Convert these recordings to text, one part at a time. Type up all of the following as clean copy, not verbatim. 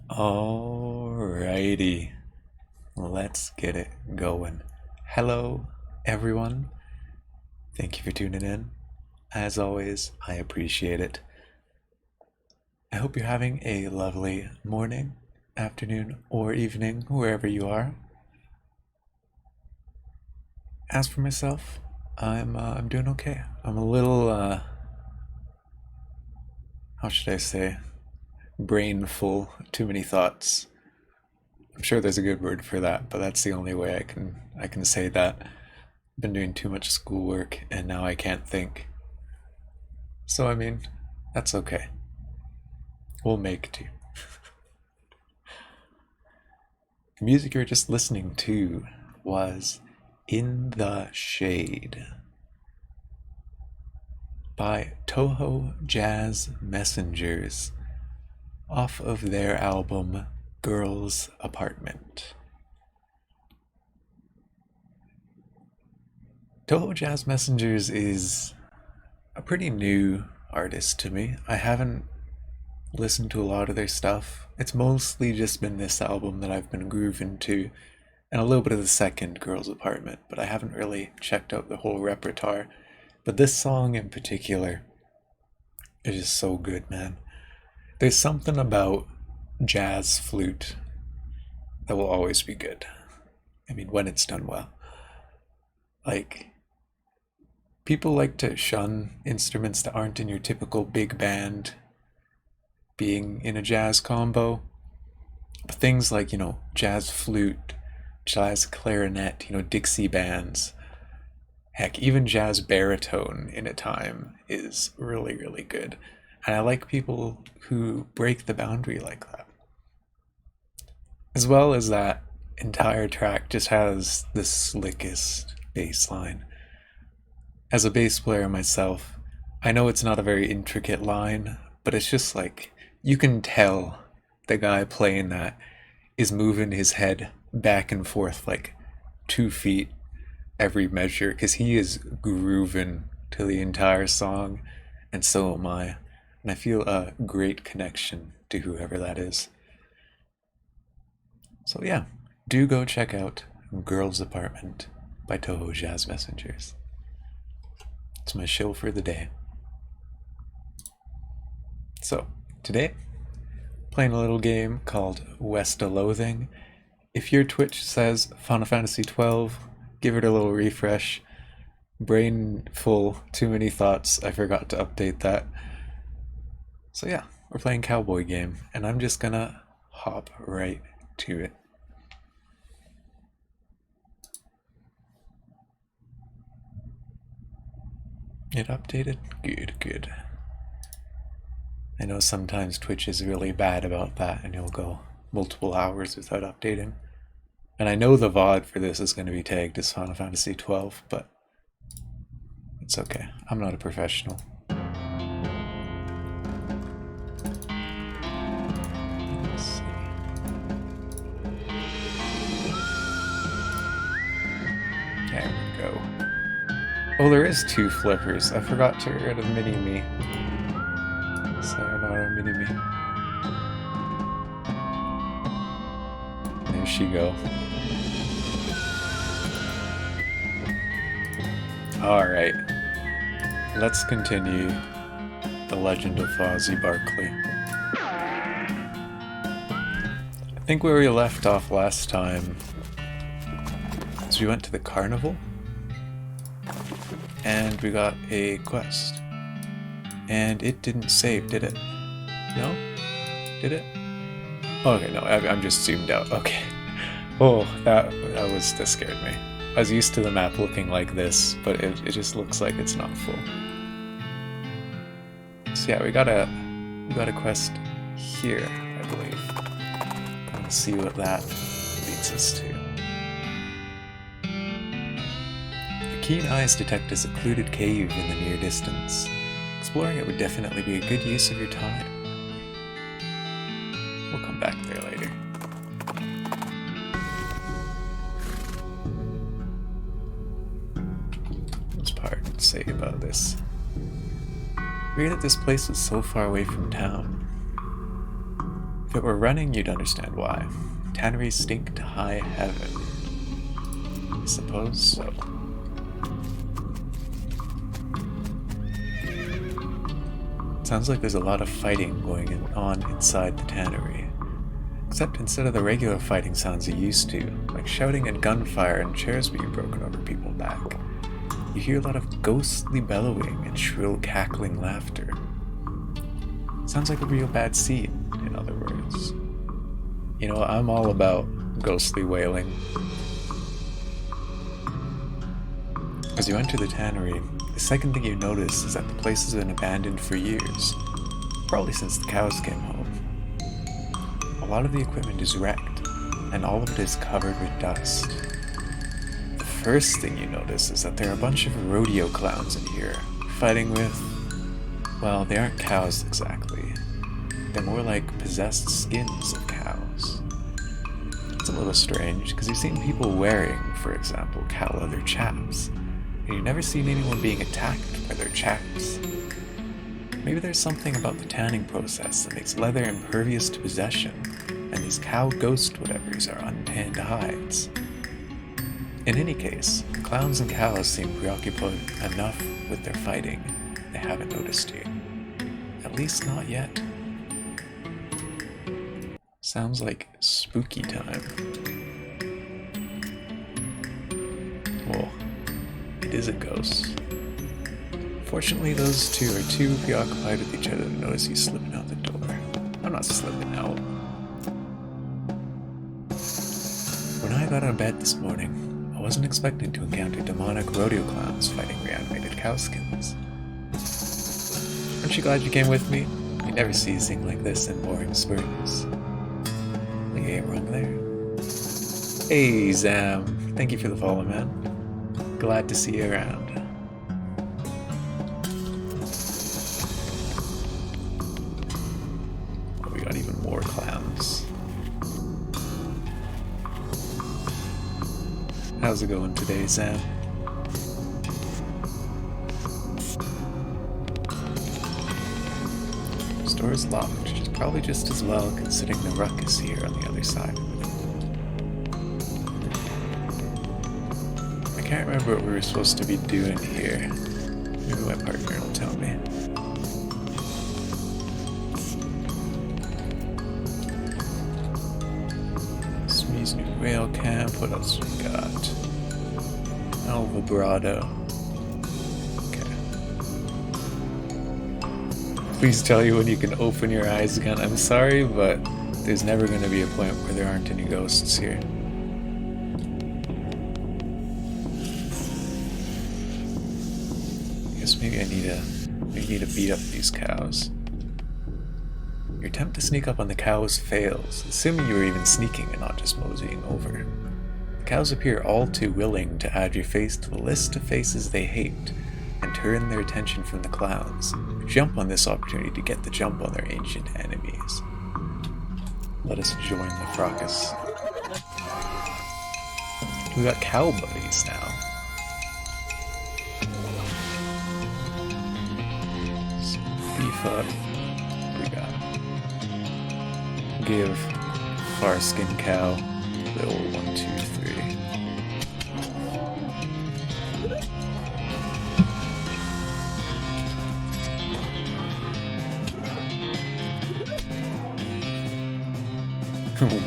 Alrighty, let's get it going. Hello, everyone. Thank you for tuning in. As always, I appreciate it. I hope you're having a lovely morning, afternoon, or evening, wherever you are. As for myself, I'm doing okay. I'm a little how should I say, brain full, too many thoughts. I'm sure there's a good word for that, but that's the only way I can say that. I've been doing too much schoolwork and now I can't think. So I mean, that's okay. We'll make do. The music you were just listening to was In the Shade by Toho Jazz Messengers off of their album Girl's Apartment. Toho Jazz Messengers is a pretty new artist to me. I haven't listened to a lot of their stuff. It's mostly just been this album that I've been grooving to, and a little bit of the second Girl's Apartment, but I haven't really checked out the whole repertoire. But this song in particular is just so good, man. There's something about jazz flute that will always be good. I mean, when it's done well. Like, people like to shun instruments that aren't in your typical big band being in a jazz combo. But things like, jazz flute, jazz clarinet, Dixie bands, heck, even jazz baritone in a time is really, really good. And I like people who break the boundary like that. As well as that entire track just has the slickest bass line. As a bass player myself, I know it's not a very intricate line, but it's just like you can tell the guy playing that is moving his head back and forth like 2 feet every measure because he is grooving to the entire song, and so am I. And I feel a great connection to whoever that is. So yeah, do go check out Girl's Apartment by Toho Jazz Messengers. It's my show for the day. So, today, playing a little game called West of Loathing. If your Twitch says Final Fantasy XII, give it a little refresh. Brain full, too many thoughts, I forgot to update that. So yeah, we're playing Cowboy Game, and I'm just gonna hop right to it. It updated? Good, good. I know sometimes Twitch is really bad about that and you'll go multiple hours without updating. And I know the VOD for this is going to be tagged as Final Fantasy XII, but it's okay. I'm not a professional. Let's see. There we go. Oh, there is 2 flippers. I forgot to get rid of Mini-Me. Sayonara Mini-Me. There she go. Alright. Let's continue The Legend of Fozzie Barkley. I think where we left off last time is we went to the carnival and we got a quest. And it didn't save, did it? No? Did it? Okay, no, I'm just zoomed out. Okay. Oh, that scared me. I was used to the map looking like this, but it just looks like it's not full. So yeah, we got a quest here, I believe. Let's see what that leads us to. Your keen eyes detect a secluded cave in the near distance. Exploring it would definitely be a good use of your time. We'll come back there later. What's part say about this? Weird that this place was so far away from town. If it were running, you'd understand why. Tanneries stink to high heaven. I suppose so. Sounds like there's a lot of fighting going on inside the tannery. Except instead of the regular fighting sounds you're used to, like shouting and gunfire and chairs being broken over people's back, you hear a lot of ghostly bellowing and shrill cackling laughter. Sounds like a real bad scene, in other words. You know, I'm all about ghostly wailing. As you enter the tannery, the second thing you notice is that the place has been abandoned for years, probably since the cows came home. A lot of the equipment is wrecked, and all of it is covered with dust. The first thing you notice is that there are a bunch of rodeo clowns in here, fighting with, well, they aren't cows exactly. They're more like possessed skins of cows. It's a little strange, because you've seen people wearing, for example, cow leather chaps, and you've never seen anyone being attacked by their chaps. Maybe there's something about the tanning process that makes leather impervious to possession, and these cow ghost whatevers are untanned hides. In any case, the clowns and cows seem preoccupied enough with their fighting, they haven't noticed you. At least not yet. Sounds like spooky time. Well, it is a ghost. Fortunately, those two are too preoccupied with each other to notice you slipping out the door. I'm not slipping out. When I got out of bed this morning, I wasn't expecting to encounter demonic rodeo clowns fighting reanimated cowskins. Aren't you glad you came with me? You never see a thing like this in Boring Springs. You ain't wrong there. Hey, Zam. Thank you for the follow, man. Glad to see you around. Oh, we got even more clowns. How's it going today, Zam? Store's locked, which is probably just as well considering the ruckus here on the other side of it. I can't remember what we were supposed to be doing here. Maybe my partner will tell me. Smee's new rail camp, what else we got? El Vibrato. Please tell you when you can open your eyes again. I'm sorry, but there's never going to be a point where there aren't any ghosts here. I guess maybe I need to beat up these cows. Your attempt to sneak up on the cows fails, assuming you were even sneaking and not just moseying over. The cows appear all too willing to add your face to the list of faces they hate, and turn their attention from the clowns, jump on this opportunity to get the jump on their ancient enemies. Let us join the fracas. We got cow buddies now. Let's beef up. We got give Farskin cow the old 1, 2, 3.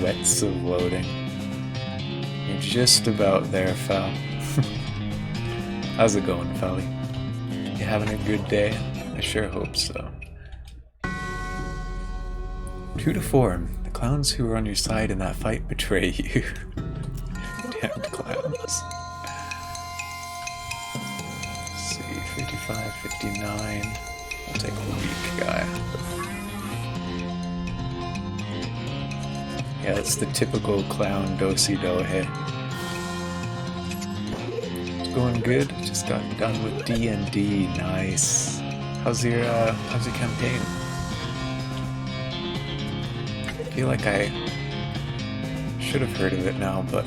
Wets of loading. You're just about there, Fal. How's it going, Fally? You having a good day? I sure hope so. True to form, the clowns who were on your side in that fight betray you. Damned clowns. Let's see, 55, 59. I'll take a weak guy. Yeah, it's the typical clown do-si-do-he. It's going good. Just got done with D&D. Nice. How's your campaign? I feel like I should have heard of it now, but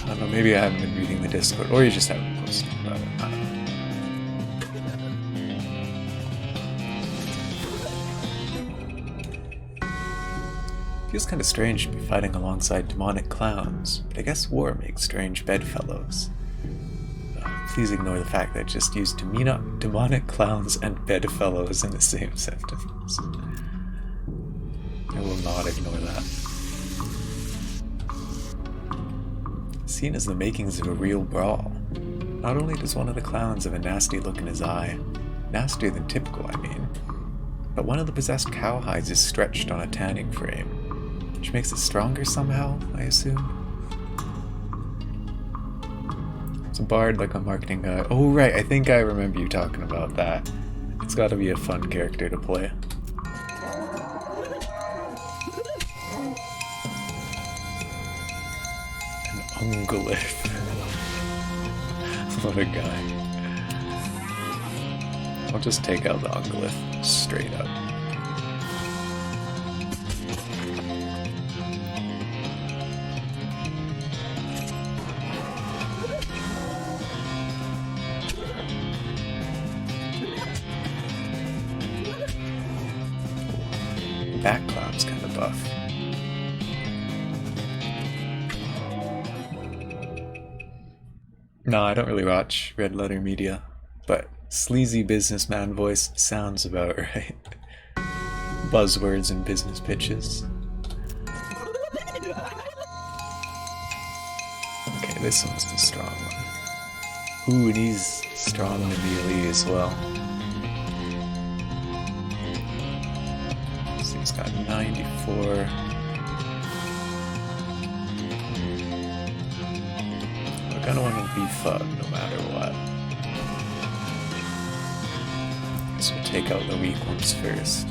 I don't know. Maybe I haven't been reading the Discord, or you just haven't posted about it. I don't know. Feels kind of strange to be fighting alongside demonic clowns, but I guess war makes strange bedfellows. Please ignore the fact that I just used demonic clowns and bedfellows in the same sentence. I will not ignore that. Seen as the makings of a real brawl. Not only does one of the clowns have a nasty look in his eye, nastier than typical I mean, but one of the possessed cowhides is stretched on a tanning frame, which makes it stronger somehow, I assume. It's a bard like a marketing guy. Oh right, I think I remember you talking about that. It's gotta be a fun character to play. An ungulith. What a guy. I'll just take out the ungulith straight up. Back cloud's kind of buff. No, I don't really watch red letter media, but sleazy businessman voice sounds about right. Buzzwords and business pitches. Okay, this one's the strong one. Ooh, and he's strong in the melee as well. So he's got 94. I kind of want to beef up no matter what. So we'll take out the weak ones first.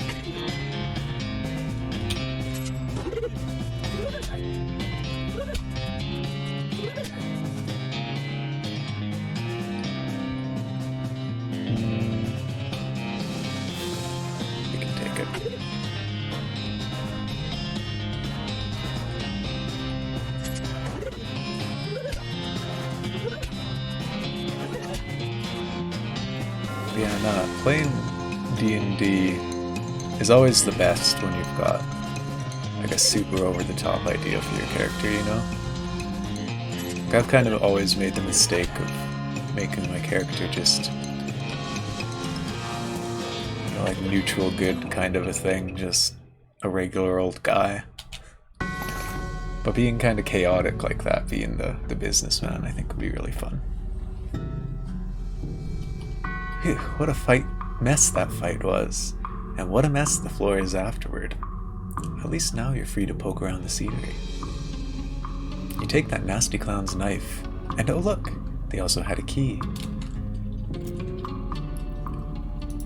We can take it. Yeah, nah, playing D&D is always the best when you've got like a super over-the-top idea for your character, you know? I've kind of always made the mistake of making my character just, you know, like neutral good kind of a thing, just a regular old guy. But being kind of chaotic like that, being the businessman, I think would be really fun. Phew, what a mess that fight was, and what a mess the floor is afterward. At least now you're free to poke around the scenery. You take that nasty clown's knife, and oh look, they also had a key.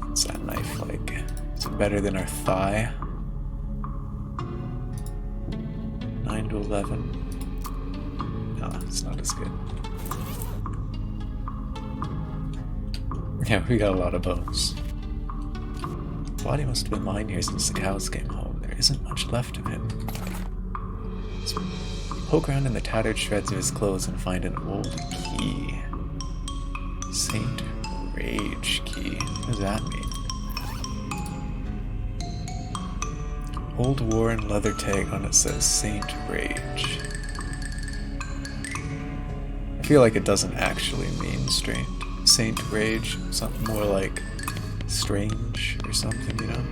What's that knife like? Is it better than our thigh? 9 to 11. No, it's not as good. Yeah, we got a lot of bones. The body must have been lying here since the cows came home. There isn't much left of him. Let's poke around in the tattered shreds of his clothes and find an old key. Saint Rage key. What does that mean? Old worn leather tag on it says Saint Rage. I feel like it doesn't actually mean Saint Rage, something more like strange or something, you know?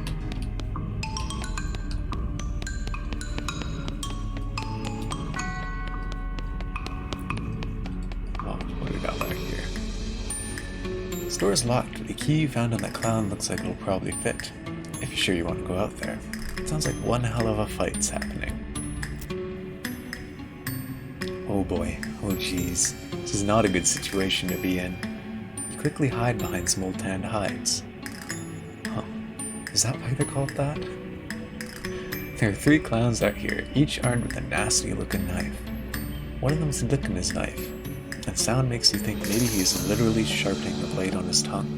Oh, what do we got back here? The store is locked, but the key you found on that clown looks like it'll probably fit. If you're sure you want to go out there. It sounds like one hell of a fight's happening. Oh boy, oh jeez. This is not a good situation to be in. Quickly hide behind some old tanned hides. Huh. Is that why they're called that? There are 3 clowns out here, each armed with a nasty looking knife. One of them's licking his knife. That sound makes you think maybe he's literally sharpening the blade on his tongue.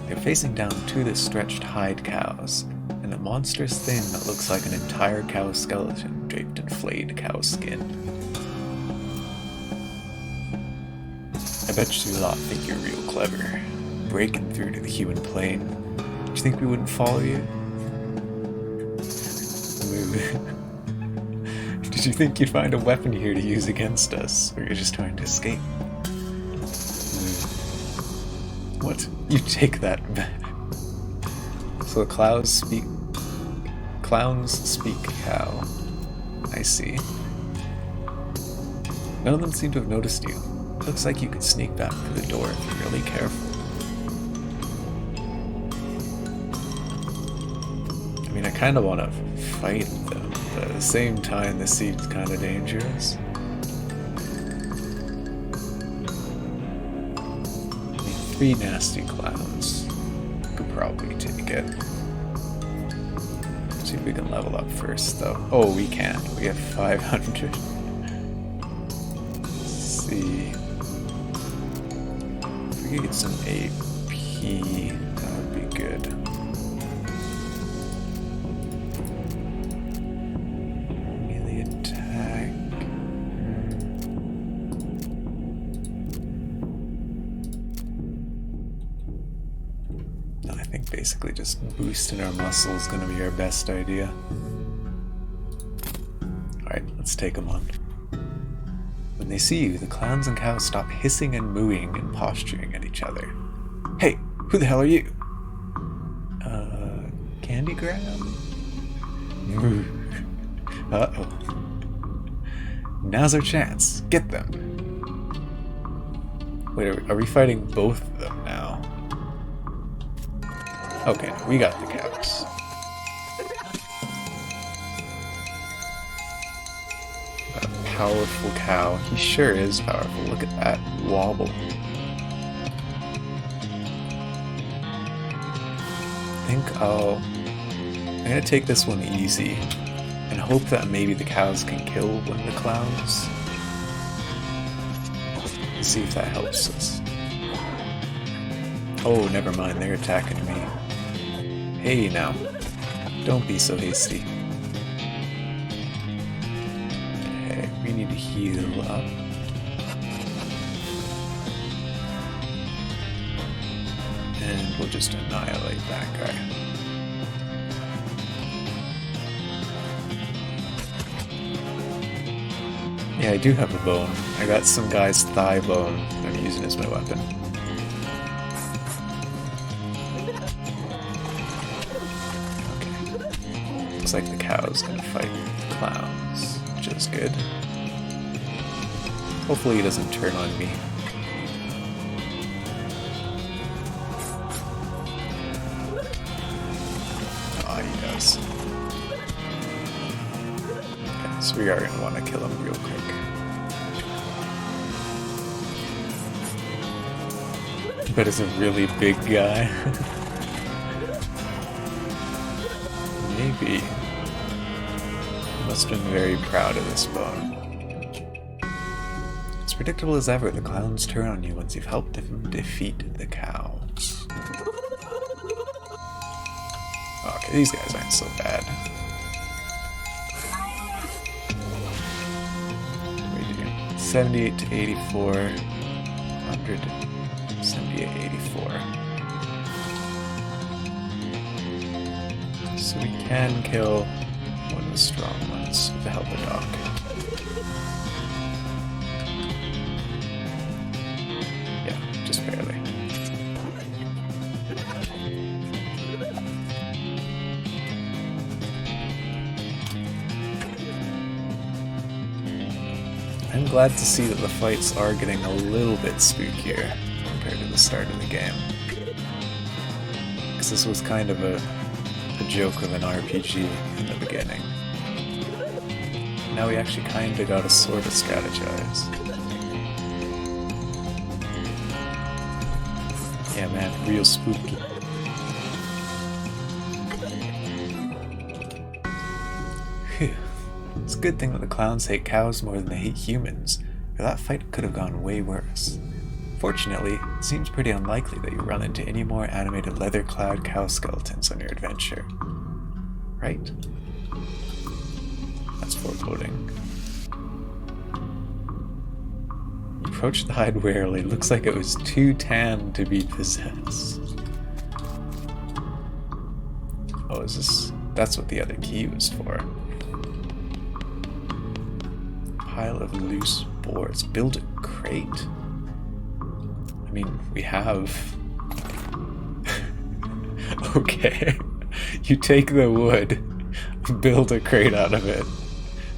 They're facing down 2 of the stretched hide cows, and a monstrous thing that looks like an entire cow skeleton draped in flayed cow skin. I bet you lot think you're real clever, breaking through to the human plane. Do you think we wouldn't follow you? Move. you think you'd find a weapon here to use against us, or you're just trying to escape? What? You take that. So the clowns speak cow. I see. None of them seem to have noticed you. Looks like you could sneak back through the door if you're really careful. I mean, I kind of want to fight them, but at the same time, this seems kind of dangerous. I mean, 3 nasty clowns could probably take it. See if we can level up first, though. Oh, we can. We have 500. Let's see. If we could get some AP, that would be good. Melee attack. No, I think basically just boosting our muscles is going to be our best idea. Alright, let's take them on. When they see you, the clowns and cows stop hissing and mooing and posturing at each other. Hey, who the hell are you? Candy Grab? Uh-oh. Now's our chance. Get them. Wait, are we fighting both of them now? Okay, we got the cows. A powerful cow. He sure is powerful. Look at that wobble. I'm gonna take this one easy and hope that maybe the cows can kill one of the clowns. Let's see if that helps us. Oh, never mind, they're attacking me. Hey now, don't be so hasty. Okay, we need to heal up. And we'll just annihilate that guy. Yeah, I do have a bone. I got some guy's thigh bone that I'm using as my weapon. Looks like the cow's gonna fight clowns, which is good. Hopefully he doesn't turn on me. Ah, he does. Okay, so we are gonna want to kill him real quick. But it's a really big guy. Maybe. Must have been very proud of this bone. It's predictable as ever, the clowns turn on you once you've helped them defeat the cows. Okay, these guys aren't so bad. What do we do? 78 to 84. 100. 78, 84. So we can kill one of the strong ones with the help of Doc. Yeah, just barely. I'm glad to see that the fights are getting a little bit spookier compared to the start of the game. Because this was kind of a joke of an RPG in the beginning. Now we actually kinda gotta sort of strategize. Yeah man, real spooky. Phew. It's a good thing that the clowns hate cows more than they hate humans, or that fight could have gone way worse. Fortunately, it seems pretty unlikely that you run into any more animated leather-clad cow skeletons on your adventure. Right? That's foreboding. You approach the hide warily. Looks like it was too tan to be possessed. Oh, is this... That's what the other key was for. pile of loose boards. Build a crate. I mean, we have... Okay. You take the wood, build a crate out of it,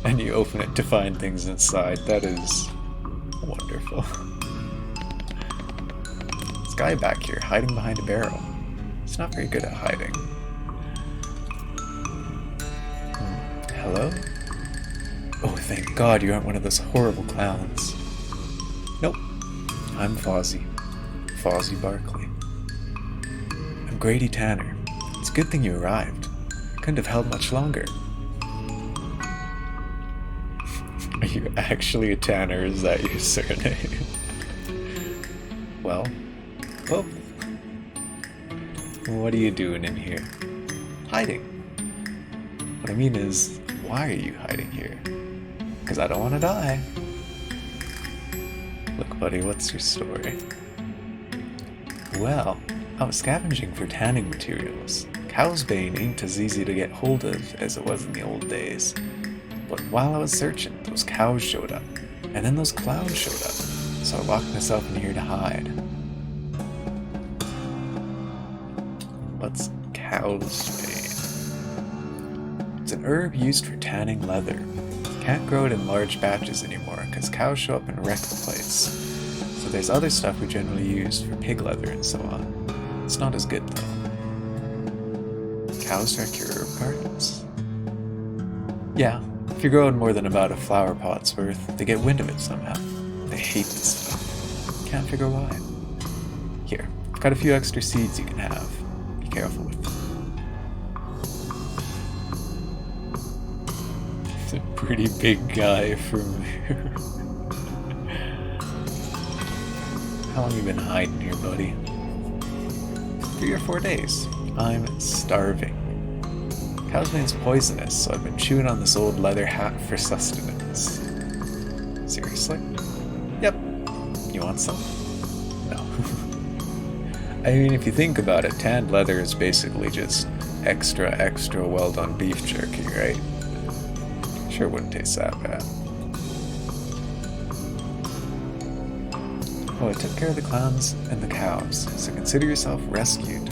and you open it to find things inside. That is wonderful. This guy back here hiding behind a barrel. He's not very good at hiding. Hello? Oh, thank God you aren't one of those horrible clowns. Nope. I'm Fozzie. Fozzie Barkley. I'm Grady Tanner. It's a good thing you arrived. Couldn't have held much longer. Are you actually a Tanner? Is that your surname? Well, what are you doing in here? Hiding. What I mean is, why are you hiding here? Because I don't want to die. Look, buddy, what's your story? Well, I was scavenging for tanning materials. Cow's bane ain't as easy to get hold of as it was in the old days. But while I was searching, those cows showed up, and then those clowns showed up, so I locked myself in here to hide. What's cow's bane? It's an herb used for tanning leather. Can't grow it in large batches anymore, because cows show up and wreck the place. So there's other stuff we generally use for pig leather and so on. It's not as good though. Cows wreck your herb gardens? Yeah. If you're growing more than about a flower pot's worth, they get wind of it somehow. They hate this stuff. Can't figure why. Here, I've got a few extra seeds you can have. Be careful with them. It's a pretty big guy from here. How long you been hiding here, buddy? 3 or 4 days. I'm starving. Cow's bane's poisonous, so I've been chewing on this old leather hat for sustenance. Seriously? Yep. You want some? No. I mean, if you think about it, tanned leather is basically just extra well done beef jerky, right? Sure wouldn't taste that bad. Oh, I took care of the clowns and the cows, so consider yourself rescued.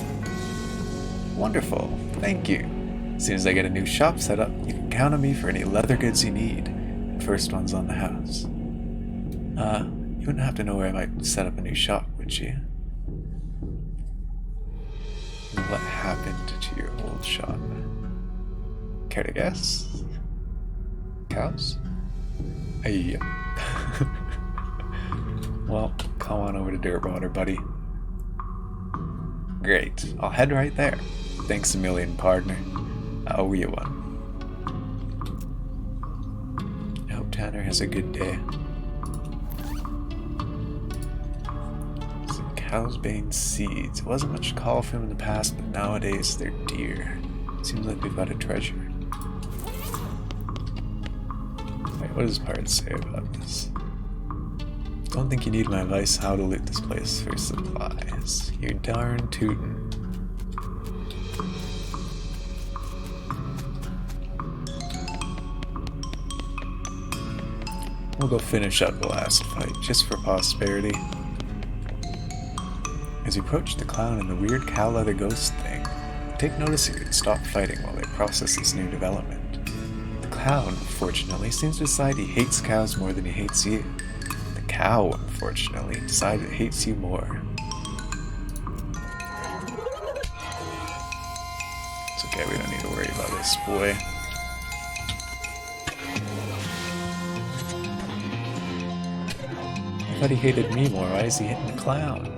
Wonderful. Thank you. As soon as I get a new shop set up, you can count on me for any leather goods you need. And first one's on the house. You wouldn't have to know where I might set up a new shop, would you? What happened to your old shop? Care to guess? Cows? Yep. Well, come on over to Dirtwater, buddy. Great, I'll head right there. Thanks a million, partner. I owe you one. I hope Tanner has a good day. Some cow's bane seeds. It wasn't much call for them in the past, but nowadays they're dear. Seems like we've got a treasure. Wait, what does Part say about this? Don't think you need my advice how to loot this place for supplies. You're darn tootin'. We'll go finish up the last fight, just for posterity. As you approach the clown and the weird cow leather ghost thing, take notice here and stop fighting while they process this new development. The clown, unfortunately, seems to decide he hates cows more than he hates you. The cow, unfortunately, decided it hates you more. It's okay, we don't need to worry about this boy. I thought he hated me more. Why is he hitting the clown?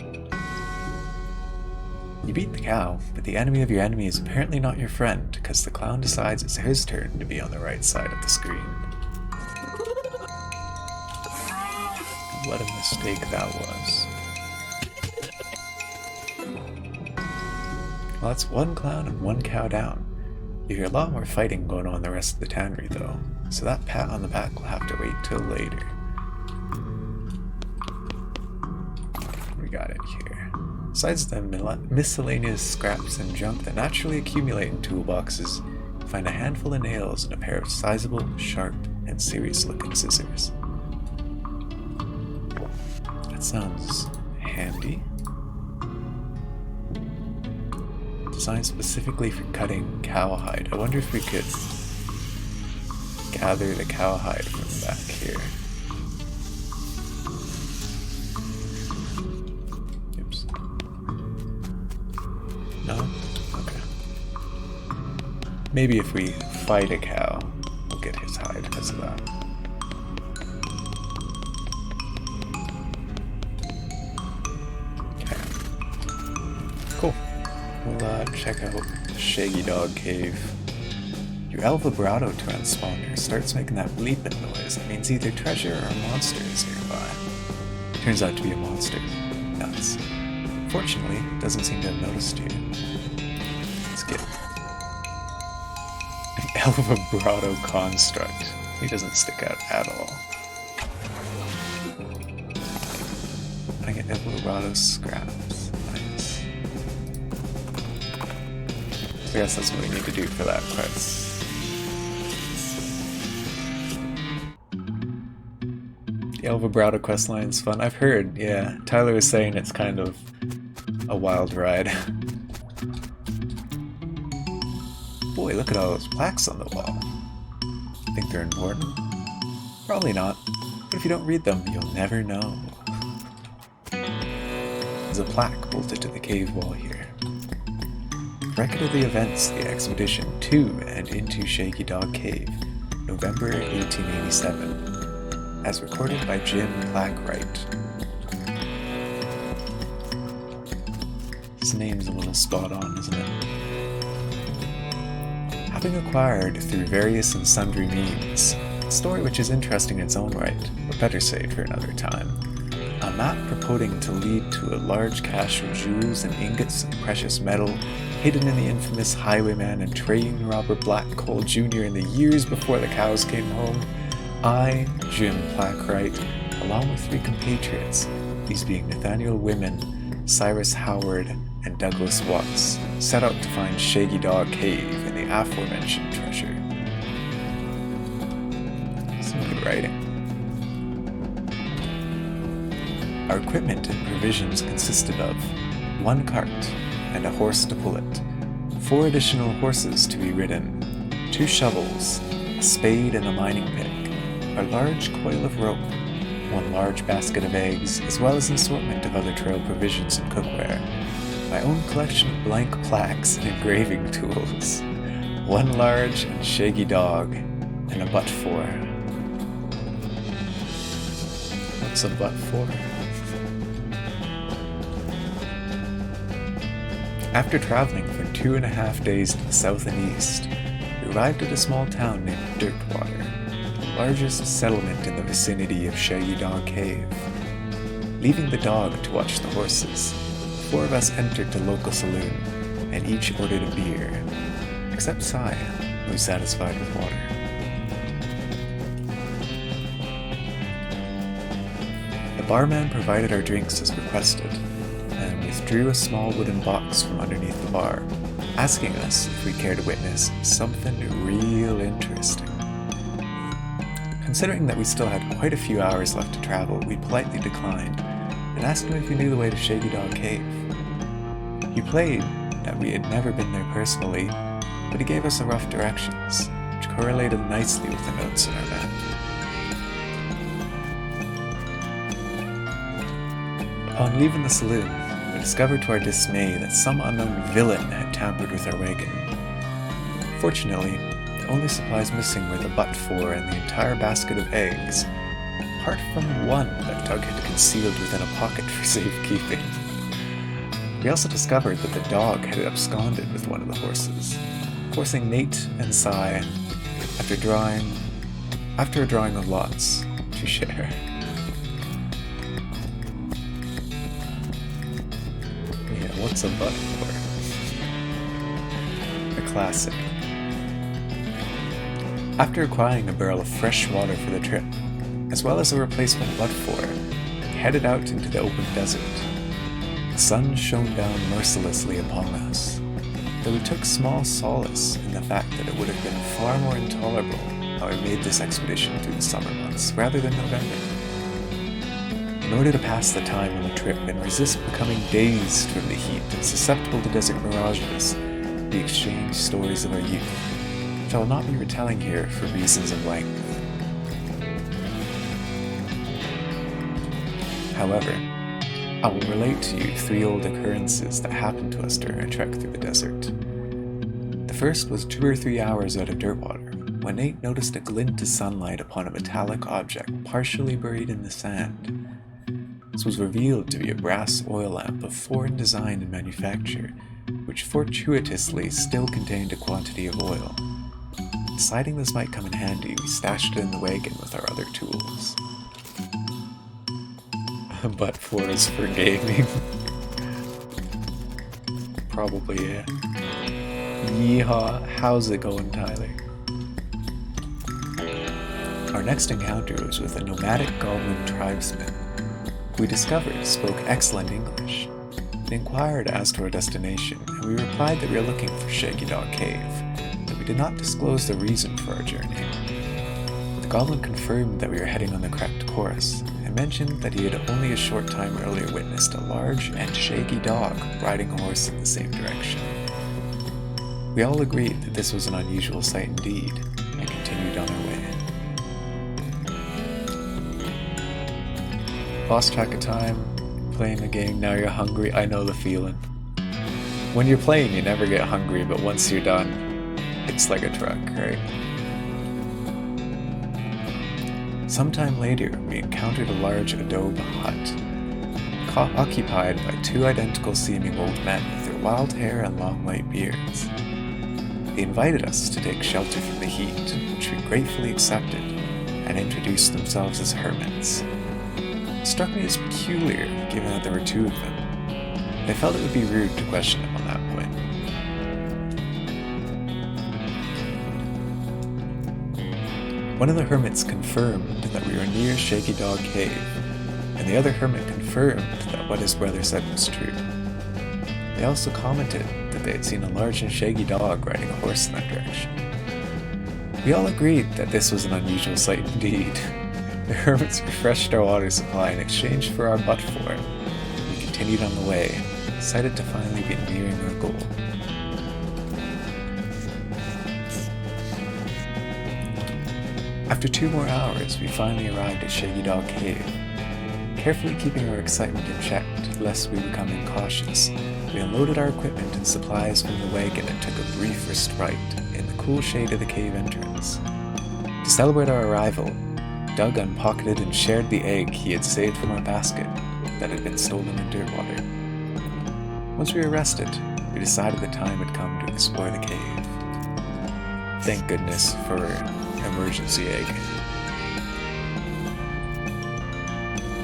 You beat the cow, but the enemy of your enemy is apparently not your friend, because the clown decides it's his turn to be on the right side of the screen. What a mistake that was. Well, that's one clown and one cow down. You hear a lot more fighting going on in the rest of the tannery, though, so that pat on the back will have to wait till later. Got it here. Besides the miscellaneous scraps and junk that naturally accumulate in toolboxes, find a handful of nails and a pair of sizable, sharp, and serious-looking scissors. That sounds handy. Designed specifically for cutting cowhide. I wonder if we could gather the cowhide from back here. Oops. No? Okay. Maybe if we fight a cow, we'll get his hide because of that. Okay. Cool. We'll check out Shaggy Dog Cave. Your El Vibrato transponder starts making that bleeping noise. It means either treasure or a monster is nearby. Turns out to be a monster. Nuts. Fortunately, it doesn't seem to have noticed you. Let's get an El Vibrato construct. He doesn't stick out at all. I get El Vibrato scraps. Nice. I guess that's what we need to do for that quest. The El Vibrato questline's fun. I've heard, yeah. Tyler was saying it's kind of a wild ride. Boy, look at all those plaques on the wall. Think they're important? Probably not. But if you don't read them, you'll never know. There's a plaque bolted to the cave wall here. Record of the events, the expedition to and into Shaggy Dog Cave, November 1887. As recorded by Jim Plackwright. His name's a little spot on, isn't it? Having acquired through various and sundry means, a story which is interesting in its own right, but better saved for another time, a map purporting to lead to a large cache of jewels and ingots of precious metal hidden in the infamous highwayman and train robber Black Coal Jr. in the years before the cows came home, I, Jim Plackwright, along with 3 compatriots, these being Nathaniel Wimmen, Cyrus Howard, and Douglas Watts, set out to find Shaggy Dog Cave and the aforementioned treasure. Some good writing. Our equipment and provisions consisted of 1 cart and a horse to pull it, 4 additional horses to be ridden, 2 shovels, a spade and a mining pick, a large coil of rope, 1 large basket of eggs, as well as an assortment of other trail provisions and cookware, my own collection of blank plaques and engraving tools, 1 large and shaggy dog, and a butt for. What's a butt for? After traveling for 2.5 days to the south and east, we arrived at a small town named Dirtwater, largest settlement in the vicinity of Shaggy Dog Cave. Leaving the dog to watch the horses, the 4 of us entered the local saloon, and each ordered a beer, except Sai, who was satisfied with water. The barman provided our drinks as requested, and withdrew a small wooden box from underneath the bar, asking us if we cared to witness something real interesting. Considering that we still had quite a few hours left to travel, we politely declined, and asked him if he knew the way to Shaggy Dog Cave. He played that we had never been there personally, but he gave us the rough directions, which correlated nicely with the notes in our map. Upon leaving the saloon, we discovered to our dismay that some unknown villain had tampered with our wagon. Fortunately, the only supplies missing were the butt for and the entire basket of eggs, apart from 1 that Doug had concealed within a pocket for safekeeping. We also discovered that the dog had absconded with 1 of the horses, forcing Nate and Sai, after a drawing of lots, to share. Yeah, what's a butt for? A classic. After acquiring a barrel of fresh water for the trip, as well as a replacement butt for, we headed out into the open desert. The sun shone down mercilessly upon us, though we took small solace in the fact that it would have been far more intolerable how we made this expedition through the summer months rather than November. in order to pass the time on the trip and resist becoming dazed from the heat and susceptible to desert mirages, we exchanged stories of our youth, which I will not be retelling here for reasons of length. However, I will relate to you 3 old occurrences that happened to us during our trek through the desert. The first was 2 or 3 hours out of Dirtwater, when Nate noticed a glint of sunlight upon a metallic object partially buried in the sand. This was revealed to be a brass oil lamp of foreign design and manufacture, which fortuitously still contained a quantity of oil. Deciding this might come in handy, we stashed it in the wagon with our other tools. But for us for gaming. Probably, yeah. Yeehaw, how's it going, Tyler? Our next encounter was with a nomadic goblin tribesman, who we discovered spoke excellent English. He inquired as to our destination, and we replied that we were looking for Shaky Dog Cave, but we did not disclose the reason for our journey. The goblin confirmed that we were heading on the correct course, and mentioned that he had only a short time earlier witnessed a large and shaggy dog riding a horse in the same direction. We all agreed that this was an unusual sight indeed, and continued on our way. Lost track of time, playing the game, now you're hungry. I know the feeling. When you're playing, you never get hungry, but once you're done, it's like a truck, right? Sometime later, we encountered a large adobe hut, occupied by 2 identical-seeming old men with their wild hair and long white beards. They invited us to take shelter from the heat, which we gratefully accepted, and introduced themselves as hermits. It struck me as peculiar, given that there were 2 of them. I felt it would be rude to question them on that point. One of the hermits confirmed that we were near Shaky Dog Cave, and the other hermit confirmed that what his brother said was true. They also commented that they had seen a large and shaggy dog riding a horse in that direction. We all agreed that this was an unusual sight indeed. The hermits refreshed our water supply in exchange for our butt for it. We continued on the way, excited to finally be nearing our goal. After 2 more hours, we finally arrived at Shaggy Dog Cave. Carefully keeping our excitement in check, lest we become incautious, we unloaded our equipment and supplies from the wagon and took a brief respite in the cool shade of the cave entrance. To celebrate our arrival, Doug unpocketed and shared the egg he had saved from our basket that had been stolen in Dirtwater. Once we were rested, we decided the time had come to explore the cave. Thank goodness for emergency egg.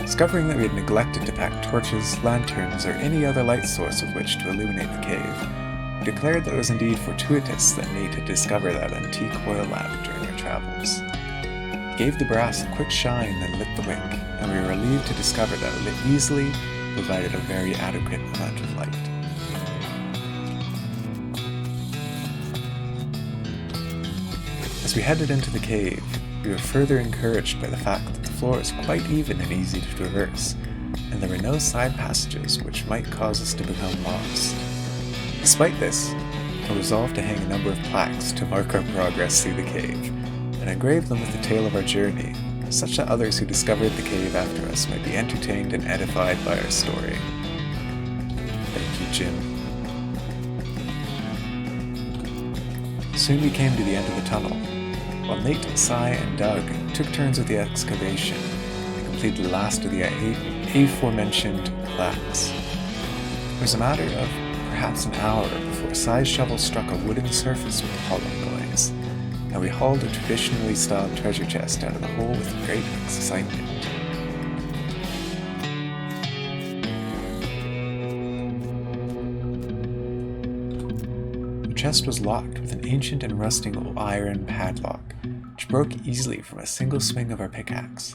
Discovering that we had neglected to pack torches, lanterns, or any other light source with which to illuminate the cave, we declared that it was indeed fortuitous that Nate had discovered that antique oil lamp during our travels. He gave the brass a quick shine that lit the wick, and we were relieved to discover that it lit easily, provided a very adequate amount of light. As we headed into the cave, we were further encouraged by the fact that the floor is quite even and easy to traverse, and there were no side passages which might cause us to become lost. Despite this, I resolved to hang a number of plaques to mark our progress through the cave, and engrave them with the tale of our journey, such that others who discovered the cave after us might be entertained and edified by our story. Thank you, Jim. Soon we came to the end of the tunnel. While Nate, Cy, and Doug took turns with the excavation, we completed the last of the aforementioned plaques. It was a matter of perhaps an hour before Cy's shovel struck a wooden surface with a hollow noise, and we hauled a traditionally styled treasure chest out of the hole with great excitement. The chest was locked with an ancient and rusting iron padlock, which broke easily from a single swing of our pickaxe.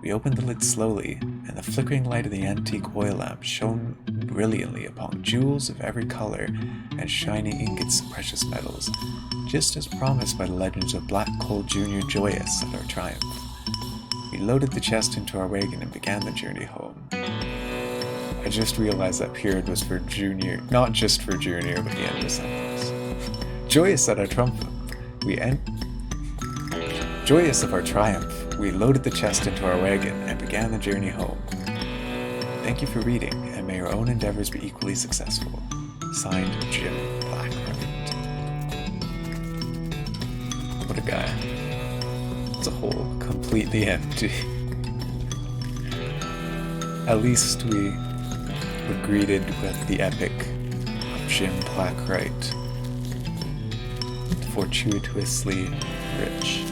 We opened the lid slowly, and the flickering light of the antique oil lamp shone brilliantly upon jewels of every color and shiny ingots of precious metals, just as promised by the legends of Black Coal Jr. joyous at our triumph. We we loaded the chest into our wagon and began the journey home. I just realized that period was for junior, not just for junior, but the end of the sentence. Joyous of our triumph, we loaded the chest into our wagon and began the journey home. Thank you for reading, and may your own endeavors be equally successful. Signed, Jim Blackheart. What a guy. It's a hole completely empty. At least we were greeted with the epic of Jim Blackheart. Fortuitously rich.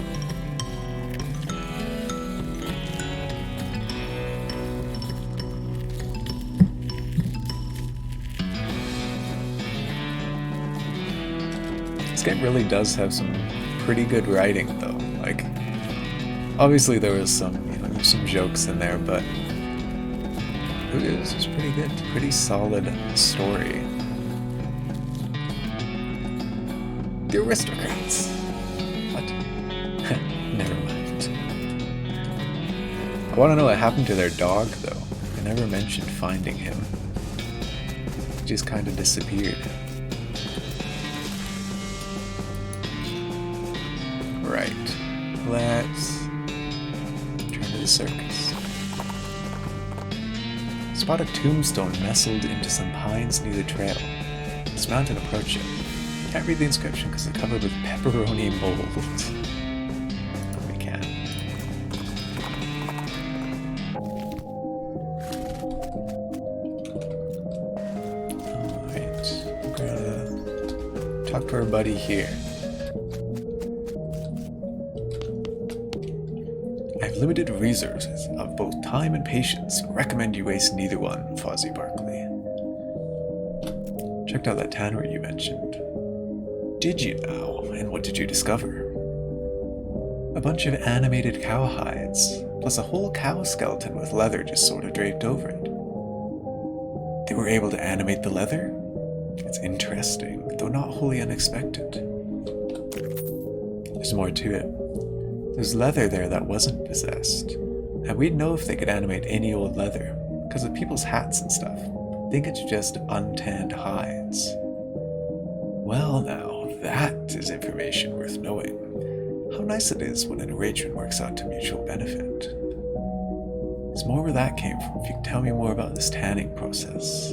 This game really does have some pretty good writing, though. Like, obviously there was some, some jokes in there, but this was pretty good. Pretty solid story. The aristocrats. What? Never mind. I want to know what happened to their dog, though. They never mentioned finding him. He just kind of disappeared. Right. Let's turn to the circus. Spot a tombstone nestled into some pines near the trail. Dismount and approach it. Can't read the inscription because it's covered with pepperoni mold. We can. Alright. We're gonna talk to our buddy here. I have limited resources of both time and patience. Recommend you waste neither one, Fozzie Barkley. Checked out that tannery you mentioned. Did you now? And what did you discover? A bunch of animated cow hides, plus a whole cow skeleton with leather just sort of draped over it. They were able to animate the leather? It's interesting, though not wholly unexpected. There's more to it. There's leather there that wasn't possessed, and we'd know if they could animate any old leather, because of people's hats and stuff. Think it's just untanned hides. Well now, that is information worth knowing. How nice it is when an arrangement works out to mutual benefit. There's more where that came from if you can tell me more about this tanning process.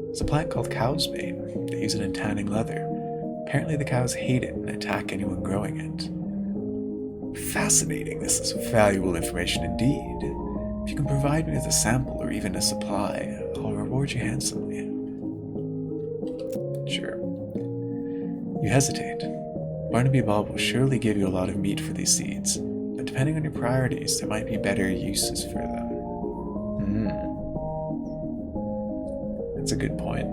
It's a plant called cow's bane. They use it in tanning leather. Apparently the cows hate it and attack anyone growing it. Fascinating. This is valuable information indeed. If you can provide me with a sample or even a supply, I'll reward you handsomely. Sure. You hesitate. Barnaby Bob will surely give you a lot of meat for these seeds, but depending on your priorities, there might be better uses for them. That's a good point.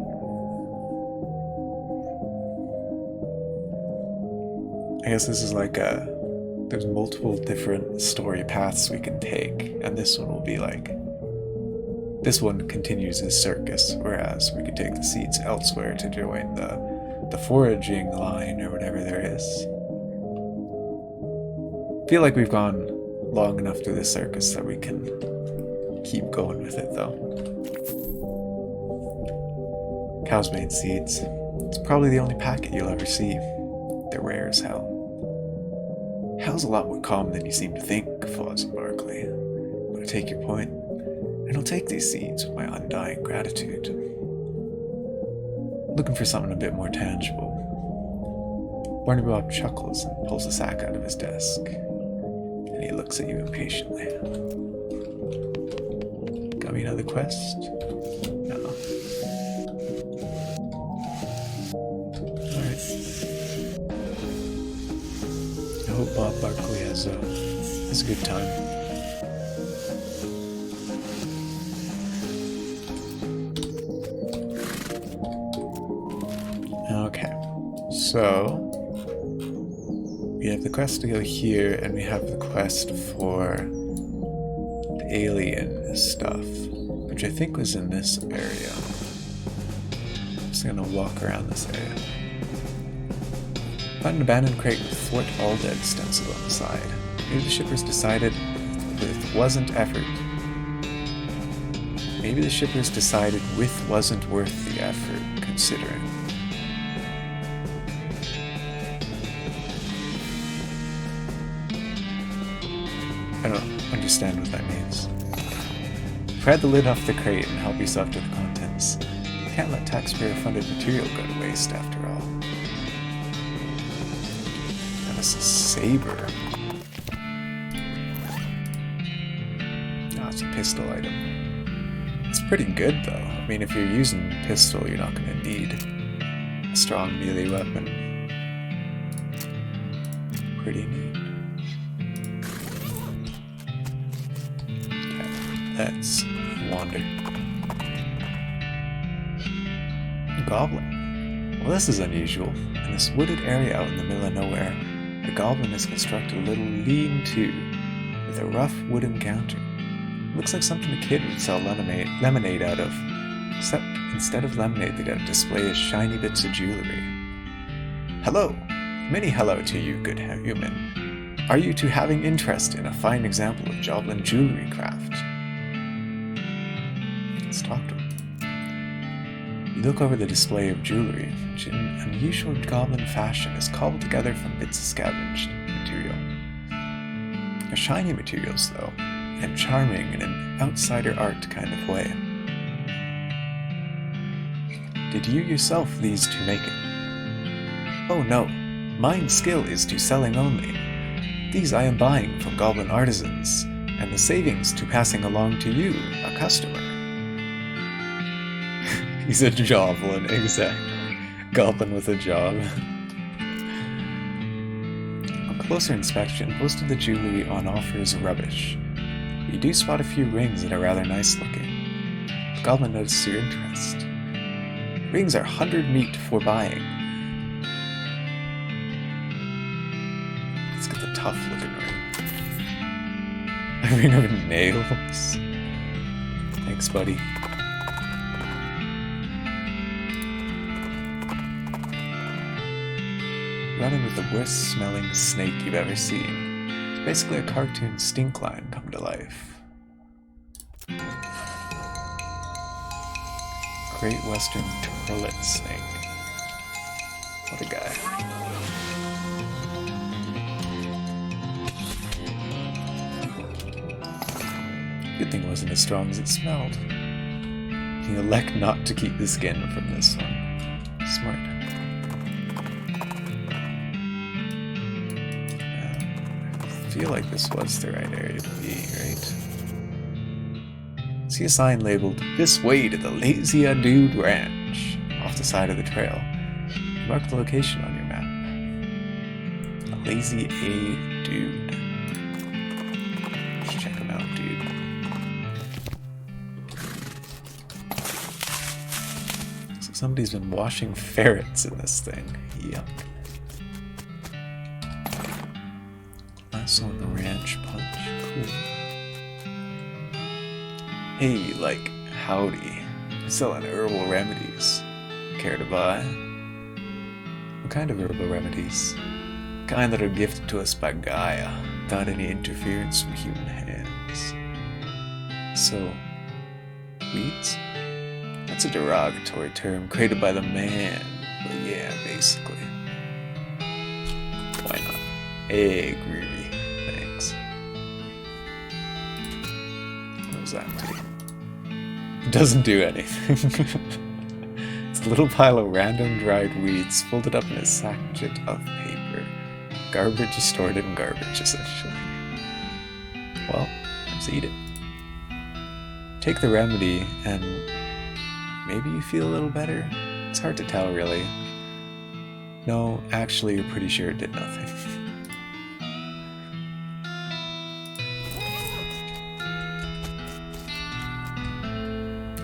I guess this is like there's multiple different story paths we can take, and this one will be like, this one continues his circus, whereas we could take the seeds elsewhere to join the foraging line or whatever there is. I feel like we've gone long enough through the circus that we can keep going with it, though. Cow's bane seeds. It's probably the only packet you'll ever see. They're rare as hell. Hell's a lot more common than you seem to think, Fozzie Barkley. But I take your point, and I'll take these seeds with my undying gratitude. Looking for something a bit more tangible. Barnaby Bob chuckles and pulls a sack out of his desk, and he looks at you impatiently. Got me another quest? No. Alright. I hope Bob Barkley has a good time. Okay, so we have the quest to go here, and we have the quest for the alien stuff, which I think was in this area. I'm just gonna walk around this area. Find an abandoned crate with Thwart All Dead stenciled on the side. Maybe the shippers decided with wasn't effort. Maybe the shippers decided with wasn't worth the effort, considering. I don't understand what that means. Pry the lid off the crate and help yourself to the contents. You can't let taxpayer-funded material go to waste after all. And a saber. Oh, it's a pistol item. It's pretty good though. I mean, if you're using a pistol, you're not going to need a strong melee weapon. Pretty neat. Okay, let's wander. A goblin. Well, this is unusual. In this wooded area out in the middle of nowhere, the goblin has constructed a little lean-to with a rough wooden counter. Looks like something a kid would sell lemonade out of, except instead of lemonade they got a display of shiny bits of jewelry. Hello! Many hello to you, good human. Are you two having interest in a fine example of goblin jewelry craft? Let's talk to him. You look over the display of jewelry, which in unusual goblin fashion is cobbled together from bits of scavenged material. They're shiny materials though, and charming in an outsider art kind of way. Did you yourself these to make it? Oh no, mine skill is to selling only. These I am buying from goblin artisans, and the savings to passing along to you, a customer. He's a joblin, exactly. Goblin with a job. On closer inspection, most of the jewelry on offer is rubbish. You do spot a few rings that are rather nice looking. The goblin notices your interest. Rings are 100 meat for buying. Let's get the tough looking ring. A ring of nails. Thanks, buddy. Running with the worst smelling snake you've ever seen. Basically a cartoon stink line come to life. Great Western Turlet Snake. What a guy. Good thing it wasn't as strong as it smelled. You elect not to keep the skin from this one. Smart. I feel like this was the right area to be, right? See a sign labeled, "This way to the Lazy Dude Ranch," off the side of the trail. Mark the location on your map. The Lazy Dude. Let's check him out, dude. So somebody's been washing ferrets in this thing. Yuck. On the ranch punch. Cool. Hey, like, howdy. Selling herbal remedies. Care to buy? What kind of herbal remedies? Kind that are gifted to us by Gaia, without any interference from human hands. So, weeds? That's a derogatory term created by the man. But yeah, basically. Why not? Hey, groovy. That do? It doesn't do anything. It's a little pile of random dried weeds folded up in a sachet of paper. Garbage stored in garbage, essentially. Well, let's eat it. Take the remedy and maybe you feel a little better? It's hard to tell, really. No, actually, you're pretty sure it did nothing.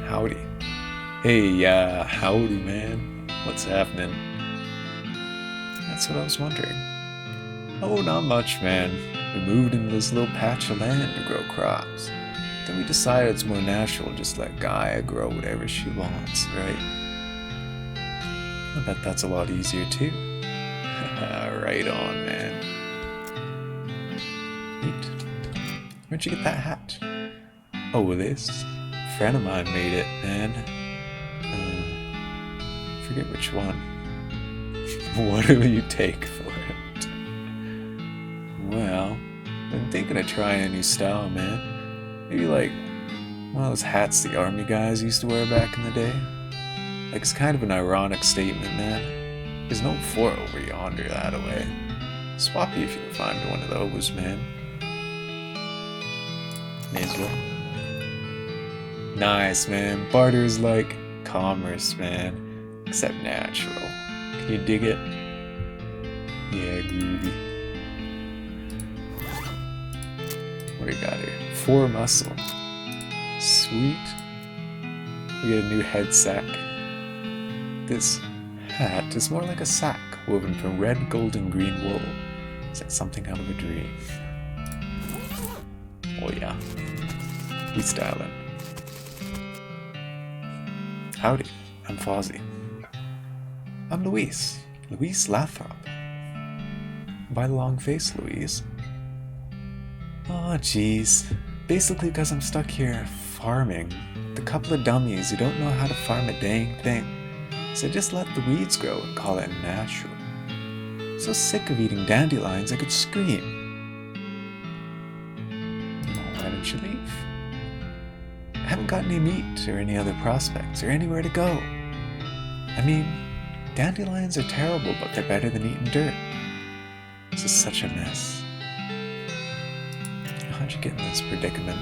Howdy. Hey, howdy, man. What's happening? That's what I was wondering. Oh, not much, man. We moved into this little patch of land to grow crops. Then we decided it's more natural just to let Gaia grow whatever she wants, right? I bet that's a lot easier, too. Right on, man. Neat. Where'd you get that hat? Oh, this friend of mine made it, man. Forget which one. What will you take for it? Well, I'm thinking of trying a new style, man. Maybe like one of those hats the army guys used to wear back in the day. Like, it's kind of an ironic statement, man. There's no fort over yonder that way. Swap you if you can find one of those, man. May as well. Nice, man. Barter is like commerce, man. Except natural. Can you dig it? Yeah, groovy. What do we got here? 4 muscle. Sweet. We get a new head sack. This hat is more like a sack woven from red, gold, and green wool. Is that something out of a dream? Oh yeah. We stylin'. Howdy, I'm Fozzie. I'm Louise. Louise Lathrop. By the long face, Louise. Aw, jeez. Basically because I'm stuck here farming. The couple of dummies who don't know how to farm a dang thing. So just let the weeds grow and call it natural. So sick of eating dandelions I could scream. Well, why don't you leave? I haven't got any meat or any other prospects or anywhere to go. I mean, dandelions are terrible, but they're better than eating dirt. This is such a mess. How'd you get in this predicament?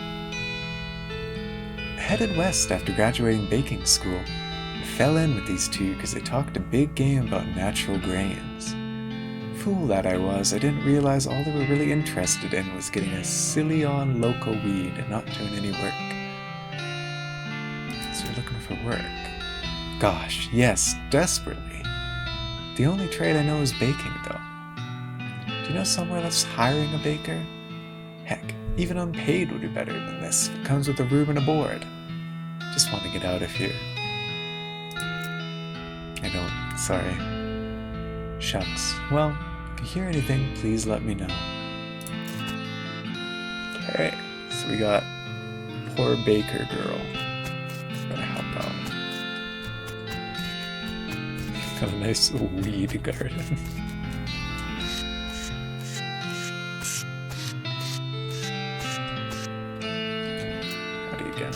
I headed west after graduating baking school. I fell in with these two because they talked a big game about natural grains. Fool that I was, I didn't realize all they were really interested in was getting a silly on local weed and not doing any work. So you're looking for work? Gosh, yes, desperately. The only trade I know is baking, though. Do you know somewhere that's hiring a baker? Heck, even unpaid would be better than this. It comes with a room and a board. Just want to get out of here. I don't, sorry. Shucks. Well, if you hear anything, please let me know. Okay, so we got poor baker girl. Gotta help out. Got a nice weed garden. Howdy again.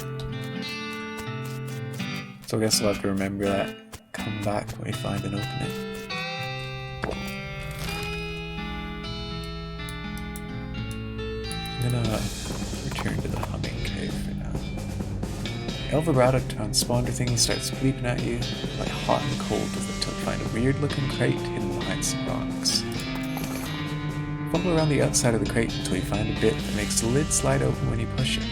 So I guess we'll have to remember that. Come back when we find an opening. I'm gonna return to the humming cave for now. El vibrato transponder thingy starts bleeping at you like hot and cold with it till you find a weird looking crate hidden behind some rocks. Fumble around the outside of the crate until you find a bit that makes the lid slide open when you push it.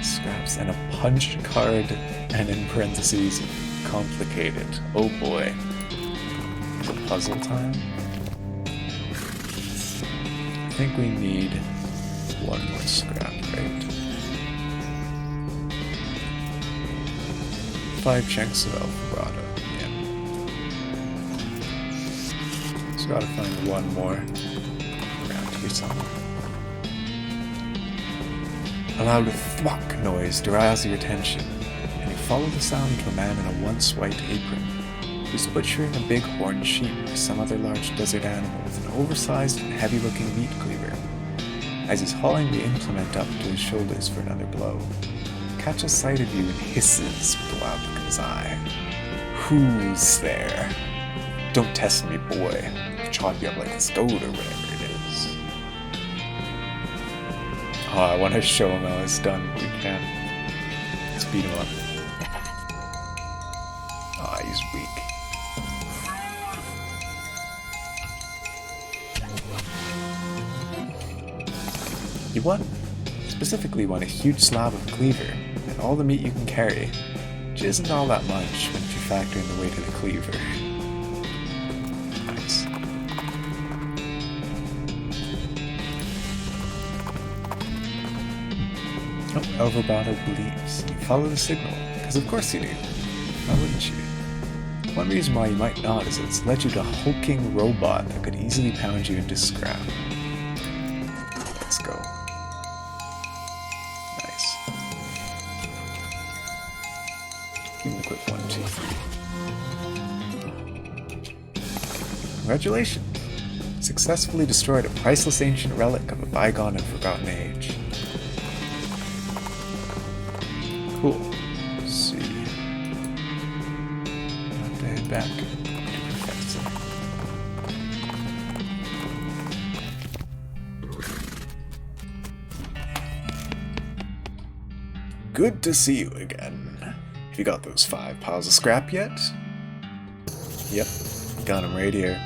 Scraps and a punch card and in parentheses, complicated. Oh boy. Is it puzzle time? I think we need one more scrap, right? 5 chunks of El vibrato, yeah. Just gotta find one more around here somewhere. A loud thwack noise derives your attention, and you follow the sound to a man in a once white apron, who's butchering a big horned sheep or some other large desert animal with an oversized and heavy-looking meat cleaver. As he's hauling the implement up to his shoulders for another blow, catches sight of you and hisses with a wild look in his eye. Who's there? Don't test me, boy. I'll chop you up like this goat or whatever it is. Oh, I want to show him how it's done, but we can't. Let's beat him up. Ah, he's weak. You want? Specifically want a huge slab of cleaver, and all the meat you can carry, which isn't all that much when you factor in the weight of the cleaver. Nice. Oh, El vibrato believes. You follow the signal, because of course you do. Why wouldn't you? One reason why you might not is it's led you to a hulking robot that could easily pound you into scrap. Let's go. Nice. Give me a quick 1, 2, 3. Congratulations! Successfully destroyed a priceless ancient relic of a bygone and forgotten age. Cool. Let's see. I have to head back to Professor. Good to see you again. Have you got those 5 piles of scrap yet? Yep, got him right here.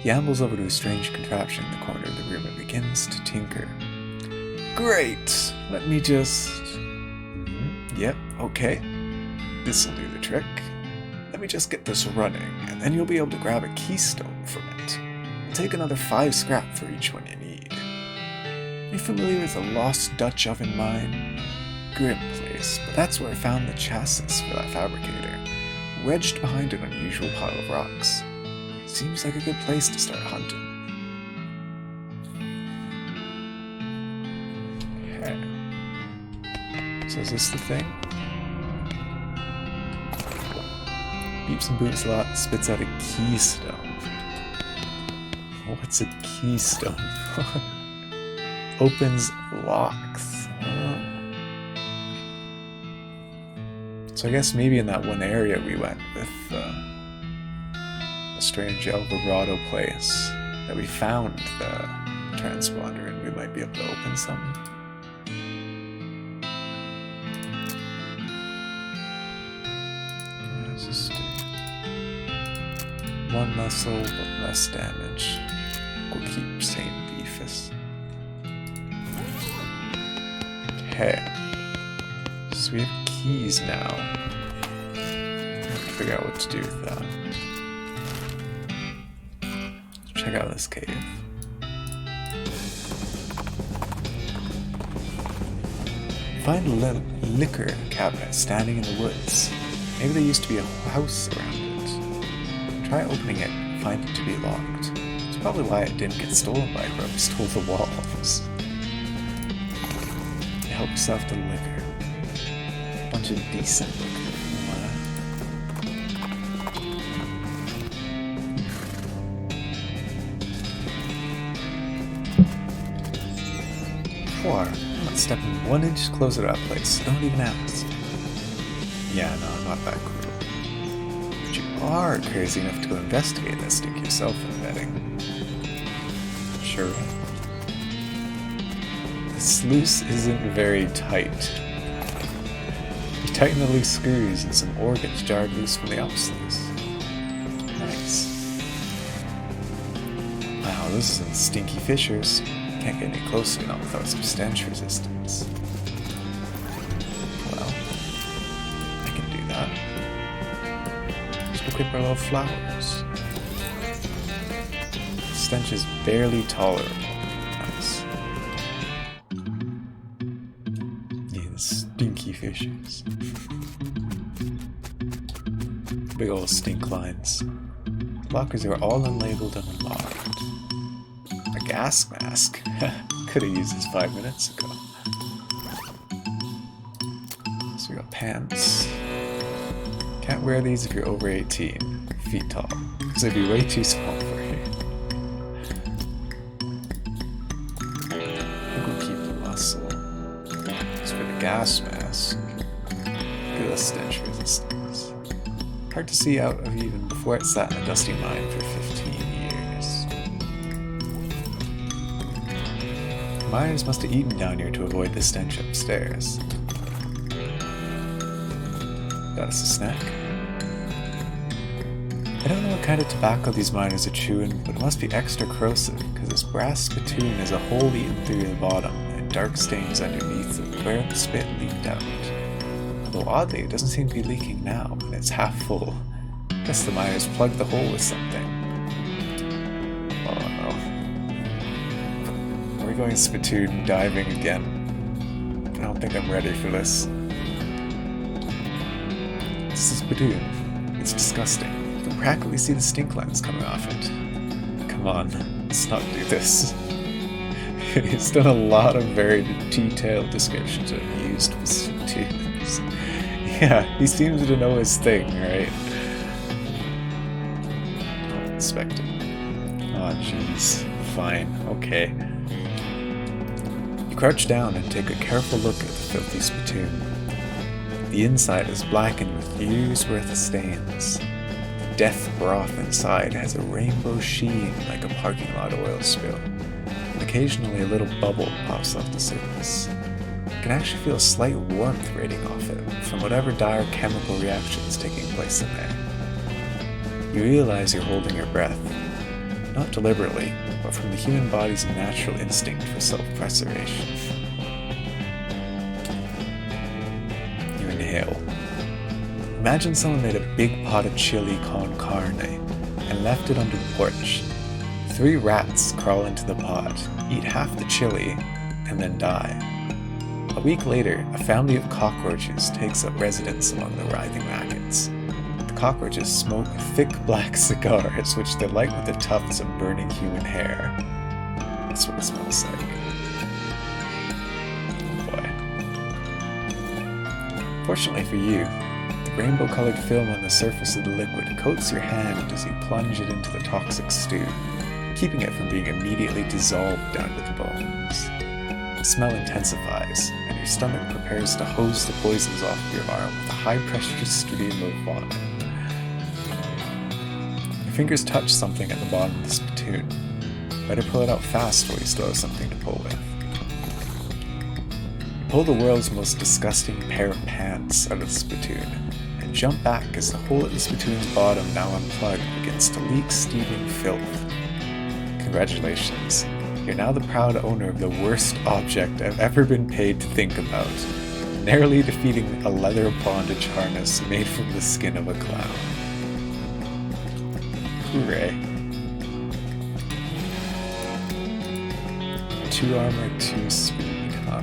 He ambles over to a strange contraption in the corner of the room and begins to tinker. Great! Let me just... Yep, okay. This'll do the trick. Let me just get this running, and then you'll be able to grab a keystone from it. I'll take another 5 scrap for each one you need. Are you familiar with the Lost Dutch Oven Mine? Grim place, but that's where I found the chassis for that fabricator, wedged behind an unusual pile of rocks. Seems like a good place to start hunting. Okay. So is this the thing? Beeps and boots a lot, spits out a keystone. What's a keystone? Opens locks. So I guess maybe in that one area we went with a strange El Vibrato place that we found the transponder and we might be able to open something. Let's just do 1 muscle but less damage. We'll keep same beefus. Okay. So we have keys now. Figure out what to do with that. Check out this cave. Find a little liquor cabinet standing in the woods. Maybe there used to be a house around it. Try opening it and find it to be locked. It's probably why it didn't get stolen by whoever stole the walls. Help yourself to liquor. Bunch of decent liquor. I'm not stepping 1 inch closer to that place. Don't even ask. Yeah, no, I'm not that cruel. But you are crazy enough to go investigate that stink yourself, I'm betting. Sure. The sluice isn't very tight. You tighten the loose screws and some ore gets jarred loose from the up sluice. Nice. Wow, those are some stinky fissures. Can't get any closer now without some stench resistance. Well, I can do that. Just equip our little flowers. The stench is barely tolerable. Nice. Yeah, the stinky fishes. Big old stink lines. Lockers are all unlabeled and unlocked. A gas mask? Could have used this 5 minutes ago. So we got pants. Can't wear these if you're over 18. Feet tall. Because they'd be way too small for you. We'll keep the muscle. As for the gas mask, look at the stench resistance. Hard to see out of even before it sat in a dusty mine for 15 years. Miners must have eaten down here to avoid the stench upstairs. Got us a snack. I don't know what kind of tobacco these miners are chewing, but it must be extra corrosive, because this brass spittoon has a hole eaten through the bottom, and dark stains underneath of where the spit leaked out. Although oddly, it doesn't seem to be leaking now, and it's half full. Guess the miners plugged the hole with something. Oh no. Are we going spittoon diving again? I don't think I'm ready for this. This is spittoon. It's disgusting. You can practically see the stink lines coming off it. Come on, let's not do this. He's done a lot of very detailed descriptions of used platoons. Yeah, he seems to know his thing, right? Unexpected. Oh, jeez. Fine. Okay. You crouch down and take a careful look at the filthy spittoon. The inside is blackened with years' worth of stains. The death broth inside has a rainbow sheen like a parking lot oil spill. And occasionally a little bubble pops off the surface. You can actually feel a slight warmth radiating off it from whatever dire chemical reaction is taking place in there. You realize you're holding your breath, not deliberately, but from the human body's natural instinct for self-preservation. You inhale. Imagine someone made a big pot of chili con carne and left it under the porch. 3 rats crawl into the pot, eat half the chili, and then die. A week later, a family of cockroaches takes up residence among the writhing maggots. The cockroaches smoke thick black cigars which they light with the tufts of burning human hair. That's what it smells like. Oh boy. Fortunately for you, the rainbow-colored film on the surface of the liquid coats your hand as you plunge it into the toxic stew, keeping it from being immediately dissolved down to the bones. The smell intensifies, and your stomach prepares to hose the poisons off your arm with a high-pressure stream of vomit. Your fingers touch something at the bottom of the spittoon. Better pull it out fast while you still have something to pull with. You pull the world's most disgusting pair of pants out of the spittoon, and jump back as the hole at the spittoon's bottom, now unplugged, begins to leak steaming filth. Congratulations. You're now the proud owner of the worst object I've ever been paid to think about, narrowly defeating a leather bondage harness made from the skin of a clown. Hooray. 2 armor, 2 speed, huh?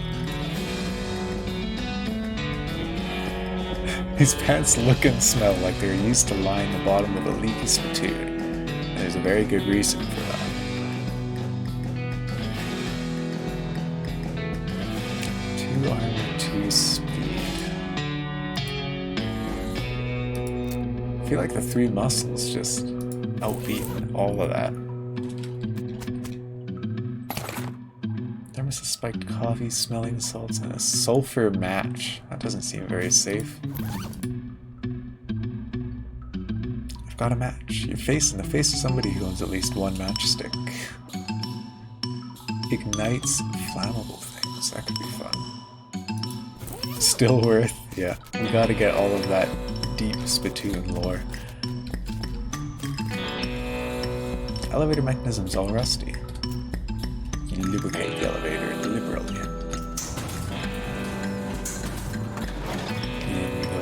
His pants look and smell like they're used to line the bottom of a leaky spittoon, and there's a very good reason for that. 2 armor, 2 speed. I feel like the 3 muscles just outbeat all of that. Thermos of spiked coffee, smelling salts, and a sulfur match. That doesn't seem very safe. I've got a match. Your face in the face of somebody who owns at least 1 matchstick. Ignites flammable things. That could be fun. Still worth, yeah. We gotta get all of that deep spittoon lore. Elevator mechanism's all rusty. You lubricate the elevator liberally. Here we go.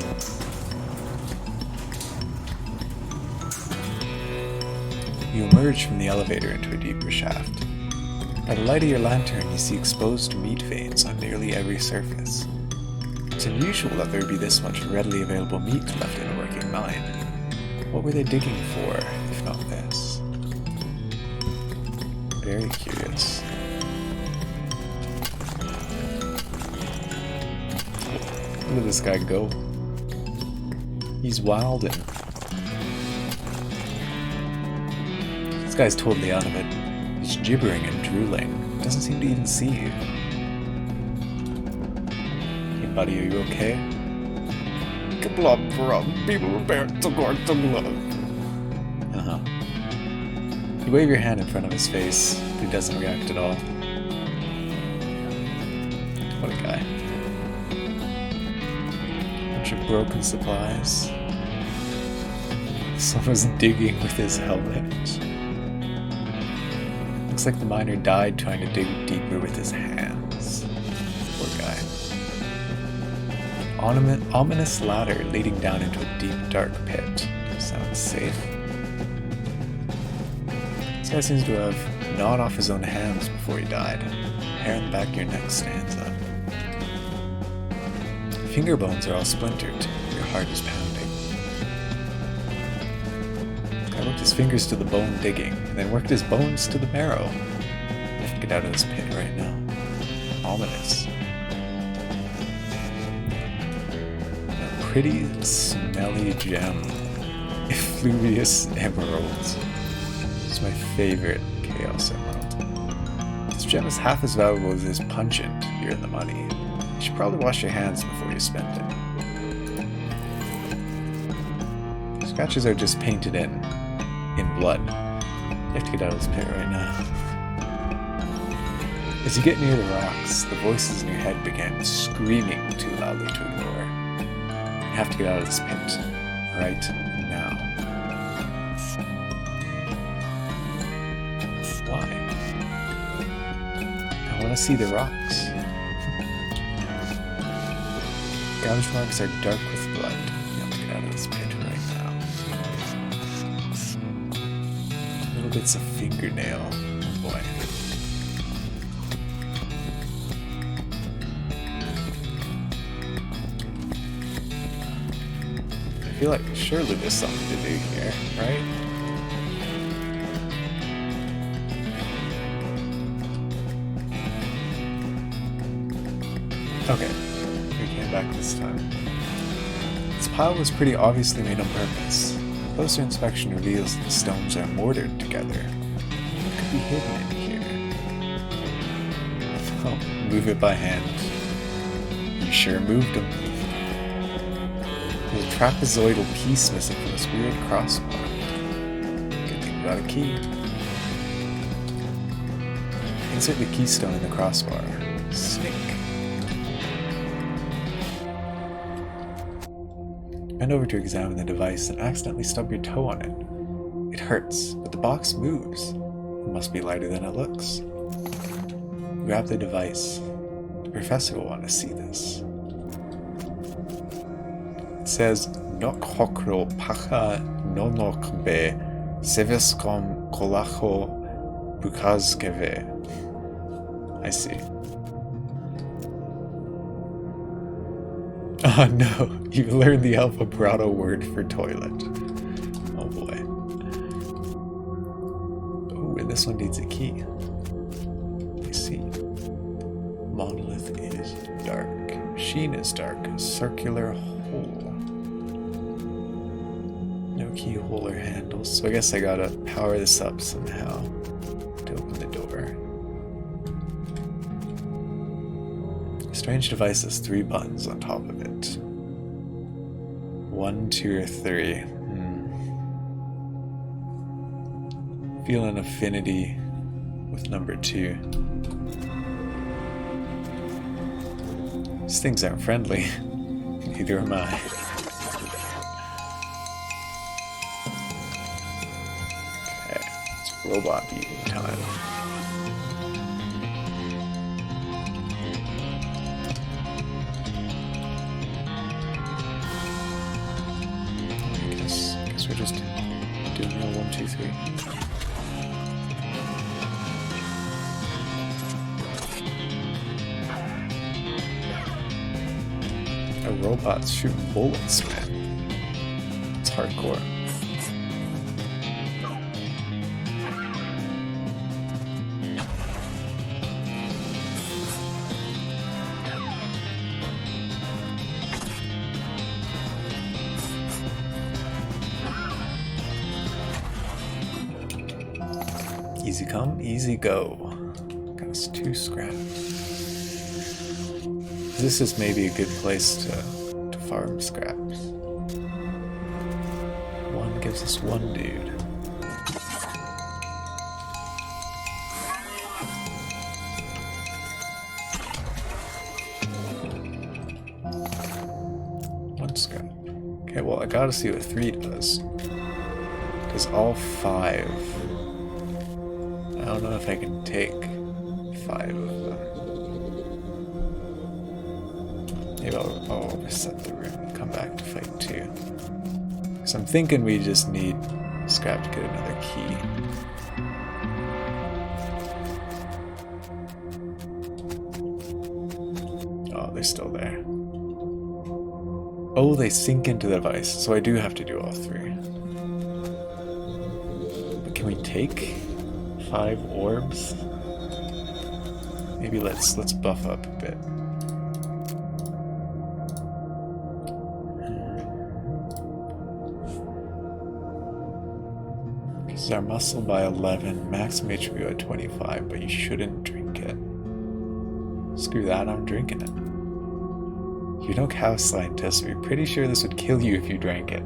You emerge from the elevator into a deeper shaft. By the light of your lantern, you see exposed meat veins on nearly every surface. It's unusual that there would be this much readily available meat left in a working mine. What were they digging for, if not this? Very curious. Look at this guy go. He's wildin'. This guy's totally out of it. He's gibbering and drooling. Doesn't seem to even see you. Hey buddy, are you okay? Uh-huh. You wave your hand in front of his face, but he doesn't react at all. What a guy. Bunch of broken supplies. Someone's digging with his helmet. Looks like the miner died trying to dig deeper with his hands. Poor guy. Ominous ladder leading down into a deep, dark pit. Sounds safe. This guy seems to have gnawed off his own hands before he died. Hair on the back of your neck stands up. Finger bones are all splintered. Your heart is pounding. Guy worked his fingers to the bone digging, and then worked his bones to the marrow. Lifted get out of this pit right now. Ominous. A pretty smelly gem. Effluvious emeralds. It's my favorite chaos emerald. This gem is half as valuable as it is pungent here in the money. You should probably wash your hands before you spend it. Scratches are just painted in blood. You have to get out of this pit right now. As you get near the rocks, the voices in your head begin screaming too loudly to ignore. You have to get out of this pit right now. Why? I want to see the rocks. Gouged marks are dark with blood. You have to get out of this pit right now. Little bits of fingernail. Oh boy. I feel like surely there's something to do here, right? Okay, we came back this time. This pile was pretty obviously made on purpose. Closer inspection reveals that the stones are mortared together. What could be hidden in here? Oh, move it by hand. You sure moved them. There's a trapezoidal piece missing from this weird crossbar. Good thing we got a key. Insert the keystone in the crossbar. Snake. Bend over to examine the device and accidentally stub your toe on it. It hurts, but the box moves. It must be lighter than it looks. Grab the device. The professor will want to see this. It says, "Nok hokro pacha nonokbe seviskom kolacho bukazkeve." I see. Oh no, you learned the alphabrato word for toilet. Oh boy. Oh, and this one needs a key. I see. Monolith is dark. Machine is dark. Circular hole. No keyhole or handles, so I guess I gotta power this up somehow to open the door. Strange device has 3 buttons on top of it. 1, 2, or 3. Feel an affinity with number 2. These things aren't friendly. Neither am I. Okay, it's robot beating time. We're just doing real 1, 2, 3. A robot's shooting bullets, man. It's hardcore. Easy come, easy go. Got us 2 scrap. This is maybe a good place to farm scraps. 1 gives us 1 dude. One scrap. Okay, well I gotta see what 3 does. Because all 5. I don't know if I can take 5 of them. Maybe I'll reset the room and come back to fight 2. Because I'm thinking we just need scrap to get another key. Oh, they're still there. Oh, they sink into the device, so I do have to do all 3. But can we take 5 orbs? Maybe let's buff up a bit. Because our muscle by 11, maximum HPO at 25, but you shouldn't drink it. Screw that, I'm drinking it. You're no cow scientist, but you're pretty sure this would kill you if you drank it.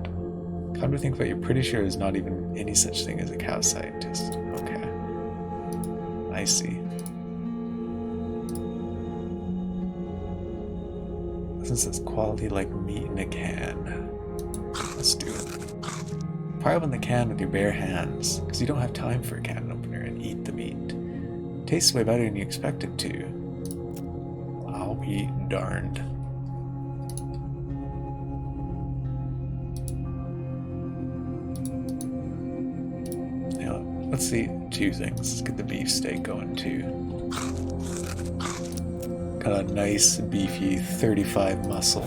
Come to think about it, you're pretty sure there's not even any such thing as a cow scientist. Okay. I see. This says quality like meat in a can. Let's do it. Pry open the can with your bare hands, because you don't have time for a can opener, and eat the meat. It tastes way better than you expect it to. I'll be darned. Now, let's see two things. Let's get the beefsteak going too. Got a nice beefy 35 muscle.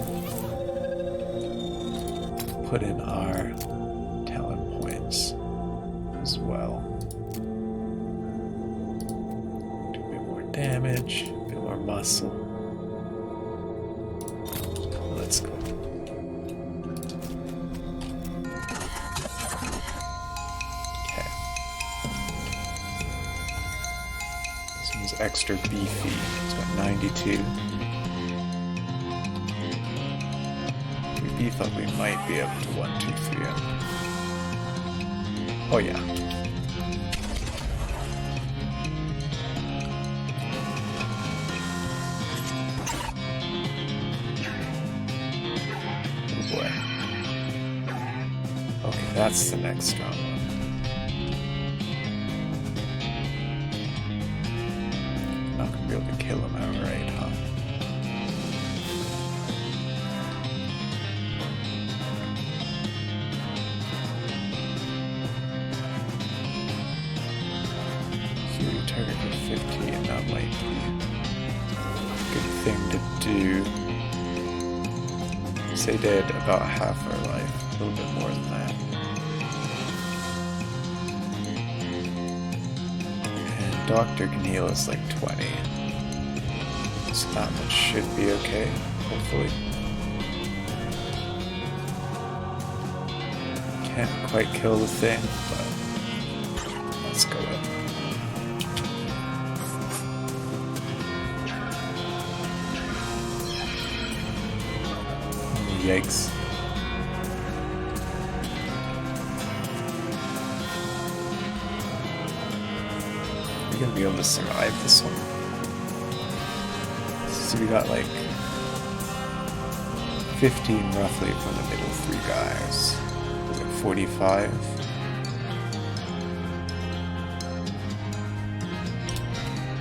Put in our talent points as well. Do a bit more damage, a bit more muscle. Let's go. Okay. This one's extra beefy. It's got 92. Beef up, we might be able to 1, 2, 3 up. Oh yeah. Oh boy. Okay, that's the next strong one. Not gonna be able to kill him outright, huh? Target for 15, that might be a good thing to do. Say dead about half our life, a little bit more than that. And Doctor can heal us like 20. So that much should be okay, hopefully. Can't quite kill the thing, but let's go up. Yikes. We're gonna be able to survive this one. So we got like 15 roughly from the middle 3 guys. Was it 45?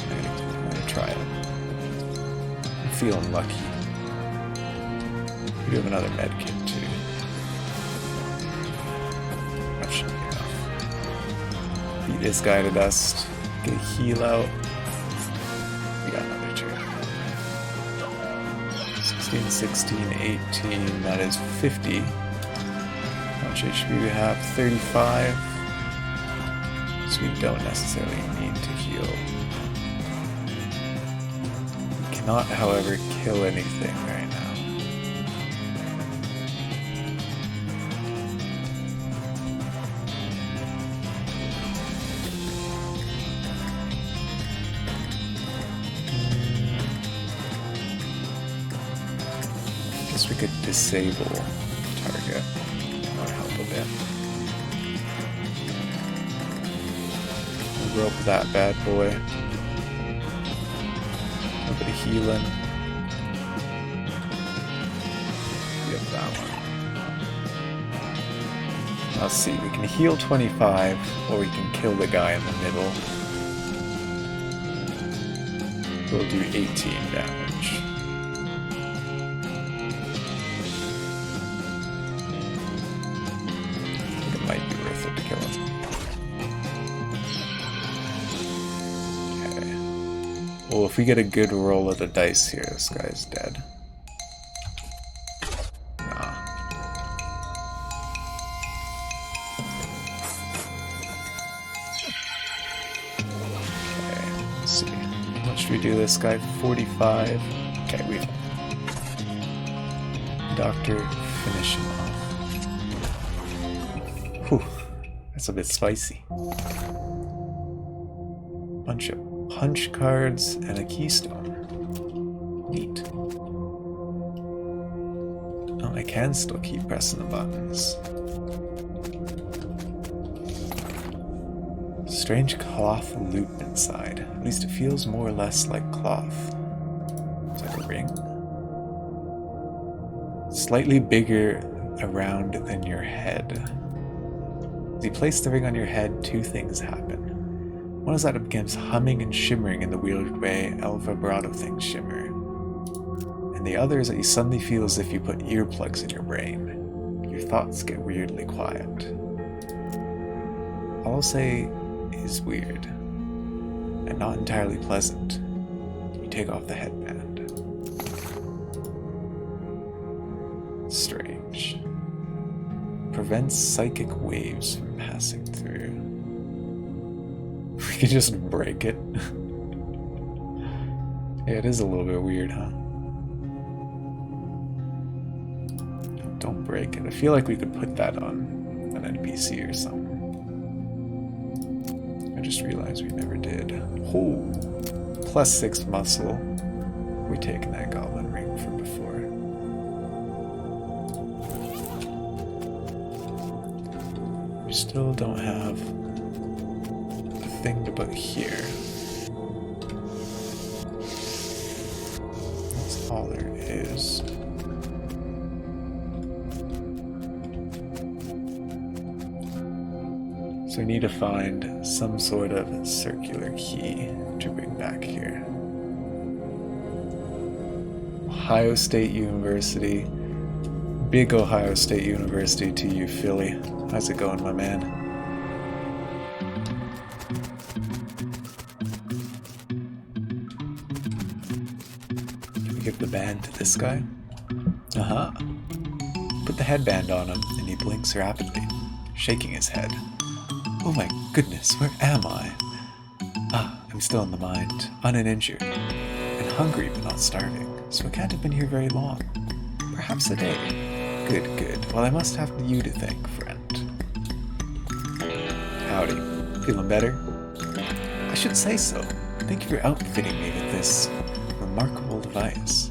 I'm gonna try it. I'm feeling lucky. We have another med kit too. That should be enough. Beat this guy to dust. Get a heal out. We got another 2. 16, 16, 18. That is 50. How much HP we have? 35. So we don't necessarily need to heal. We cannot, however, kill anything right now. We could disable target. That would help a bit. We'll rope that bad boy. A little bit of healing. Yep, that one. Let's see, we can heal 25, or we can kill the guy in the middle. We'll do 18 damage. Might be worth it to kill him. Okay. Well, if we get a good roll of the dice here, this guy's dead. Nah. Okay, let's see. much should we do this guy? 45. Okay, we... Doctor, finish him off. Whew, that's a bit spicy. Bunch of punch cards and a keystone. Neat. Oh, I can still keep pressing the buttons. Strange cloth loop inside. At least it feels more or less like cloth. It's like a ring. Slightly bigger around than your head. As you place the ring on your head, two things happen. One is that it begins humming and shimmering in the weird way El vibrato things shimmer. And the other is that you suddenly feel as if you put earplugs in your brain. Your thoughts get weirdly quiet. All I'll say is weird. And not entirely pleasant. You take off the headband. Strange. Prevents psychic waves from passing through. We can just break it. Yeah, it is a little bit weird, huh? Don't break it. I feel like we could put that on an NPC or something. I just realized we never did. Oh, +6 muscle. We're taking that goblin ring from before. We still don't have a thing to put here. That's all there is. So we need to find some sort of circular key to bring back here. Ohio State University. Big Ohio State University to you, Philly. How's it going, my man? Can we give the band to this guy? Uh-huh. Put the headband on him, and he blinks rapidly, shaking his head. Oh my goodness, where am I? Ah, I'm still in the mind, uninjured, and hungry but not starving, so I can't have been here very long. Perhaps a day. Good, good. Well, I must have you to thank, friend. Howdy. Feeling better? I should say so. Thank you for outfitting me with this remarkable device.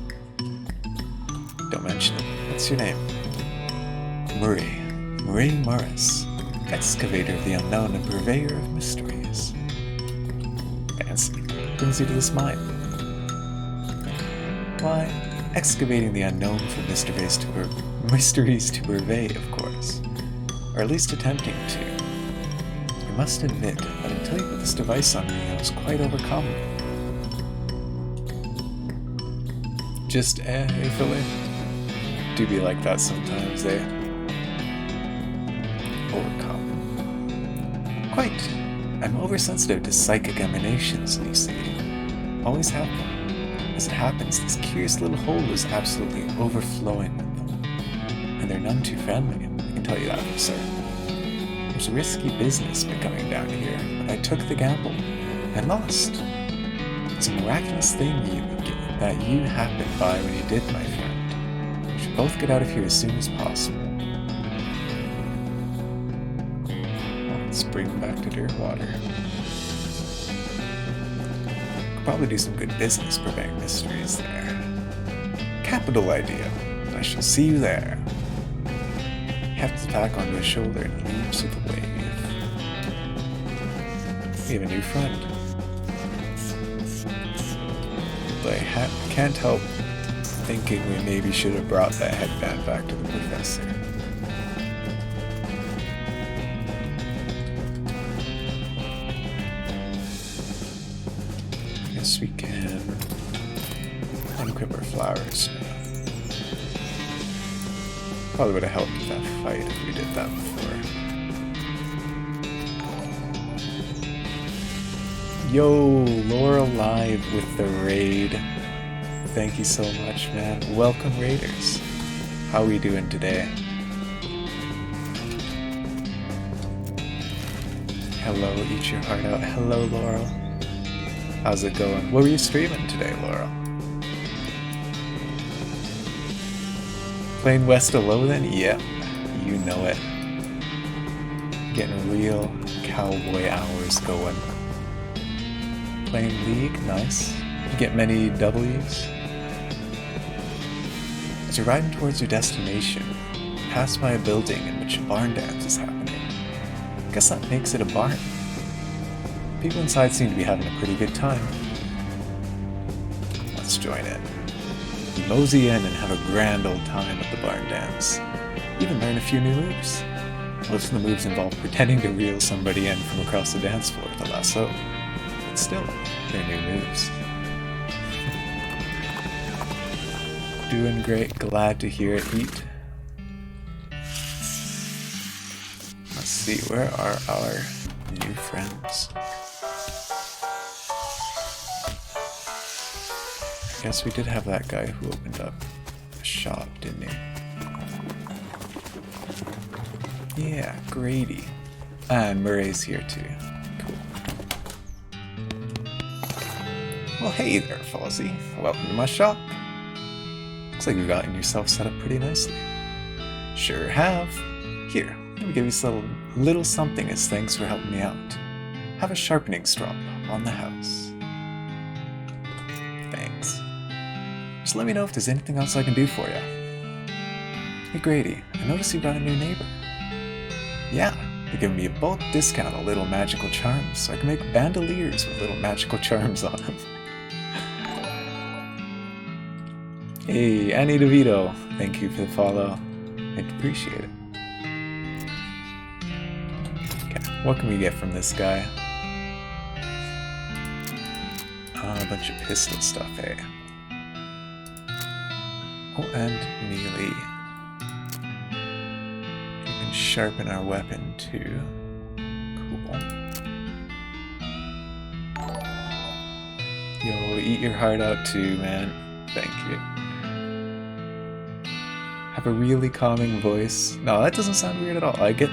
Don't mention it. What's your name? Murray Morris. Excavator of the unknown and purveyor of mysteries. Fancy. Brings you to this mine. Why, excavating the unknown for mysteries to purvey, of course. Or at least attempting to. I must admit that until you put this device on me, I was quite overcome. Just hey, Philly. Do be like that sometimes, eh? Overcome. Quite. I'm oversensitive to psychic emanations, you see. Always have been. As it happens, this curious little hole is absolutely overflowing with them. And they're none too friendly, I can tell you that for certain. It was a risky business becoming down here, but I took the gamble, and lost. It's a miraculous thing that you happened by when you did, my friend. We should both get out of here as soon as possible. Let's bring them back to Dirtwater. Could probably do some good business purveying mysteries there. Capital idea. I shall see you there. He hefts his pack onto his shoulder and leaves with a wave. We have a new friend. But I can't help thinking we maybe should have brought that headband back to the professor. We can unequip our flowers now. Probably would have helped with that fight if we did that before. Yo, Laurel live with the raid. Thank you so much, man. Welcome, raiders. How are we doing today? Hello, eat your heart out. Hello, Laurel. How's it going? What were you streaming today, Laura? Playing West of Loathing? Yep, you know it. Getting real cowboy hours going. Playing League? Nice. Get many W's? As you're riding towards your destination, pass by a building in which a barn dance is happening. Guess that makes it a barn. People inside seem to be having a pretty good time. Let's join in. You mosey in and have a grand old time at the barn dance. Even learn a few new moves. Most of the moves involve pretending to reel somebody in from across the dance floor with a lasso. But still, they're new moves. Doing great, glad to hear it, Heat. Let's see, where are our new friends? I guess we did have that guy who opened up a shop, didn't he? Yeah, Grady. And Murray's here too. Cool. Well, hey there, Fozzie. Welcome to my shop. Looks like you've gotten yourself set up pretty nicely. Sure have. Here, let me give you a little something as thanks for helping me out. Have a sharpening strop on the house. Thanks. Just let me know if there's anything else I can do for you. Hey Grady, I noticed you've got a new neighbor. Yeah, they're giving me a bulk discount on little magical charms, so I can make bandoliers with little magical charms on them. Hey, Annie DeVito, thank you for the follow. I'd appreciate it. Okay, what can we get from this guy? A bunch of pistol stuff, hey. Oh, and melee. We can sharpen our weapon too. Cool. Yo, eat your heart out too, man. Thank you. Have a really calming voice. No, that doesn't sound weird at all. I get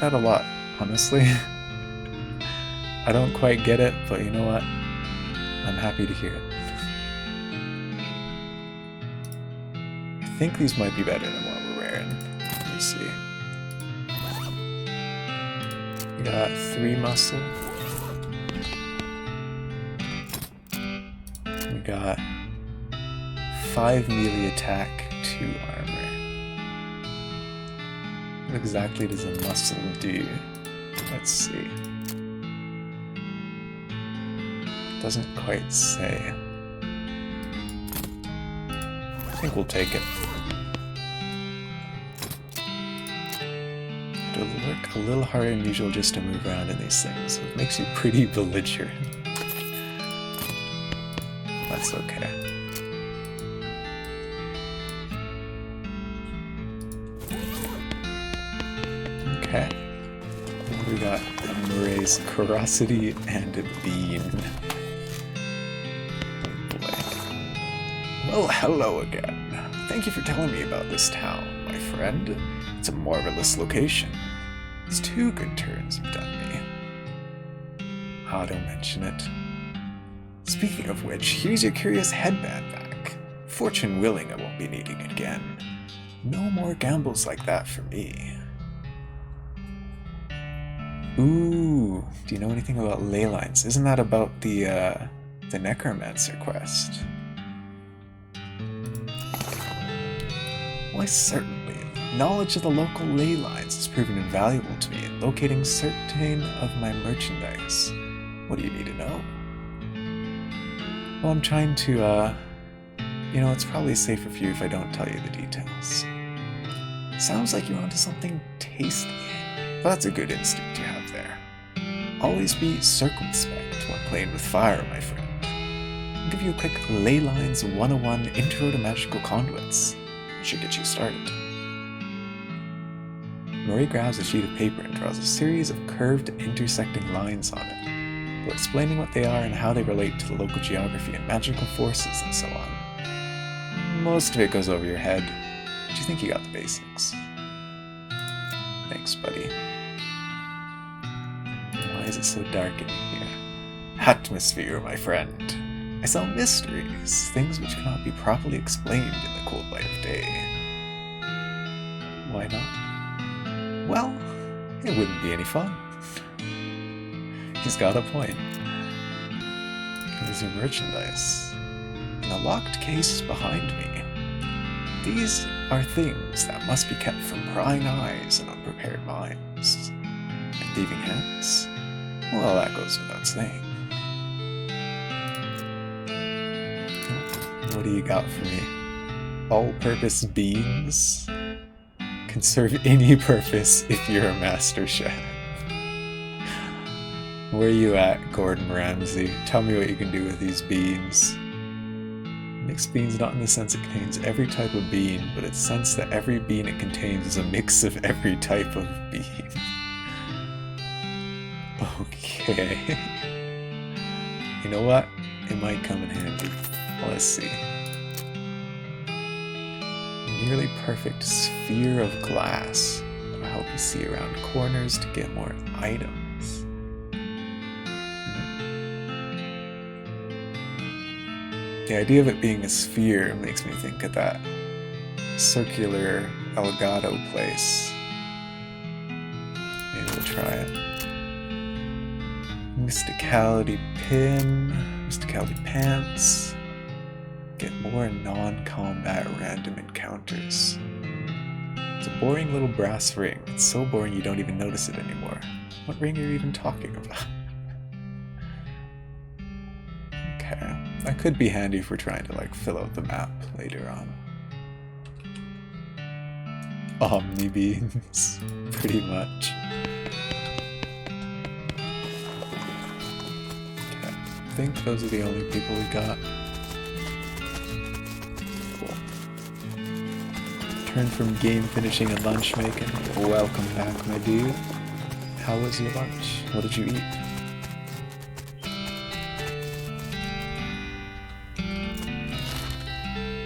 that a lot, honestly. I don't quite get it, but you know what? I'm happy to hear it. I think these might be better than what we're wearing. Let me see. We got 3 muscle. We got 5 melee attack, 2 armor. What exactly does a muscle do? Let's see. Doesn't quite say. I think we'll take it. It'll work a little harder than usual just to move around in these things. It makes you pretty belligerent. That's okay. Okay. We got Murray's Ferocity and a Bean. Oh boy. Well, hello again. Thank you for telling me about this town, my friend. It's a marvelous location. It's 2 good turns you've done me. Ah, don't mention it. Speaking of which, here's your curious headband back. Fortune willing, I won't be needing it again. No more gambles like that for me. Ooh, do you know anything about ley lines? Isn't that about the necromancer quest? Why certainly. Knowledge of the local ley lines has proven invaluable to me in locating certain of my merchandise. What do you need to know? Well, I'm trying to, you know, it's probably safer for you if I don't tell you the details. Sounds like you're onto something tasty. But that's a good instinct you have there. Always be circumspect when playing with fire, my friend. I'll give you a quick Ley Lines 101 Intro to Magical Conduits. It should get you started. Murray grabs a sheet of paper and draws a series of curved, intersecting lines on it, while explaining what they are and how they relate to the local geography and magical forces and so on. Most of it goes over your head, but you think you got the basics. Thanks, buddy. Why is it so dark in here? Atmosphere, my friend. I sell mysteries, things which cannot be properly explained in the cold light of day. Why not? Well, it wouldn't be any fun. He's got a point. There's your merchandise. In a locked case behind me. These are things that must be kept from prying eyes and unprepared minds. And thieving hands? Well, that goes without saying. What do you got for me? All-purpose beans? Can serve any purpose if you're a master chef. Where are you at, Gordon Ramsay? Tell me what you can do with these beans. Mixed beans not in the sense it contains every type of bean, but its sense that every bean it contains is a mix of every type of bean. Okay. You know what? It might come in handy. Let's see. Nearly perfect sphere of glass. That'll help you see around corners to get more items. The idea of it being a sphere makes me think of that circular Elgato place. Maybe we'll try it. Mysticality pin, Mysticality pants. Get more non-combat random encounters. It's a boring little brass ring. It's so boring you don't even notice it anymore. What ring are you even talking about? Okay. That could be handy if we're trying to, like, fill out the map later on. Omni beans, pretty much. Okay, I think those are the only people we got. Cool. Return from game finishing and lunch making. Welcome back, my dude. How was your lunch? What did you eat?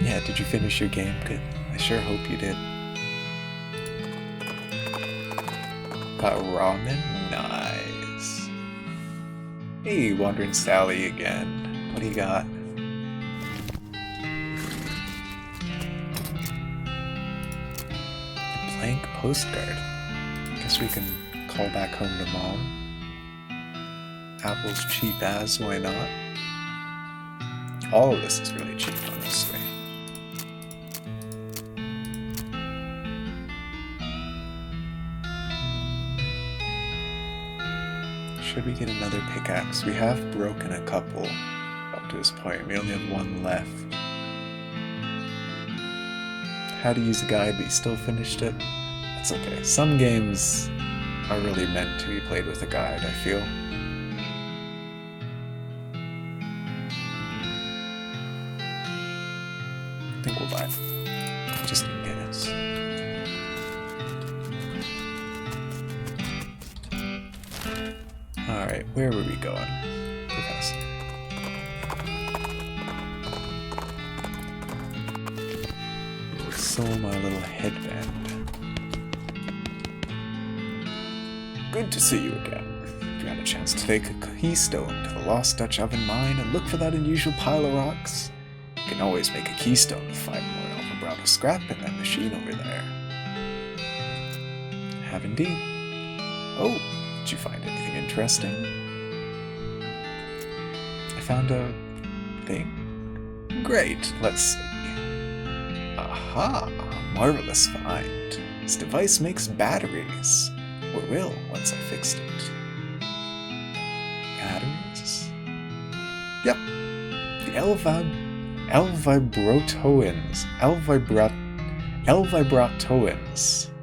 Yeah, did you finish your game? Good. I sure hope you did. Got ramen? Nice. Hey, Wandering Sally again. What do you got? A blank postcard. Guess we can call back home to Mom. Apple's cheap as, why not? All of this is really cheap, honestly. Should we get another pickaxe? We have broken a couple up to this point. We only have one left. How to use a guide, but you still finished it? That's okay. Some games are really meant to be played with a guide, I feel. I think we'll buy it. Just in case. Alright, where were we going? Professor. Sold my little headband. Good to see you again. If you had a chance to take a keystone to the Lost Dutch Oven mine and look for that unusual pile of rocks, you can always make a keystone to 5 more Alphabrado scrap in that machine over there. Have indeed. Oh, did you find anything interesting? I found a thing. Great, let's see. Aha, marvelous find. This device makes batteries. Or will, once I fixed it. Batteries? Yep. The L-vibratoins,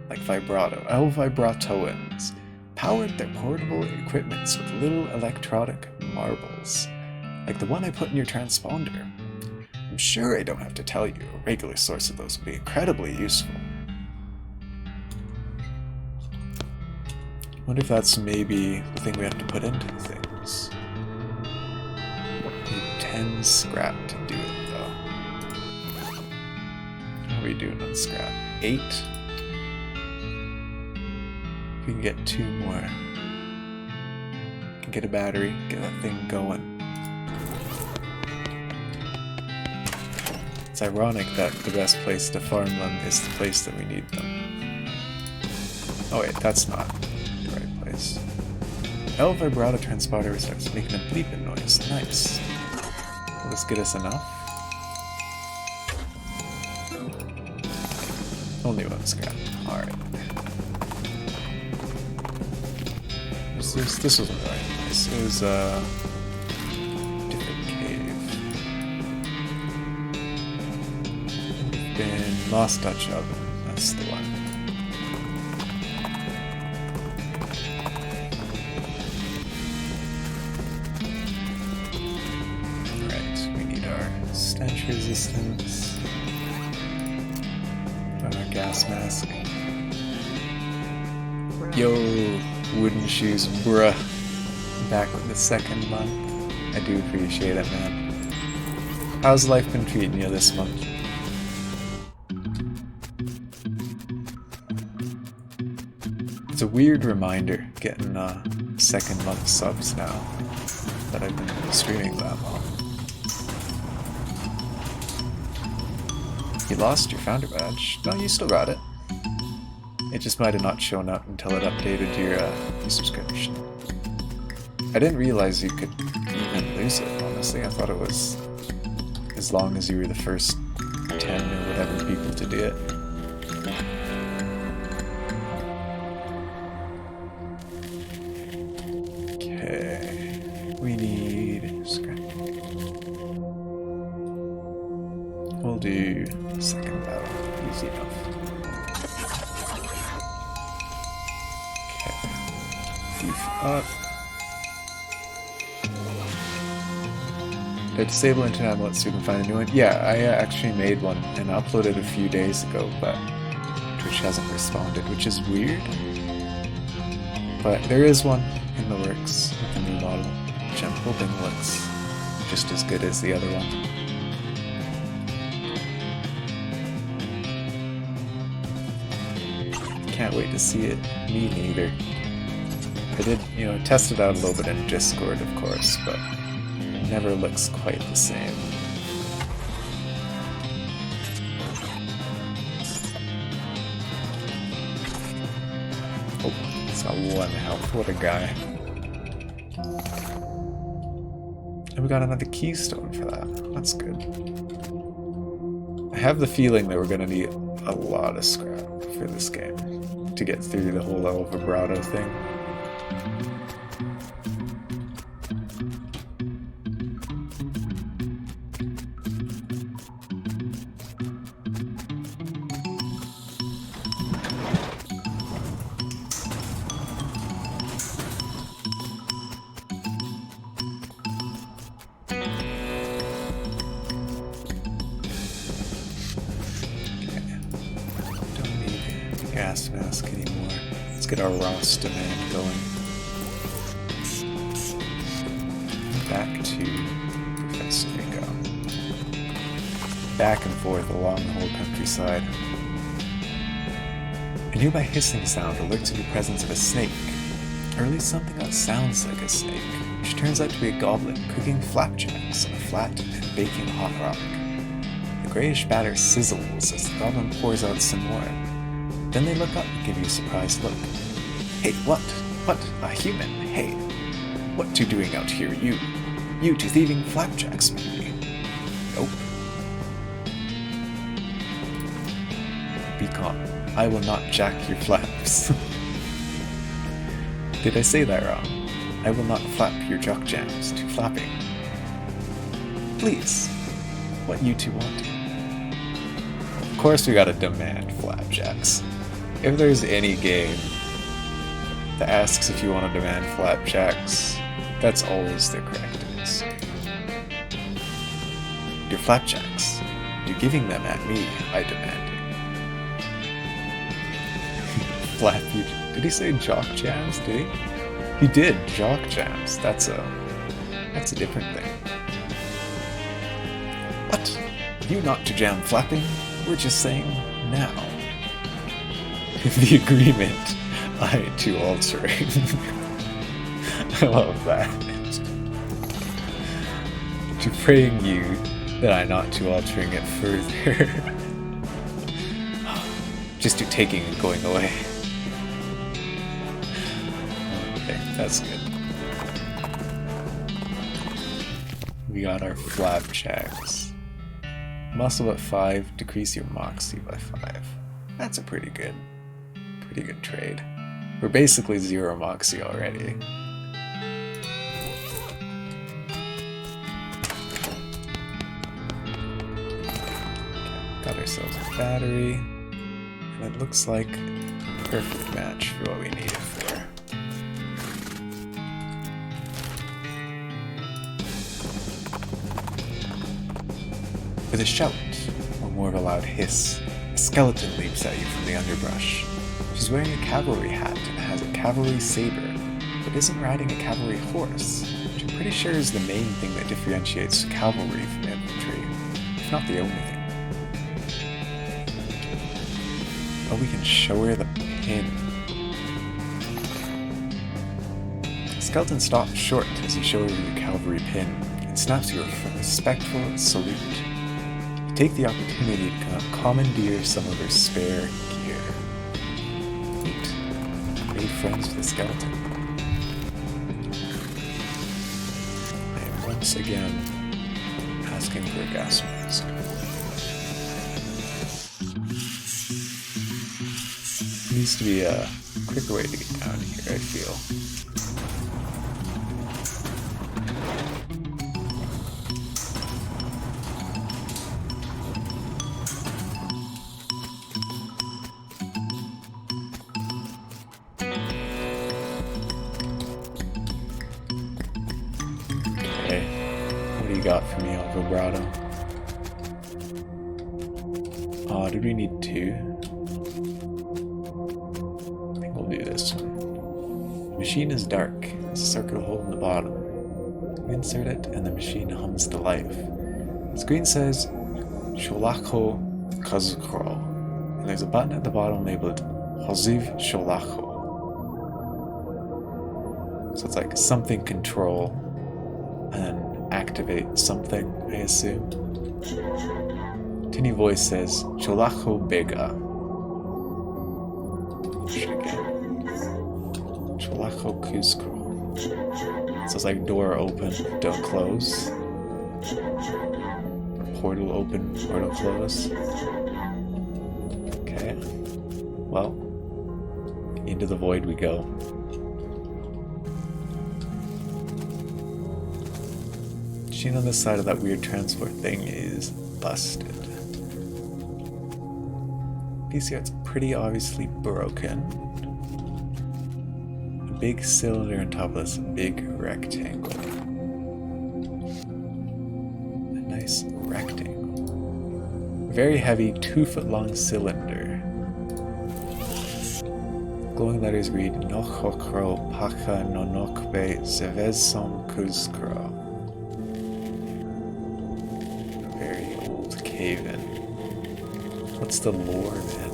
like vibrato, L-vibratoins, powered their portable equipments with little electronic marbles, like the one I put in your transponder. I'm sure I don't have to tell you, a regular source of those would be incredibly useful. I wonder if that's maybe the thing we have to put into things. Need 10 scrap to do it, though. How are we doing on scrap? 8? We can get 2 more. get a battery, get that thing going. It's ironic that the best place to farm them is the place that we need them. Oh wait, that's not the right place. El vibrato transporter starts making a bleeping noise. Nice. Will this get us enough? Only one scrap. Alright. This wasn't the right place. It was a different cave. Been Lost Dutch Oven. That's the one. Alright, we need our stench resistance. On our gas mask. Yo, wooden shoes, bruh. Back with the second month. I do appreciate it, man. How's life been treating you this month? It's a weird reminder getting second month subs now that I've been streaming that long. You lost your founder badge. No, you still got it. It just might have not shown up until it updated your subscription. I didn't realize you could even lose it, honestly. I thought it was as long as you were the first 10 or whatever people to do it. Okay, we need scrap. We'll do second battle, easy enough. Okay, thief up. Did I disable internet amulet so we can find a new one? Yeah, I actually made one and uploaded a few days ago, but Twitch hasn't responded, which is weird. But there is one in the works with the new model, which I'm hoping looks just as good as the other one. Can't wait to see it. Me neither. I did, test it out a little bit in Discord, of course, but it never looks quite the same. Oh, it's got one health. What a guy. And we got another keystone for that. That's good. I have the feeling that we're going to need a lot of scrap for this game to get through the whole El Vibrato thing. Gas mask anymore. Let's get our Ross demand going. Back to Professor Ringo. Back and forth along the whole countryside. A nearby hissing sound alerts you to the presence of a snake, or at least something that sounds like a snake, which turns out to be a goblin cooking flapjacks on a flat and baking hot rock. The grayish batter sizzles as the goblin pours out some more. Then they look up and give you a surprised look. Hey, what? What? A human? Hey. What you doing out here, you? You two thieving flapjacks, maybe? Nope. Be calm. I will not jack your flaps. Did I say that wrong? I will not flap your jock jams to flapping. Please. What you two want? Of course we gotta demand flapjacks. If there's any game that asks if you want to demand flapjacks, that's always the correct answer. Your flapjacks. You're giving them at me, I demand it. Flap you. Did he say jock jams? Did he? He did, jock jams. That's a different thing. What? You not to jam flapping? We're just saying now. The agreement, I to altering. I love that. To praying you that I not to altering it further. Just to taking and going away. Okay, that's good. We got our flap checks. Muscle at 5, decrease your moxie by 5. That's a pretty good trade. We're basically 0 moxie already. Got ourselves a battery, and it looks like a perfect match for what we need it for. With a shout, or more of a loud hiss, a skeleton leaps at you from the underbrush. She's wearing a cavalry hat and has a cavalry saber, but isn't riding a cavalry horse, which I'm pretty sure is the main thing that differentiates cavalry from infantry, if not the only thing. Oh, we can show her the pin. The skeleton stops short as you show her your cavalry pin and snaps you with a respectful salute. You take the opportunity to commandeer some of her spare gear. Neat. Made friends with the skeleton. I am once again asking for a gas mask. Needs to be a quicker way to get down here, I feel. Okay, what do you got for me, Vibrato? Oh, did we need 2? Do this one. The machine is dark. There's a circular hole in the bottom. You insert it and the machine hums to life. The screen says Sholako Kazukro, and there's a button at the bottom labeled Hoziv Sholako. So it's like something control and then activate something, I assume. Tinny voice says Sholako Bega. Sholako Kuskro. So it's like door open, don't close. Portal open, portal close. Okay. Well, into the void we go. Machine on this side of that weird transport thing is busted. PC art's pretty obviously broken. Big cylinder on top of this big rectangle. A nice rectangle. Very heavy 2-foot-long cylinder. Glowing letters read Nochokro Paka Nonokbe Zevezson Kuzkro. Very old cave-in. What's the lore, man?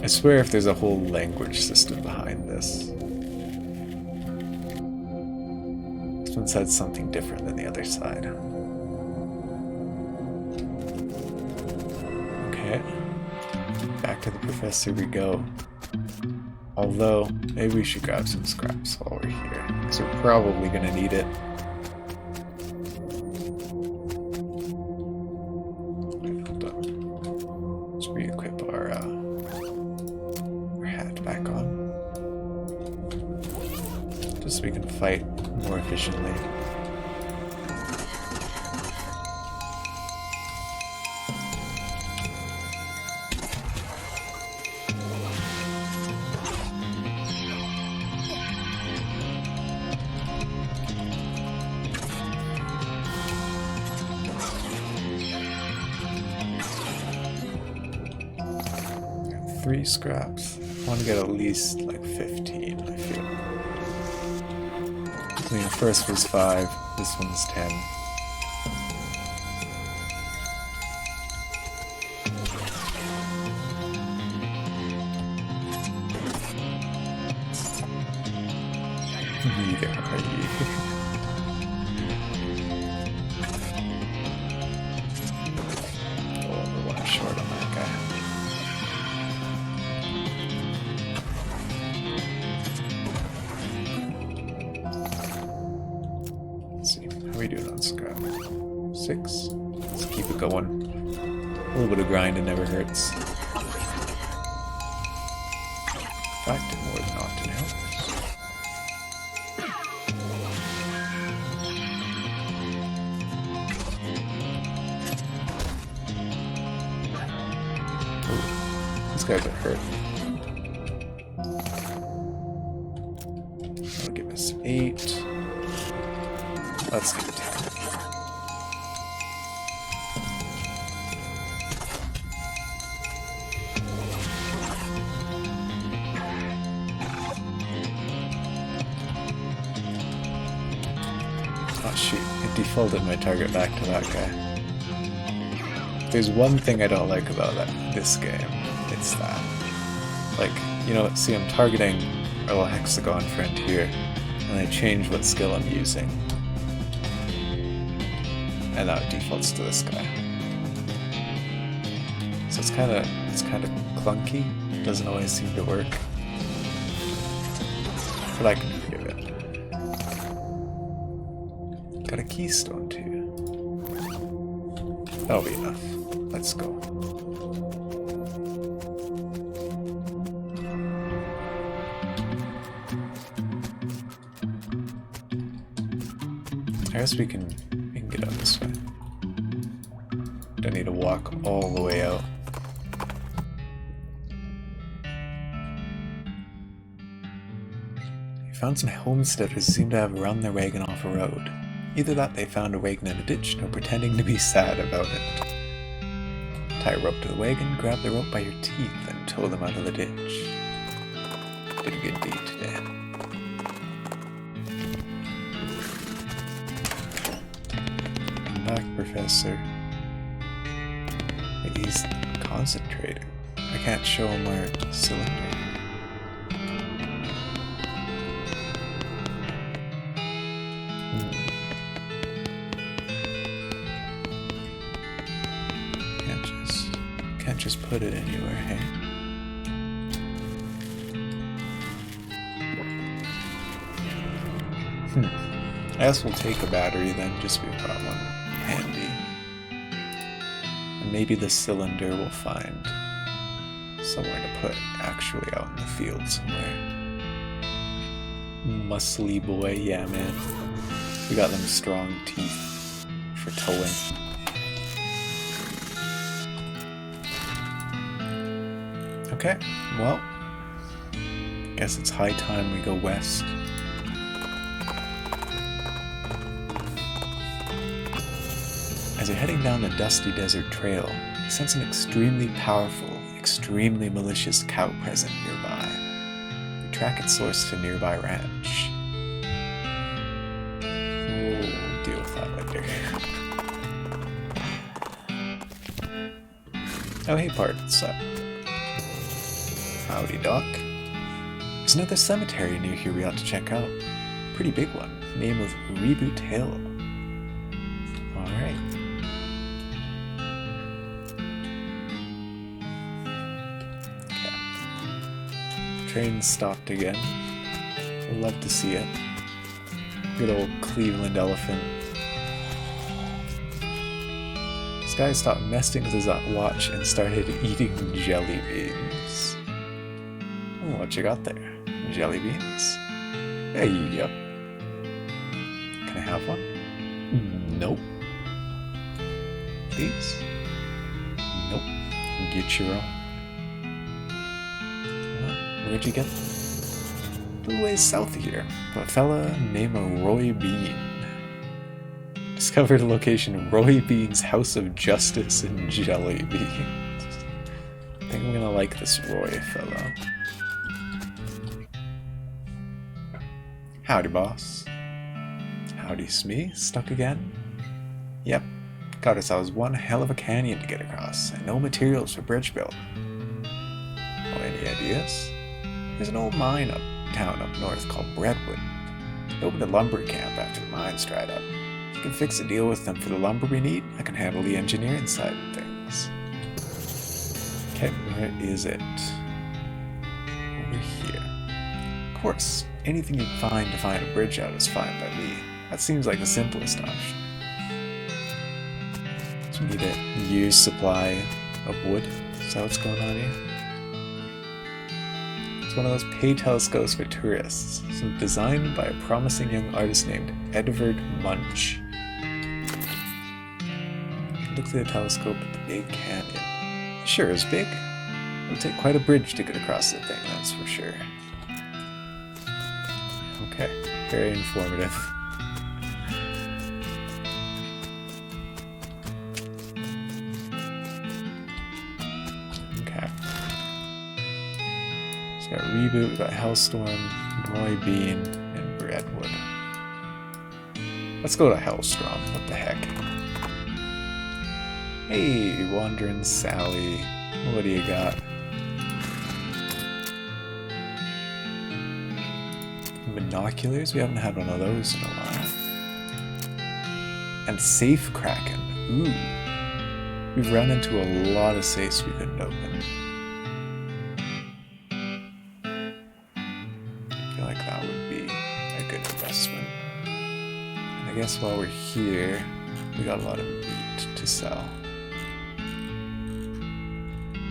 I swear if there's a whole language system behind this. This one said something different than the other side. Okay. Back to the professor we go. Although, maybe we should grab some scraps while we're here, because we're probably gonna need it. Hold on. Let's re-equip our hat back on. Just so we can fight more efficiently. Three scraps. I want to get at least like 15, I feel. I mean, the first was 5, this one's 10. Neither are you. Oh, we're one short on that guy. Let's see, how are we doing on scrap? 6. Let's keep it going. A little bit of grinding never hurts. In fact, it more than often helps. These guys are hurt. That'll give us 8. Let's get 10. Oh shoot, it defaulted my target back to that guy. There's one thing I don't like about this game. It's that. Like, you know, see I'm targeting a little hexagon frontier, and I change what skill I'm using. And now it defaults to this guy. So it's kinda clunky, doesn't always seem to work. But I can forgive it. Got a keystone too. That'll be enough. Let's go. I guess we can get out this way. Don't need to walk all the way out. We found some homesteaders who seem to have run their wagon off a road. Either that they found a wagon in a ditch, or pretending to be sad about it. Tie a rope to the wagon, grab the rope by your teeth, and tow them out of the ditch. Did a good deed today. Come back, Professor. Wait, he's concentrating. I can't show him our cylinder. Can't just put it anywhere, hey? I guess we'll take a battery then, just so we've got one handy. And maybe the cylinder we'll find somewhere to put actually out in the field somewhere. Muscly boy, yeah man. We got them strong teeth for towing. Okay, well, guess it's high time we go west. As you're heading down the dusty desert trail, you sense an extremely powerful, extremely malicious cow present nearby. You track its source to a nearby ranch. We'll deal with that later. Oh hey Bart, what's up? Howdy, Doc. There's another cemetery near here we ought to check out. Pretty big one. Name of Reboot Hill. Alright. Okay. Train stopped again. We'd love to see it. Good old Cleveland elephant. This guy stopped messing with his watch and started eating jelly beans. Oh, what you got there? Jelly beans? Hey, yep. Can I have one? Nope. Please? Nope. Get your own. Well, where'd you get them? A little ways south of here. A fella named Roy Bean. Discovered a location of Roy Bean's House of Justice and Jelly Beans. I think I'm gonna like this Roy fellow. Howdy, boss. Howdy, Smee. Stuck again? Yep. Got ourselves one hell of a canyon to get across, and no materials for bridge build. Well, any ideas? There's an old mine uptown up north called Breadwood. They opened a lumber camp after the mines dried up. If you can fix a deal with them for the lumber we need, I can handle the engineering side of things. Okay, where is it? Over here. Of course, anything you can find to find a bridge out is fine by me. That seems like the simplest option. So we need a year's supply of wood. Is that what's going on here? It's one of those pay telescopes for tourists. It's designed by a promising young artist named Edvard Munch. Look through the telescope at the big canyon. It sure is big. It'll take quite a bridge to get across the thing, that's for sure. Okay, very informative. Okay. So we got Reboot, we got Hellstorm, Roy Bean, and Redwood. Let's go to Hellstorm, what the heck. Hey, Wandering Sally, what do you got? Binoculars? We haven't had one of those in a while. And Safe Kraken. Ooh. We've run into a lot of safes we couldn't open. I feel like that would be a good investment. And I guess while we're here, we got a lot of meat to sell.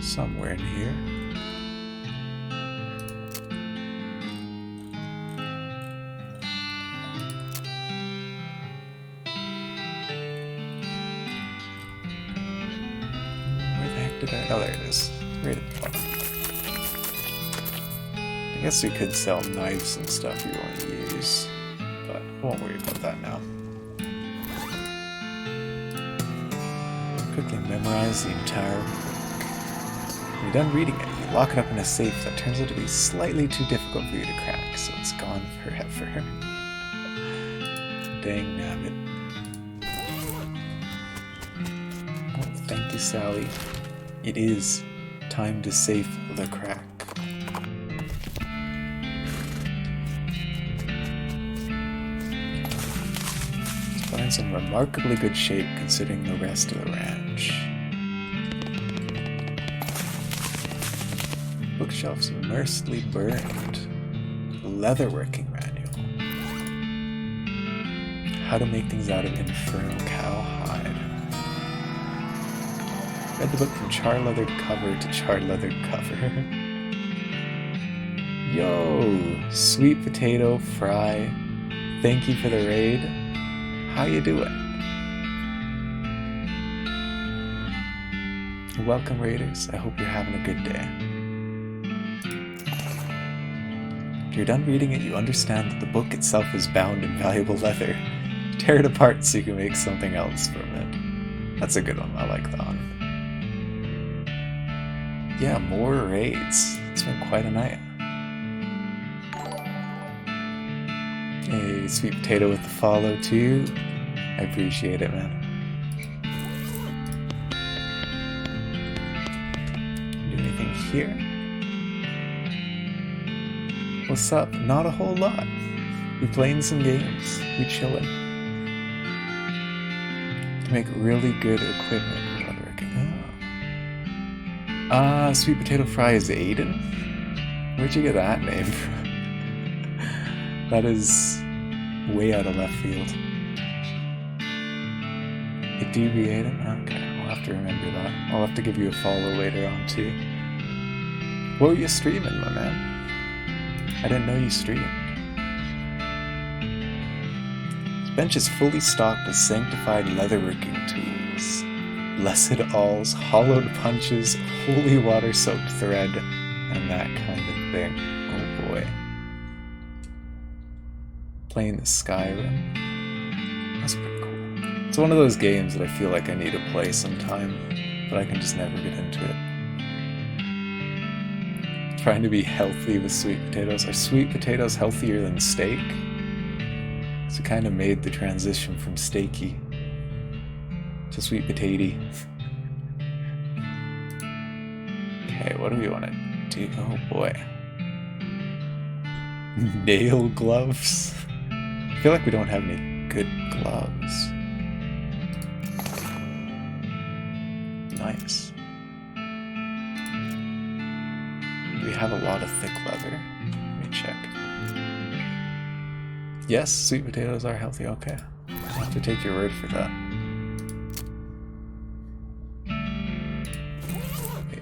Somewhere in here. Oh, there it is. Right at the bottom. I guess we could sell knives and stuff we want to use, but I won't worry about that now. Quickly memorize the entire book. When you're done reading it, you lock it up in a safe that turns out to be slightly too difficult for you to crack, so it's gone forever. Dang nabbit. Oh, thank you, Sally. It is time to safe the crack. This plant's in remarkably good shape considering the rest of the ranch. Bookshelves immersely burned. Leatherworking manual. How to make things out of infernal cowhide. Read the book from char-leathered cover to char-leathered cover. Yo, Sweet Potato Fry. Thank you for the raid. How you doing? Welcome, raiders. I hope you're having a good day. If you're done reading it, you understand that the book itself is bound in valuable leather. Tear it apart so you can make something else from it. That's a good one. I like that one. Yeah, more raids. It's been quite a night. Hey, Sweet Potato with the follow too. I appreciate it, man. Do anything here? What's up? Not a whole lot. We playing some games. We chilling. To make really good equipment. Sweet Potato Fry is Aiden? Where'd you get that name from? That is way out of left field. It do be Aiden? Okay, I'll have to remember that. I'll have to give you a follow later on too. What were you streaming, my man? I didn't know you streamed. This bench is fully stocked with sanctified leatherworking tools. Blessed awls, hollowed punches, holy water-soaked thread, and that kind of thing. Oh boy. Playing the Skyrim. That's pretty cool. It's one of those games that I feel like I need to play sometime, but I can just never get into it. Trying to be healthy with sweet potatoes. Are sweet potatoes healthier than steak? So it kind of made the transition from steaky to sweet potato. Okay, what do we want to do? Oh boy. Nail gloves? feel like we don't have any good gloves. Nice. We have a lot of thick leather. Let me check. Yes, sweet potatoes are healthy. Okay. I'll have to take your word for that. Wait.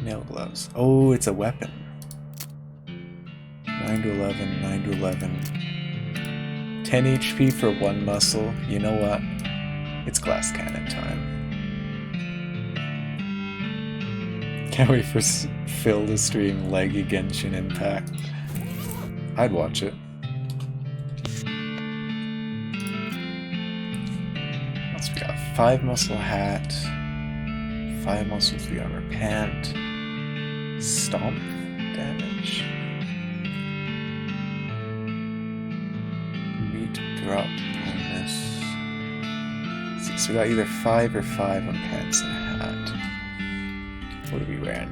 Nail gloves. Oh, it's a weapon. 9 to 11, 9 to 11. 10 HP for 1 muscle. You know what? It's glass cannon time. Can't wait for Phil to stream Leggy Genshin Impact. I'd watch it. What's we got? 5 muscle hat, 5 muscle 3 armor pant, stomp damage, meat drop bonus. So we got either 5 or 5 on pants and hat. What do we wear?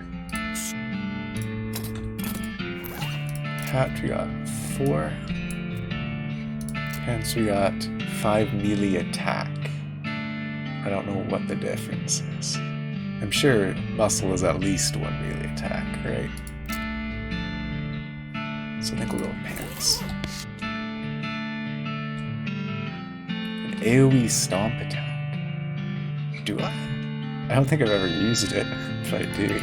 Hat we got 4. Pants we got 5 melee attack. I don't know what the difference is. I'm sure muscle is at least 1 melee attack, right? So I think we'll go with pants. An AoE stomp attack. Do I? I don't think I've ever used it, if I do.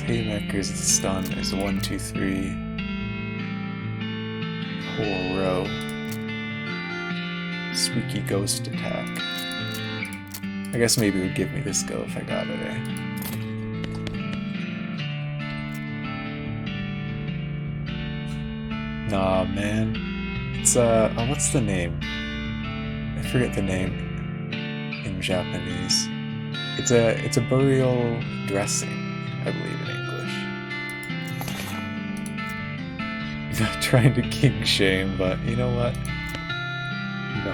Haymakers, it's stun. There's a 1, 2, 3. Whole row. Squeaky ghost attack. I guess maybe it would give me this go if I got it, eh? Nah, man. It's oh, what's the name? I forget the name in Japanese. It's a burial dressing, I believe, in English. I'm not trying to king shame, but you know what? No.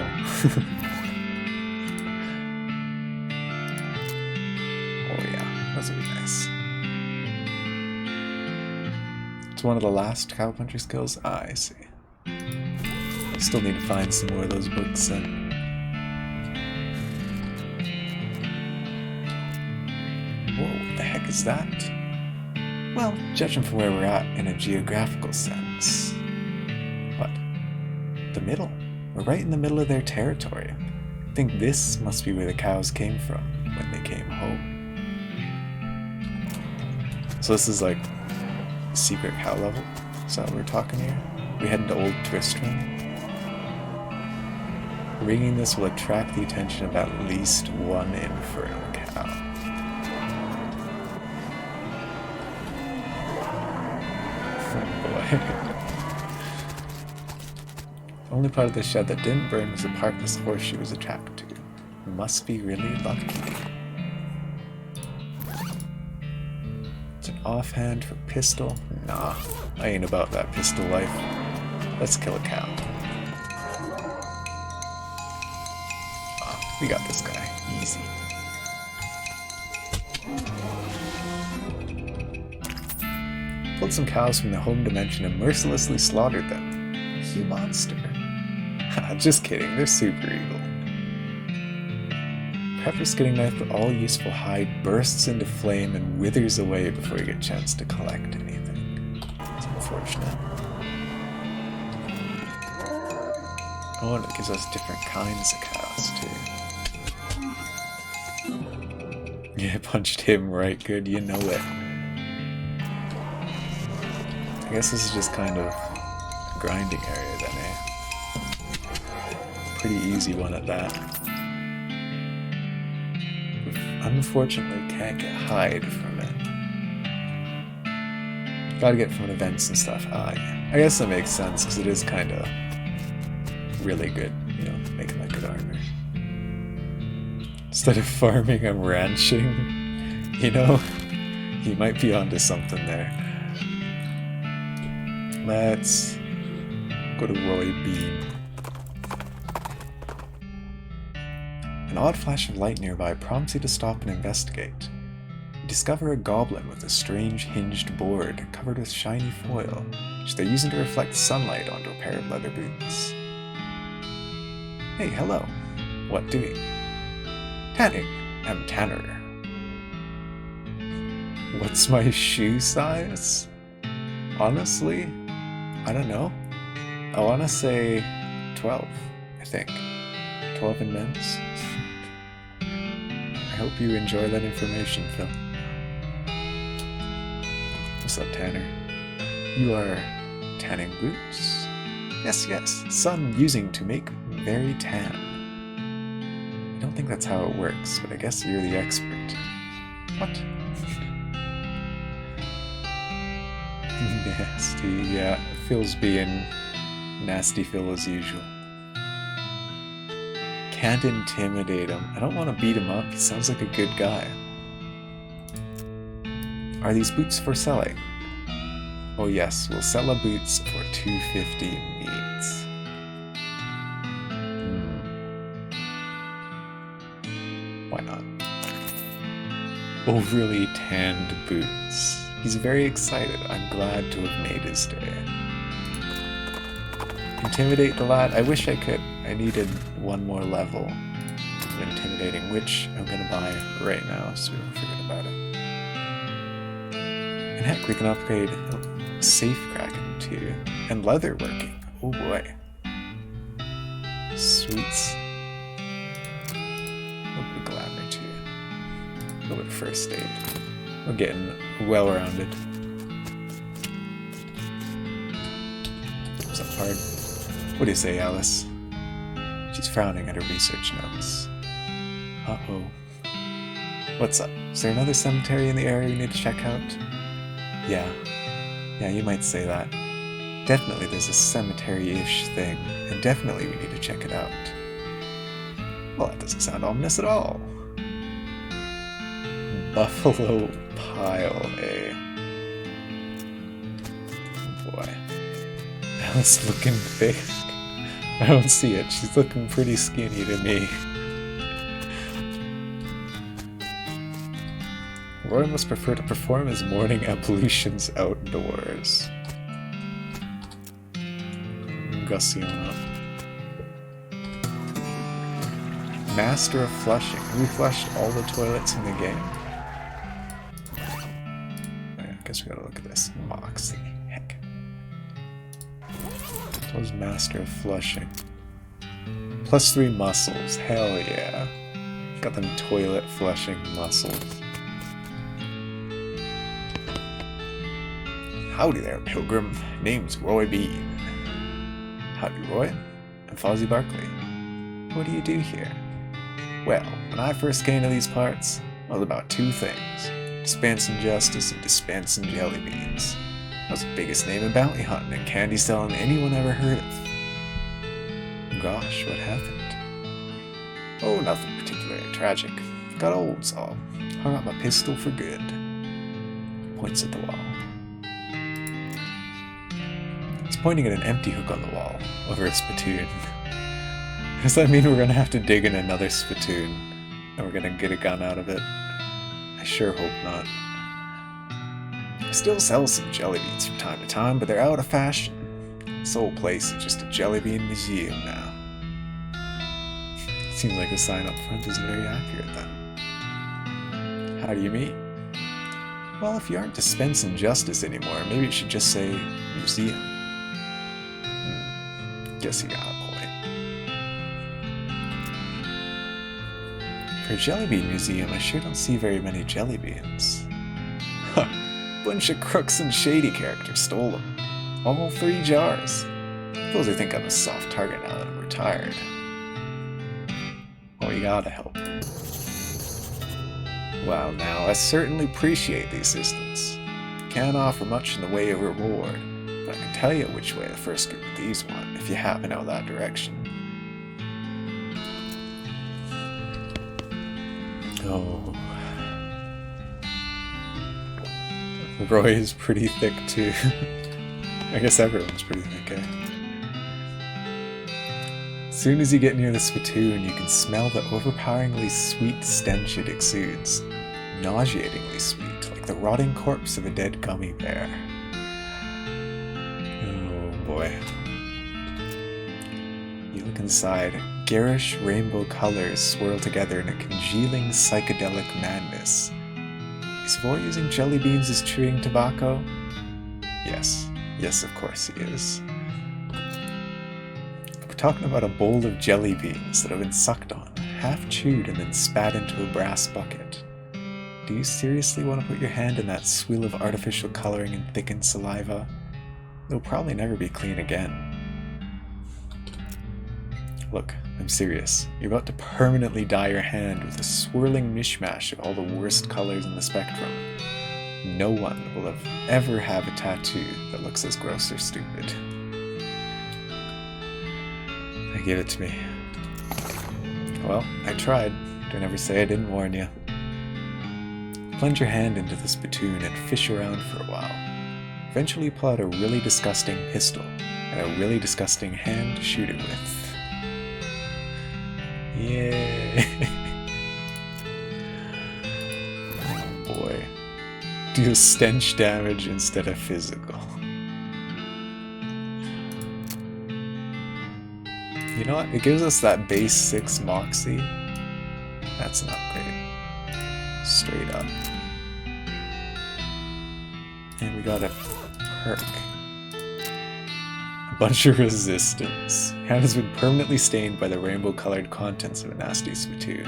Oh yeah, those would be nice. It's one of the last cowpuncher skills? Ah, I see. Still need to find some more of those books then. Whoa, what the heck is that? Well, judging from where we're at in a geographical sense. What? The middle. We're right in the middle of their territory. I think this must be where the cows came from when they came home. So this is like secret cow level? Is that what we're talking here? We head into Old Tristram. Ringing this will attract the attention of at least 1 infernal cow. The only part of the shed that didn't burn was the part this horseshoe was attached to. Must be really lucky. It's an offhand for pistol. Nah, I ain't about that pistol life. Let's kill a cow. Ah, we got this guy. Easy. Pulled some cows from the home dimension and mercilessly slaughtered them. You monster. Just kidding, they're super evil. Pepper's skinning knife with all useful hide bursts into flame and withers away before you get a chance to collect anything. It's unfortunate. Oh, and it gives us different kinds of cows too. Yeah, punched him right good, you know it. I guess this is just kind of a grinding area then, eh? Pretty easy one at that. Unfortunately, can't get hide from it. Gotta get from events and stuff. Ah, yeah. I guess that makes sense, because it is kind of really good, you know, making that good armor. Instead of farming, I'm ranching. You know, he might be onto something there. Let's go to Roy Bean. An odd flash of light nearby prompts you to stop and investigate. You discover a goblin with a strange hinged board covered with shiny foil, which they're using to reflect sunlight onto a pair of leather boots. Hey, hello. What doing? Tanning. I'm Tanner. What's my shoe size? Honestly, I don't know. I want to say 12, I think. 12 in men's. I hope you enjoy that information, Phil. What's up, Tanner? You are tanning boots? Yes, yes. Sun using to make very tan. I don't think that's how it works, but I guess you're the expert. What? Nasty, yeah. Phil's being nasty Phil as usual. Can't intimidate him. I don't want to beat him up. He sounds like a good guy. Are these boots for selling? Oh yes, we'll sell a boots for 250 meats. Why not? Overly tanned boots. He's very excited. I'm glad to have made his day. Intimidate the lad? I wish I could. I needed one more level of intimidating, which I'm gonna buy right now so we don't forget about it. And heck, we can upgrade safe cracking too. And leather working. Oh boy. Sweets. A little bit of glamour too. A little bit of first aid. We're getting well-rounded. What's up, hard? What do you say, Alice? She's frowning at her research notes. Uh-oh. What's up? Is there another cemetery in the area we need to check out? Yeah. Yeah, you might say that. Definitely there's a cemetery-ish thing, and definitely we need to check it out. Well, that doesn't sound ominous at all. Buffalo Pile, eh? Oh boy. Alice looking thick. I don't see it. She's looking pretty skinny to me. Roy must prefer to perform his morning ablutions outdoors. Gussion up. Master of flushing. Have we flushed all the toilets in the game? I guess we gotta look at this. Moxie. Heck. What was Master of Flushing? +3 muscles. Hell yeah. Got them toilet flushing muscles. Howdy there, pilgrim. Name's Roy Bean. Howdy, Roy. I'm Fozzie Barkley. What do you do here? Well, when I first came to these parts, I was about two things. Dispensing justice and dispensing jelly beans. I was the biggest name in bounty hunting and candy selling anyone ever heard of. Gosh, what happened? Oh, nothing particularly tragic. Got old, so hung up my pistol for good. Points at the wall. He's pointing at an empty hook on the wall, over a spittoon. Does that mean we're gonna have to dig in another spittoon? And we're gonna get a gun out of it? I sure hope not. I still sell some jelly beans from time to time, but they're out of fashion. This whole place is just a jelly bean museum now. Seems like the sign up front isn't very accurate then. How do you mean? Well, if you aren't dispensing justice anymore, maybe it should just say museum. Guess you got a point. For a jelly bean museum, I sure don't see very many jelly beans. Huh. Bunch of crooks and shady characters stole them. All 3 jars. Suppose they think I'm a soft target now that I'm retired. Well, you gotta help them. Well, now, I certainly appreciate the assistance. Can't offer much in the way of reward, but I can tell you which way the first group of these went, if you happen out that direction. Oh. Roy is pretty thick too. I guess everyone's pretty thick, eh? As soon as you get near the spittoon, you can smell the overpoweringly sweet stench it exudes. nauseatingly sweet, like the rotting corpse of a dead gummy bear. Oh boy. You look inside. Garish rainbow colors swirl together in a congealing psychedelic madness. Is Vor using jelly beans as chewing tobacco? Yes. Yes, of course he is. We're talking about a bowl of jelly beans that have been sucked on, half chewed and then spat into a brass bucket. Do you seriously want to put your hand in that swill of artificial coloring and thickened saliva? It'll probably never be clean again. Look, I'm serious. You're about to permanently dye your hand with a swirling mishmash of all the worst colors in the spectrum. No one will ever have a tattoo that looks as gross or stupid. Now give it to me. Well, I tried. Don't ever say I didn't warn you. Plunge your hand into the spittoon and fish around for a while. Eventually pull out a really disgusting pistol and a really disgusting hand to shoot it with. Yay! Oh boy. Deal stench damage instead of physical. You know what? It gives us that base 6 Moxie. That's an upgrade. Straight up. And we got a perk. A bunch of resistance. Hand has been permanently stained by the rainbow-colored contents of a nasty spittoon.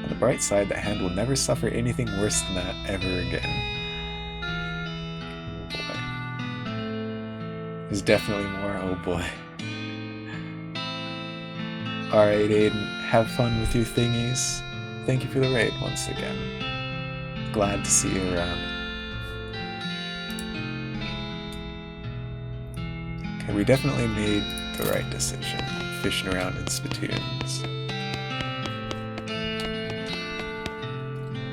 On the bright side, the hand will never suffer anything worse than that ever again. Oh boy. There's definitely more, oh boy. Alright, Aiden, have fun with your thingies. Thank you for the raid once again. Glad to see you around. Okay, we definitely made the right decision, fishing around in spittoons.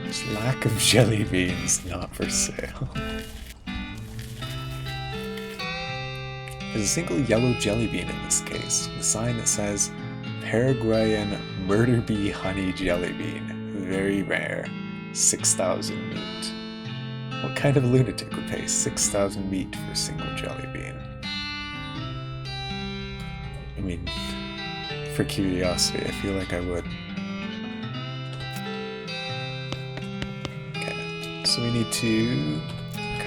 This lack of jelly beans, not for sale. There's a single yellow jelly bean in this case, with a sign that says Paraguayan murder bee honey jelly bean, very rare, 6,000 meat. What kind of lunatic would pay 6,000 meat for a single jelly bean? I mean, for curiosity, I feel like I would. Okay, so we need to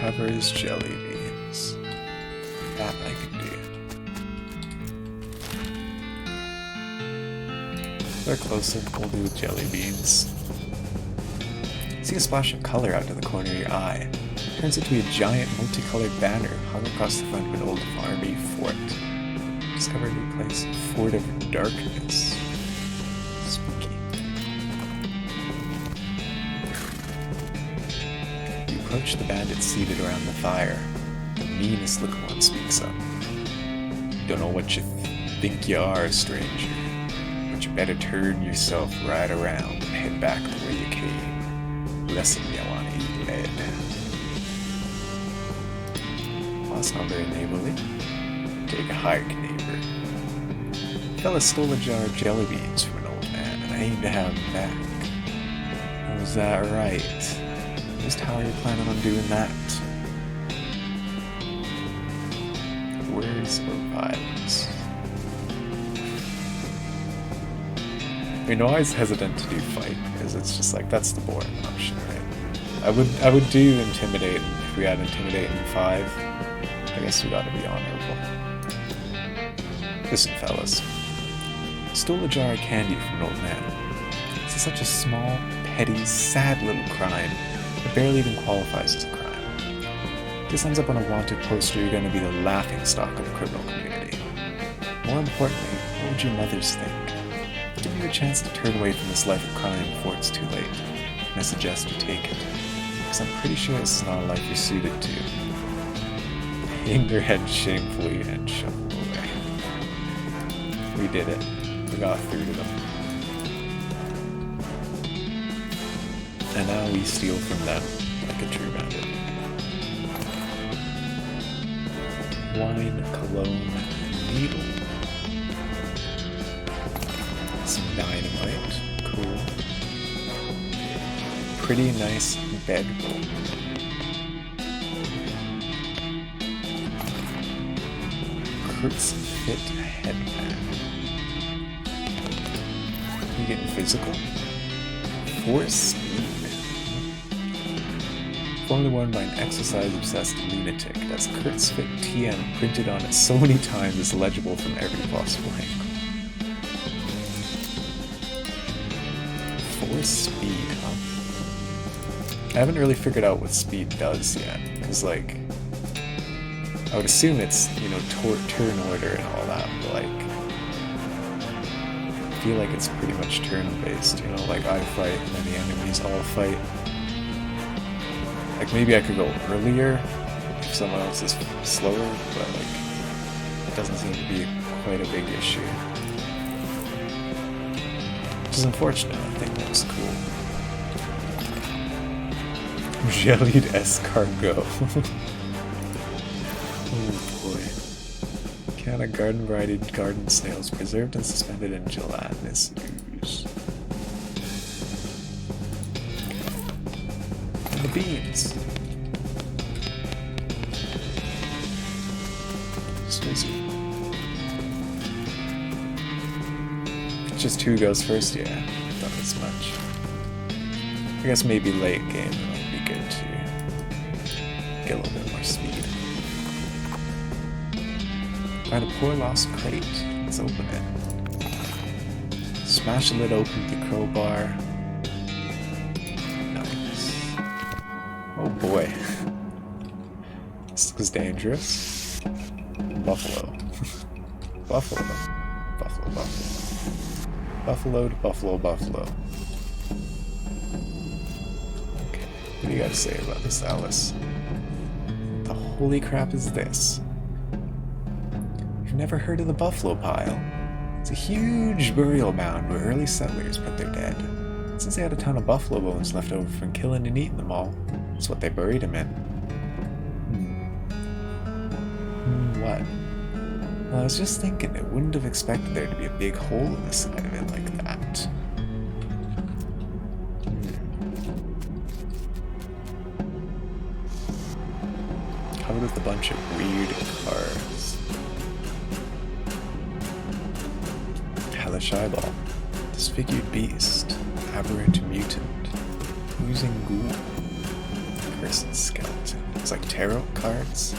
cover his jelly beans. That I can do. They're closer, we'll do with jelly beans. See a splash of color out of the corner of your eye. It turns into a giant multicolored banner hung across the front of an old army fort. Discover a new place, Fort of Darkness. Spooky. You approach the bandits seated around the fire. The meanest looking one speaks up. Don't know what you think you are, stranger. But you better turn yourself right around and head back the way you came. Lesson you want to eat lead. Well, that's not very neighborly. Take a hike, neighbor. The fella stole a jar of jelly beans from an old man, and I aim to have him back. Was that right? Just how are you planning on doing that? Words or vibes? I mean, I'm always hesitant to do fight, because it's just like, that's the boring option, right? I would do intimidate if we had intimidate in 5. I guess we gotta be honorable. Listen, fellas. Stole a jar of candy from an old man. It's such a small, petty, sad little crime that barely even qualifies as a crime. If this ends up on a wanted poster, you're gonna be the laughingstock of the criminal community. More importantly, what would your mothers think? Give you a chance to turn away from this life of crime before it's too late, and I suggest you take it, because I'm pretty sure this is not a life you're suited to. Hang their head shamefully and shuffle away. We did it. We got through to them. And now we steal from them like a true bandit. Wine, cologne, needle. Some dynamite. Cool. pretty nice bedroll. Kurt's Fit headband. You getting physical? Force speed. Formerly worn by an exercise-obsessed lunatic. That's Kurt's Fit TM printed on it so many times it's legible from every possible angle. Force speed, huh? I haven't really figured out what speed does yet, because like, I would assume it's, you know, turn order and all that, but like, I feel like it's pretty much turn-based, you know, like I fight and then the enemies all fight. Like maybe I could go earlier if someone else is slower, but like, it doesn't seem to be quite a big issue. Which is unfortunate, I think looks cool. Jellied escargot. Oh boy. Can of garden variety garden snails preserved and suspended in gelatinous ooze. And the beans. Swizzy. Just who goes first? Yeah, not as much. I guess maybe late game it would be good to get a little bit more speed. Find a poor lost crate. Let's open it. Smash the lid open with the crowbar. Nice. Oh boy. This is dangerous. Buffalo. Buffalo. Buffalo, buffalo. Buffalo to buffalo, buffalo. Okay, what do you got to say about this, Alice? The holy crap is this? You've never heard of the buffalo pile? It's a huge burial mound where early settlers put their dead. Since they had a ton of buffalo bones left over from killing and eating them all, that's what they buried them in. What? Well, I was just thinking, I wouldn't have expected there to be a big hole in the side of it like that. Covered with a bunch of weird cards. Hellish eyeball. Disfigured beast. Aberrant mutant. Oozing ghoul. Cursed skeleton. It's like tarot cards.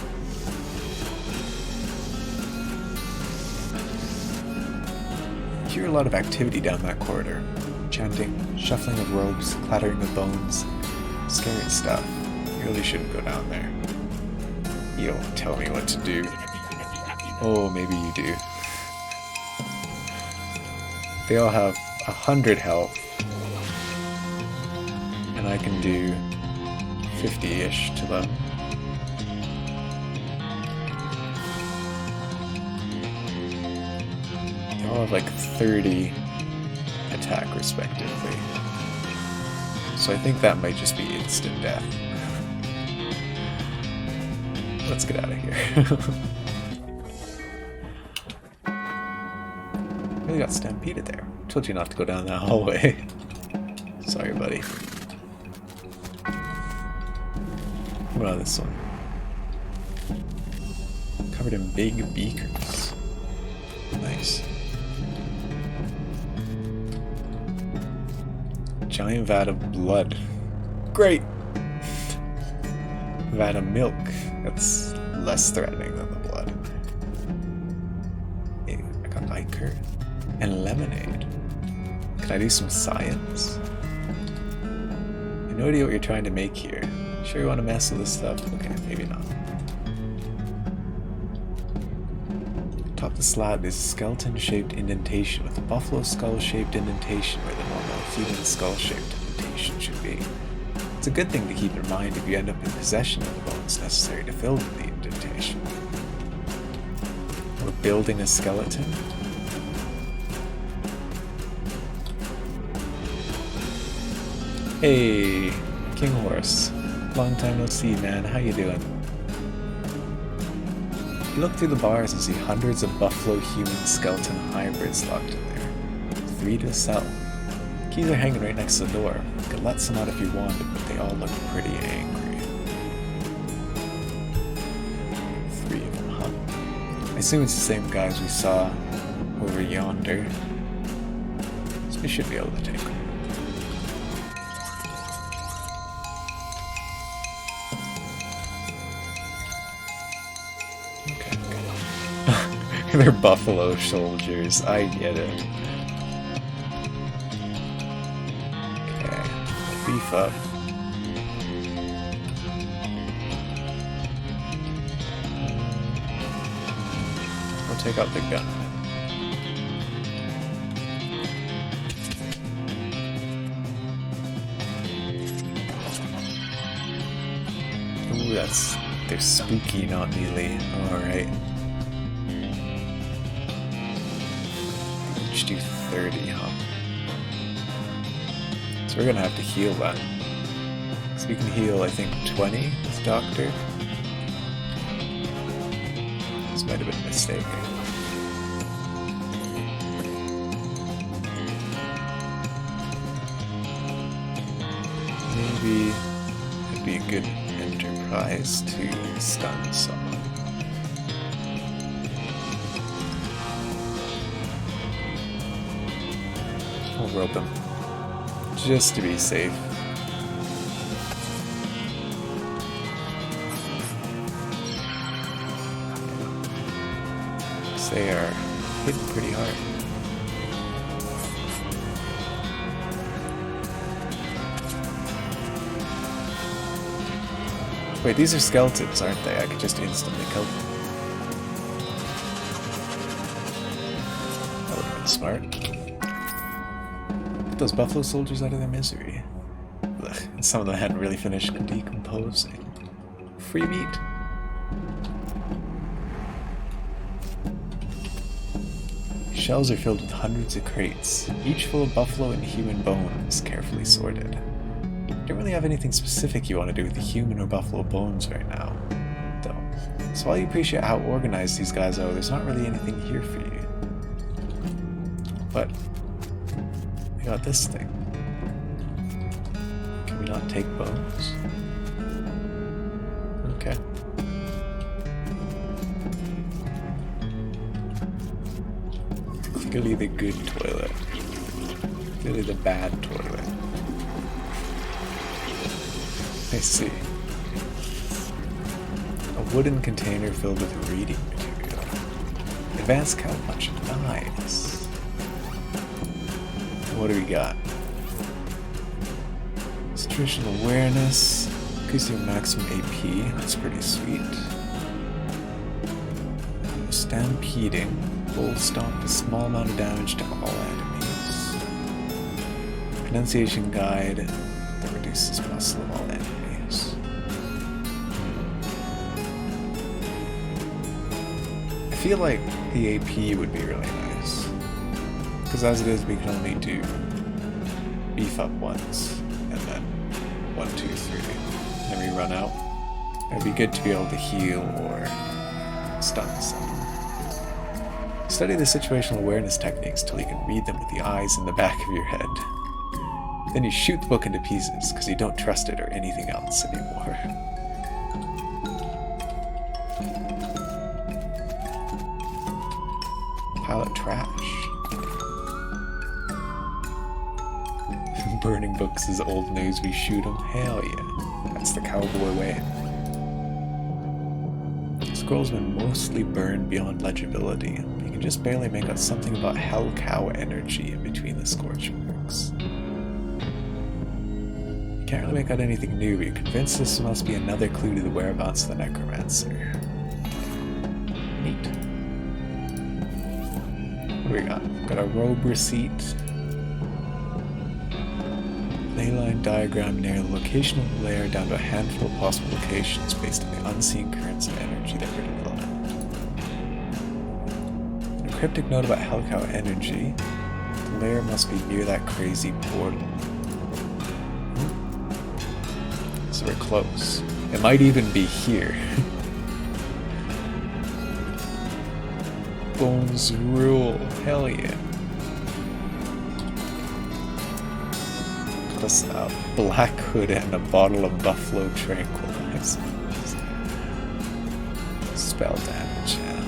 I hear a lot of activity down that corridor. Chanting, shuffling of robes, clattering of bones. Scary stuff. You really shouldn't go down there. You don't tell me what to do. Oh, maybe you do. They all have 100 health. And I can do 50-ish to them. They all have like 30 attack respectively. So I think that might just be instant death. Let's get out of here. Really got stampeded there. Told you not to go down that hallway. Sorry, buddy. What about this one? Covered in big beakers. Nice. Giant vat of blood. Great! Vat of milk. That's less threatening than the blood. Hey, I got ichor and lemonade. Can I do some science? I have no idea what you're trying to make here. Sure you want to mess with this stuff? Okay, maybe not. Atop the slab is a skeleton-shaped indentation with a buffalo skull-shaped indentation where the normal human skull-shaped indentation should be. It's a good thing to keep in mind if you end up in possession of the bones necessary to fill in the indentation. We're building a skeleton? Hey, King Horse. Long time no see, man. How you doing? You look through the bars and see hundreds of buffalo human skeleton hybrids locked in there. 3 to sell. Keys are hanging right next to the door. You could let some out if you wanted, but they all look pretty angry. 3 of them, huh? I assume it's the same guys we saw over yonder. So we should be able to take them. Okay, good. They're buffalo soldiers, I get it. Okay, beef up. We'll take out the gun. Ooh, they're spooky, not melee. Alright. Each do 30, huh? So we're gonna have to heal that. So we can heal, I think, 20 with Doctor. This might have been a mistake. Maybe it'd be a good enterprise to stun someone. We'll rope him. Just to be safe. They are hitting pretty hard. Wait, these are skeletons, aren't they? I could just instantly kill them. That would have been smart. Get those buffalo soldiers out of their misery. Ugh, and some of them hadn't really finished decomposing. Free meat. Shelves are filled with hundreds of crates, each full of buffalo and human bones, carefully sorted. You don't really have anything specific you want to do with the human or buffalo bones right now, though. So while you appreciate how organized these guys are, there's not really anything here for you. But we got this thing. Can we not take bones? Okay. Clearly the good toilet. Clearly the bad toilet. I see. A wooden container filled with reading material. Advanced cow punch. Nice. What do we got? Situational awareness. Increase your maximum AP. That's pretty sweet. Stampeding. Bull stomp a small amount of damage to all enemies. Pronunciation guide that reduces muscle of all enemies. I feel like the AP would be really nice. Because as it is, we can only do beef up once, and then 1, 2, 3. Then we run out. It'd be good to be able to heal or stun someone. Study the situational awareness techniques till you can read them with the eyes in the back of your head. Then you shoot the book into pieces because you don't trust it or anything else anymore. Pile of trash. Burning books is old news, we shoot them. Hell yeah. That's the cowboy way. Scroll's been mostly burned beyond legibility. You can just barely make out something about hell cow energy in between the scorch marks. You can't really make out anything new, but you're convinced this must be another clue to the whereabouts of the necromancer. Neat. What do we got? Got a robe receipt. Leyline diagram narrow the location of the lair down to a handful of possible locations based on the unseen currents of energy that were developed. A cryptic note about Hellcow energy. The lair must be near that crazy portal. So we're close. It might even be here. Bones rule. Hell yeah. plus a black hood and a bottle of buffalo tranquilizers. Spell damage, yeah.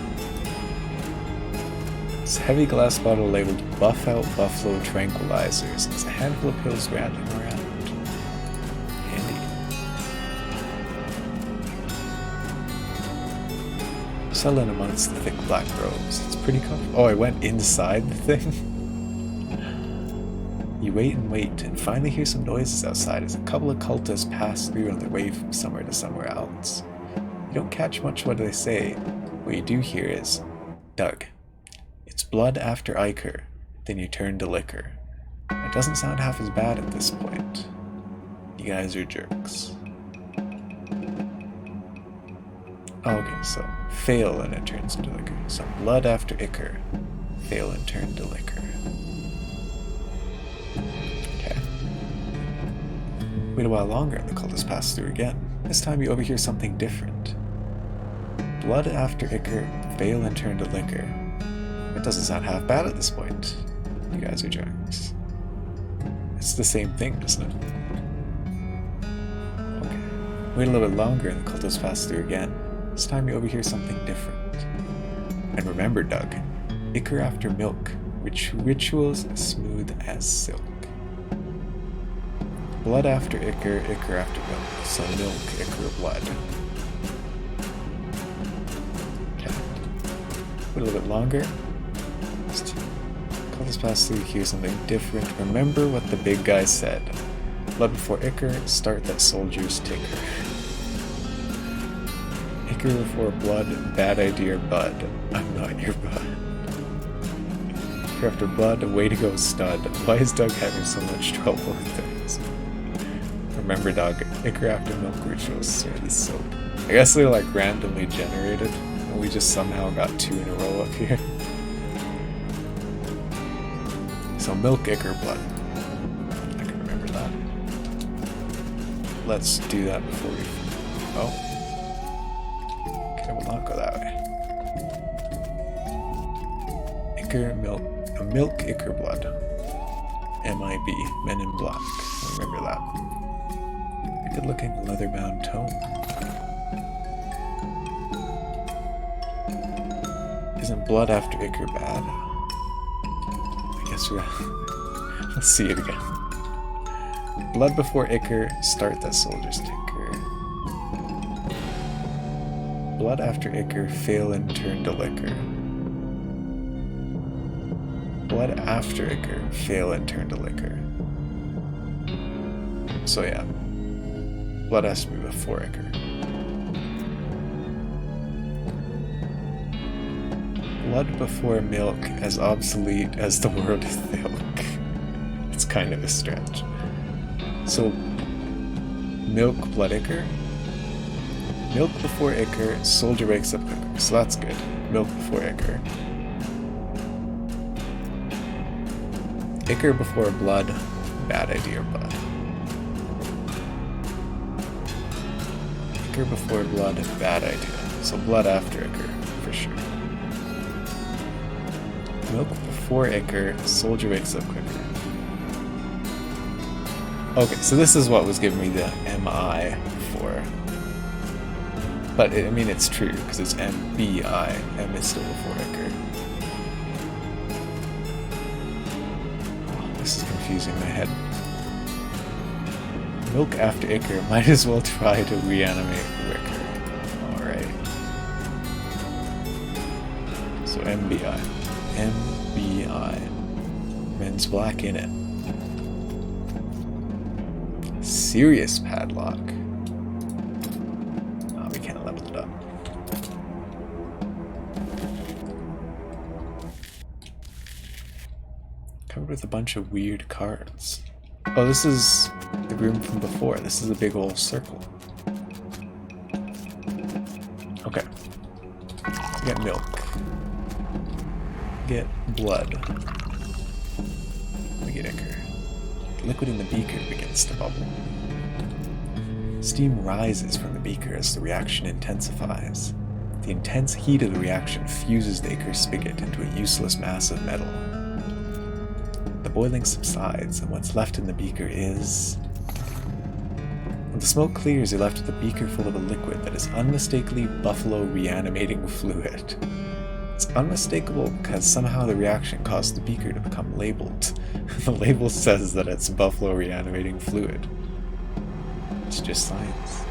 This heavy glass bottle labeled Buff Out Buffalo Tranquilizers. There's a handful of pills rattling around. Handy. Settle in amongst the thick black robes. It's pretty comfortable. Oh, I went inside the thing? You wait and wait, and finally hear some noises outside as a couple of cultists pass through on their way from somewhere to somewhere else. You don't catch much what they say. What you do hear is, Doug, it's blood after Iker, then you turn to liquor. It doesn't sound half as bad at this point. You guys are jerks. Okay, so fail and it turns into liquor. So blood after Iker, fail and turn to liquor. Okay. Wait a while longer and the cultists pass through again. This time you overhear something different. Blood after Iker, fail and turn to liquor. It doesn't sound half bad at this point. You guys are jerks. It's the same thing, isn't it? Okay. Wait a little bit longer and the cultists pass through again. This time you overhear something different. And remember, Doug, Iker after milk, rituals smooth as silk. Blood after Iker, Iker after milk. So milk, Iker, blood. Okay. Wait a little bit longer. Cultists pass through, hear something different. Remember what the big guy said. Blood before Iker, start that soldier's ticker. Iker before blood, bad idea, bud. I'm not your bud. Iker after blood, way to go, stud. Why is Doug having so much trouble with things? Remember, Doug, Iker after milk rituals smooth as silk. I guess they're like randomly generated, and we just somehow got 2 in a row up here. So milk, Iker, blood. I can remember that. Let's do that before we... Oh. Okay, we'll not go that way. Iker, milk. Milk, Iker, blood. MIB, Men in Black. Remember that. A good looking leather-bound tome. Isn't blood after Iker bad? I guess we're... Let's see it again. Blood before Iker, start that soldier's ticker. Blood after Iker, fail and turn to liquor. Blood after Iker, fail and turn to liquor. So yeah. Blood has to be before Iker. Blood before milk, as obsolete as the word milk. It's kind of a stretch. So, milk, blood, Iker. Milk before Iker, soldier wakes up quicker. So that's good. Milk before Iker. Iker before blood, bad idea, bud. Iker before blood, bad idea. So blood after Iker, for sure. Milk before Iker, soldier wakes up quicker. Okay, so this is what was giving me the MI before. But I mean, it's true, because it's MBI. M is still before Iker. Oh, this is confusing my head. Milk after Iker, might as well try to reanimate Ricker. Alright. So MBI. MBI. Men's Black in it. Serious padlock. Oh, we can't level it up. Covered with a bunch of weird cards. Oh, this is the room from before. This is a big old circle. Okay. Get milk. Get blood. We get Iker. The liquid in the beaker begins to bubble. Steam rises from the beaker as the reaction intensifies. The intense heat of the reaction fuses the Iker spigot into a useless mass of metal. The boiling subsides, and what's left in the beaker is... When the smoke clears, you're left with a beaker full of a liquid that is unmistakably buffalo reanimating fluid. It's unmistakable because somehow the reaction caused the beaker to become labeled. The label says that it's buffalo reanimating fluid. It's just science.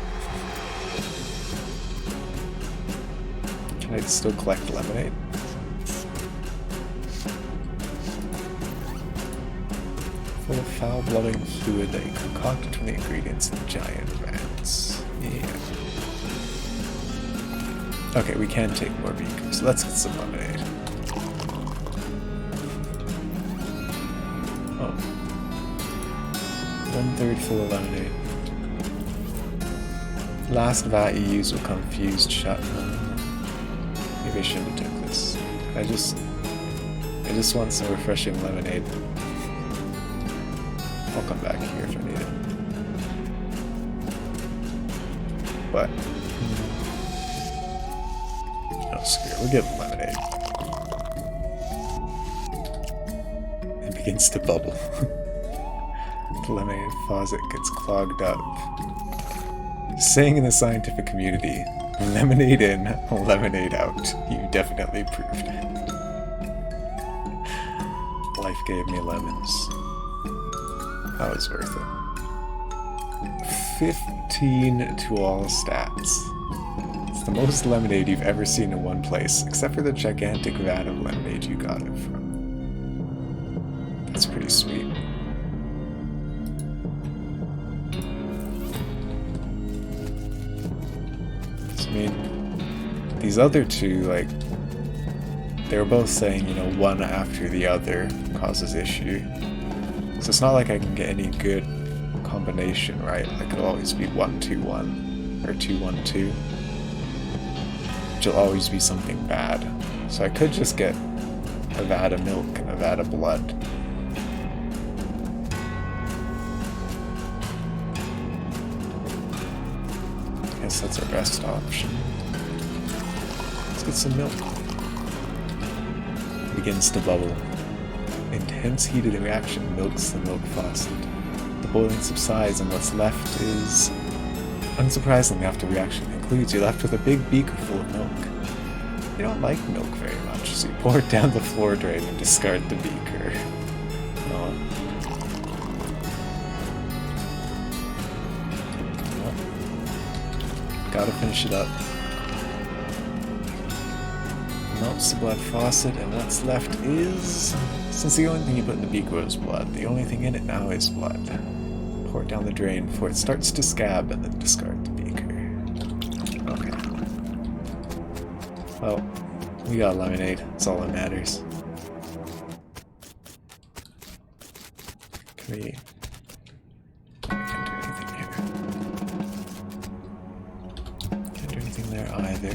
Can I still collect lemonade? Full of foul-blowing fluid that you concocted from the ingredients in giant vats. Yeah. Okay, we can take more beakers. Let's get some lemonade. Oh. 1/3 full of lemonade. Last vat you use will come fused shut. Maybe I shouldn't have took this. I just want some refreshing lemonade. I'll come back here if I need it. But oh, screw it. We're getting lemonade. It begins to bubble. The lemonade faucet gets clogged up. Saying in the scientific community, lemonade in, lemonade out. You definitely proved it. Life gave me lemons. That was worth it. 15 to all stats. It's the most lemonade you've ever seen in one place, except for the gigantic vat of lemonade you got it from. That's pretty sweet. I mean, these other two, like, they were both saying, you know, one after the other causes issue. So it's not like I can get any good combination, right? Like it'll always be 1-2-1 or 2-1-2, which will always be something bad. So I could just get a vat of milk and a vat of blood. I guess that's our best option. Let's get some milk. It begins to bubble. Intense heat of the reaction milks the milk faucet. The boiling subsides and what's left is... Unsurprisingly, after the reaction concludes, you're left with a big beaker full of milk. You don't like milk very much, so you pour it down the floor drain and discard the beaker. Oh. Well, gotta finish it up. Melts the blood faucet, and what's left is... Since the only thing you put in the beaker was blood, the only thing in it now is blood. Pour it down the drain before it starts to scab, and then discard the beaker. Okay. Well, we got lemonade. That's all that matters. Can we... Can't do anything here. Can't do anything there either.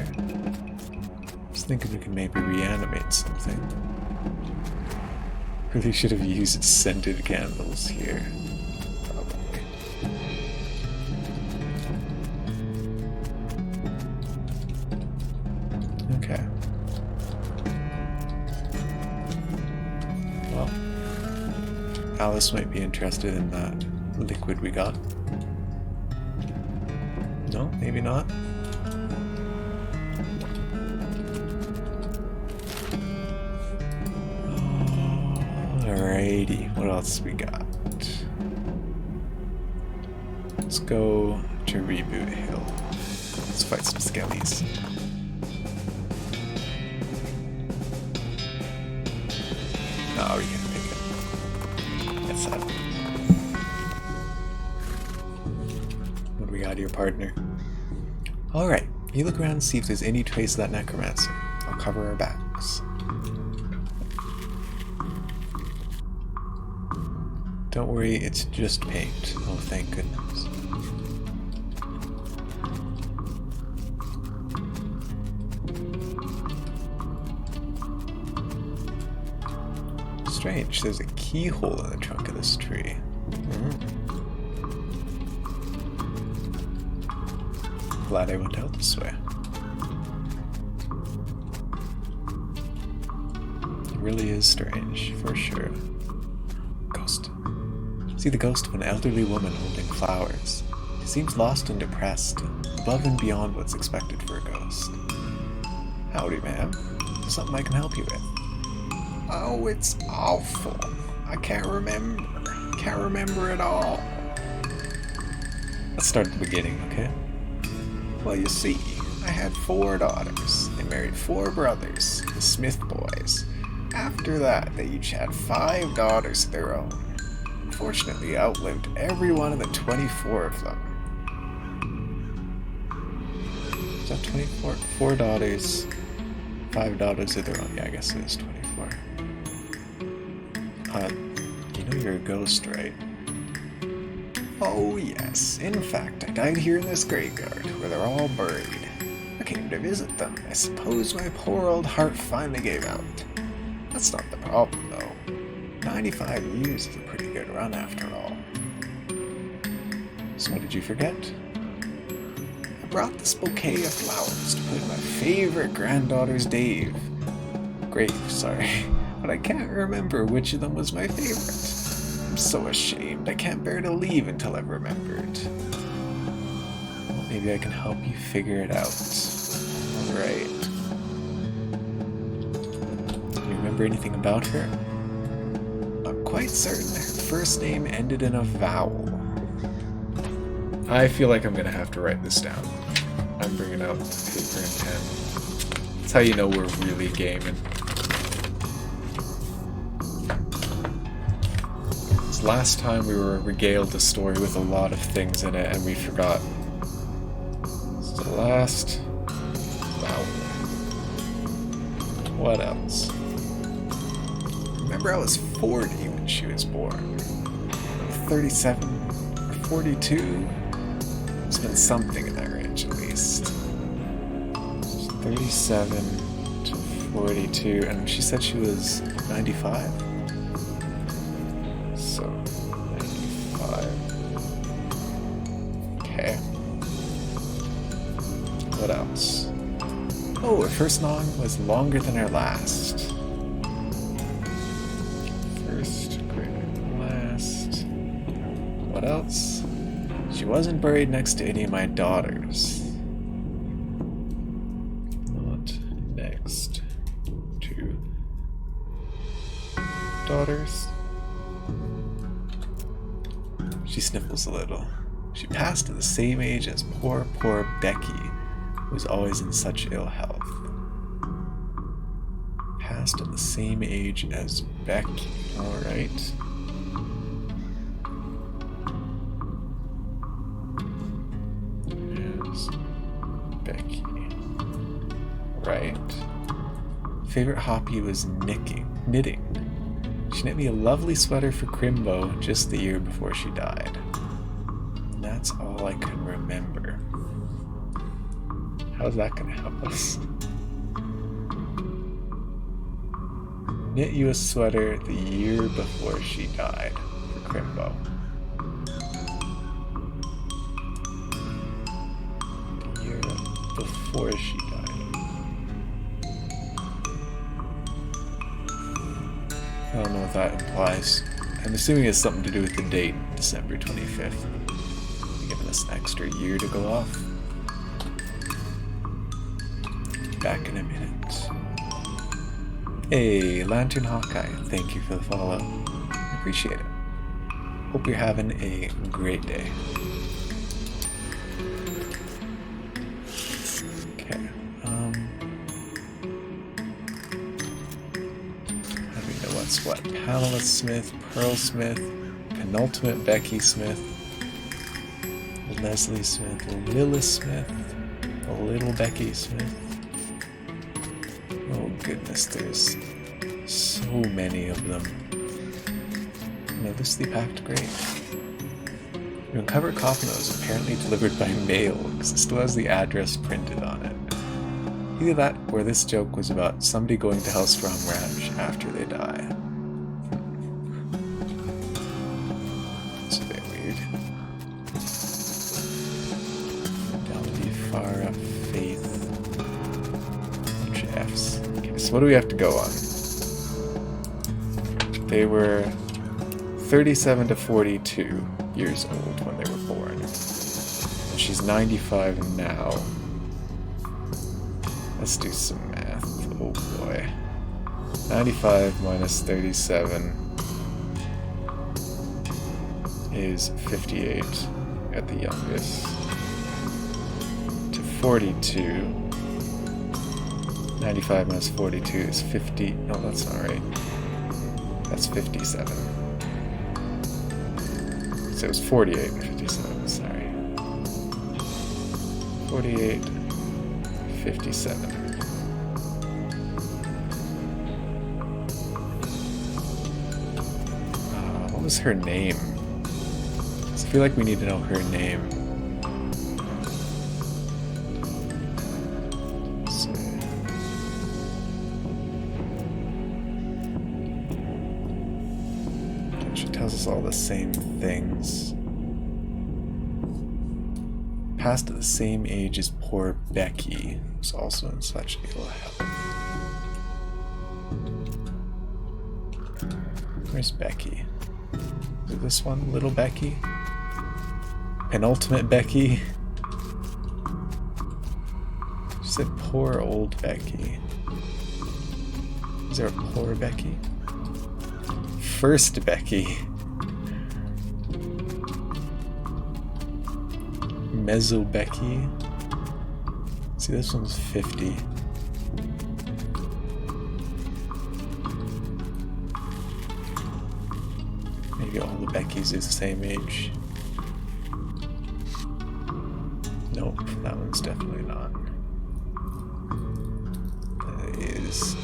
Just thinking we can maybe reanimate something. Really should have used scented candles here. Probably. Okay. Well, Alice might be interested in that liquid we got. No, maybe not. Alrighty, what else we got? Let's go to Reboot Hill. Let's fight some skellies. No, we can't pick it. That's sad. What do we got here, partner? Alright, you look around and see if there's any trace of that necromancer. I'll cover our backs. Don't worry, it's just paint. Oh, thank goodness. Strange, there's a keyhole in the trunk of this tree. Glad I went out this way. It really is strange, for sure. See the ghost of an elderly woman holding flowers. She seems lost and depressed, above and beyond what's expected for a ghost. Howdy, ma'am. Something I can help you with? Oh, it's awful. I can't remember. Can't remember at all. Let's start at the beginning, okay? Well, you see, I had 4 daughters. They married 4 brothers, the Smith boys. After that, they each had 5 daughters of their own. Unfortunately, I outlived every one of the 24 of them. So 24, 4 daughters, 5 daughters of their own. Yeah, I guess it is 24. You know you're a ghost, right? Oh yes, in fact, I died here in this graveyard, where they're all buried. I came to visit them. I suppose my poor old heart finally gave out. That's not the problem, though. 95 years is a pretty good run, after all. So what did you forget? I brought this bouquet of flowers to put in my favorite granddaughter's grave, sorry. But I can't remember which of them was my favorite. I'm so ashamed. I can't bear to leave until I've remembered. Well, maybe I can help you figure it out. Alright. Do you remember anything about her? I'm quite certain her first name ended in a vowel. I feel like I'm gonna have to write this down. I'm bringing out paper and pen. That's how you know we're really gaming. Last time we were regaled a story with a lot of things in it and we forgot. It's the last vowel. What else? Remember I was 40 when she was born. 37 or 42? It's been something in that range at least. 37 to 42, and she said she was 95? So, 95. Okay. What else? Oh, her first song was longer than her last. First, greater than last. What else? She wasn't buried next to any of my daughters. Not next to daughters. She sniffles a little. She passed at the same age as poor Becky, who was always in such ill health. Passed at the same age as Becky. Alright. As Becky. Right. Favorite hobby was knitting. She knit me a lovely sweater for Crimbo just the year before she died. And that's all I can remember. How's that gonna help us? Knit you a sweater the year before she died for Crimbo. The year before she died. I don't know what that implies. I'm assuming it's something to do with the date, December 25th. Giving us an extra year to go off. Back in a minute. Hey, Lantern Hawkeye, thank you for the follow. I appreciate it. Hope you're having a great day. Okay, what's what? Pamela Smith, Pearl Smith, penultimate Becky Smith, Leslie Smith, Lilith Smith, little Becky Smith. Oh goodness, there's so many of them. No, the Sleep Act, great. You uncover a coffin that was apparently delivered by mail because it still has the address printed on it. Either that or this joke was about somebody going to Hellstrom Ranch after they die. It's a bit weird. Fidelity, Farah, Faith, bunch of F's. Okay, so what do we have to go on? They were 37 to 42 years old when they were born. And she's 95 now. Let's do some math. Oh boy. 95 minus 37 is 58 at the youngest. To 42. 95 minus 42 is 50. No, that's not right. That's 57. So it was 48 and 57, sorry. 48, 57. What was her name? I feel like we need to know her name. Let's see. She tells us all the same things. Passed at the same age as poor Becky, who's also in such ill health. Where's Becky? Is it this one? Little Becky? Penultimate Becky? She said poor old Becky. Is there a poor Becky? First Becky. Mezzo Becky. See, this one's 50. Maybe all the Beckys are the same age. Nope, that one's definitely not. That is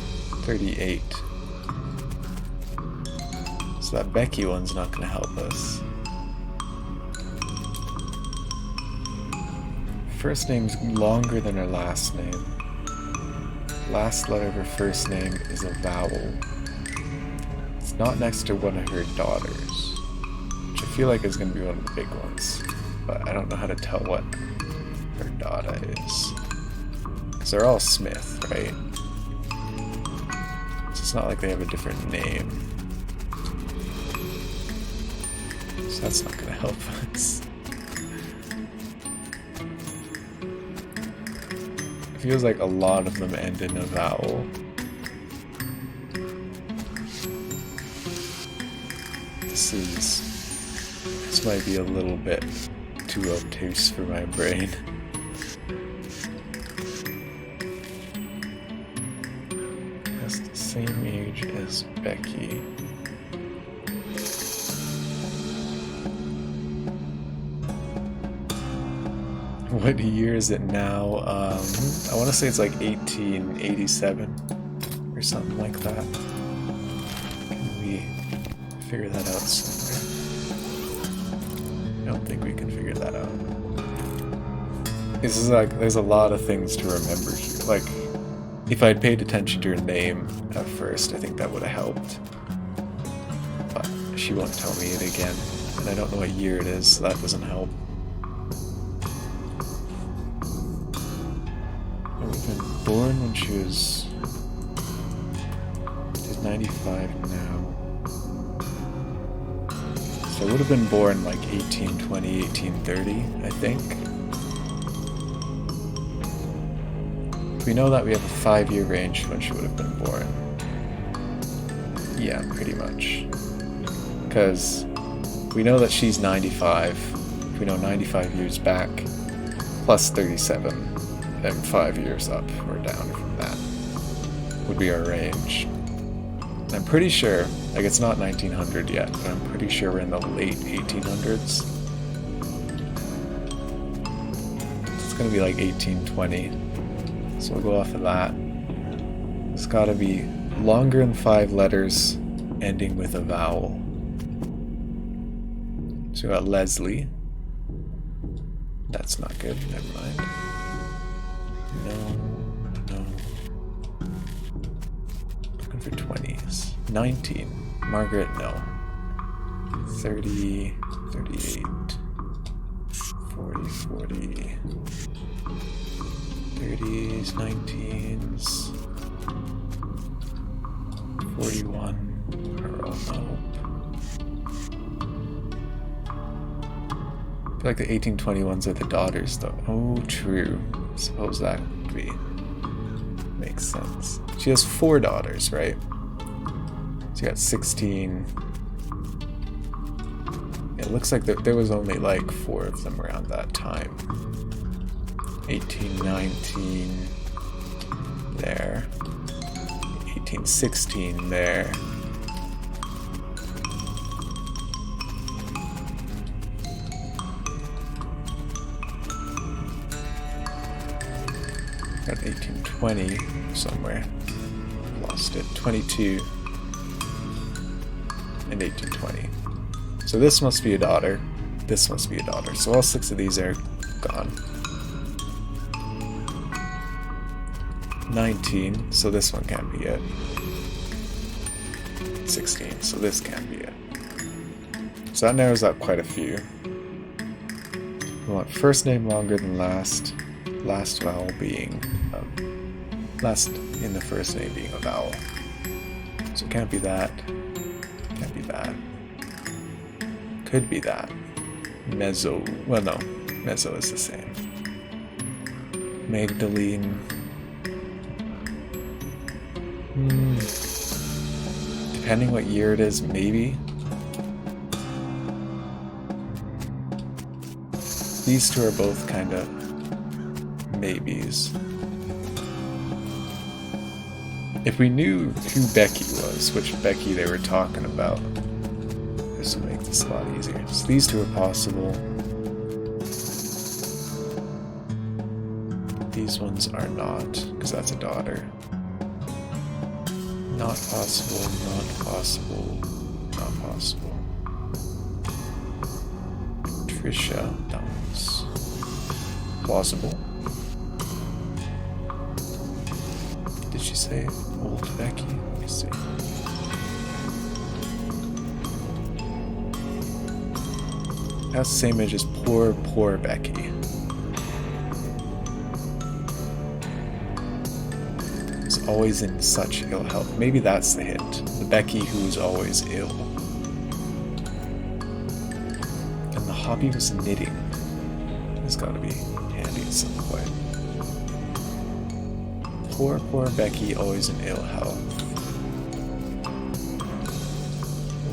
38. So that Becky one's not going to help us. First name's longer than her last name. Last letter of her first name is a vowel. It's not next to one of her daughters, which I feel like is going to be one of the big ones, but I don't know how to tell what her daughter is. Because they're all Smith, right? So it's not like they have a different name. So that's not going to help us. It feels like a lot of them end in a vowel. This might be a little bit too obtuse for my brain. That's the same age as Becky. What year is it now? I want to say it's like 1887 or something like that. Can we figure that out somewhere? I don't think we can figure that out. This is like, there's a lot of things to remember here. Like, if I'd paid attention to her name at first, I think that would have helped. But she won't tell me it again, and I don't know what year it is, so that doesn't help. Born when she was... She's 95 now. So I would have been born like 1820, 1830, I think. We know that we have a 5-year range when she would have been born. Yeah, pretty much. Because we know that she's 95. We know 95 years back, plus 37. And 5 years up or down from that would be our range. And I'm pretty sure, like it's not 1900 yet, but I'm pretty sure we're in the late 1800s. It's gonna be like 1820. So we'll go off of that. It's gotta be longer than 5 letters ending with a vowel. So we got Leslie. That's not good, never mind. No. Looking for 20s. 19. Margaret, no. 30, 38, 40, 40. 30s, 19s. 41. Earl, no. feel like the 1821s are the daughters, though. Oh, true. Suppose that would be. Makes sense. She has 4 daughters, right? So you got 16. It looks like there was only like 4 of them around that time. 1819 there. 1816 there. Got 1820 somewhere. Lost it. 22 and 1820. So this must be a daughter. This must be a daughter. So all 6 of these are gone. 19, so this one can't be it. 16, so this can't be it. So that narrows out quite a few. We want first name longer than last. Last vowel being last in the first name being a vowel. So it can't be that. Can't be that. Could be that. Mezzo. Well, no. Mezzo is the same. Magdalene. Depending what year it is, maybe. These 2 are both kind of maybes. If we knew who Becky was, which Becky they were talking about, this would make this a lot easier. So these 2 are possible. These ones are not, because that's a daughter. Not possible, not possible, not possible. Trisha, that one's plausible. Did she say old Becky? Let me see. That's the same age as poor Becky. Is always in such ill health. Maybe that's the hint. The Becky who's always ill. And the hobby was knitting. It's gotta be handy at some point. Poor Becky, always in ill health.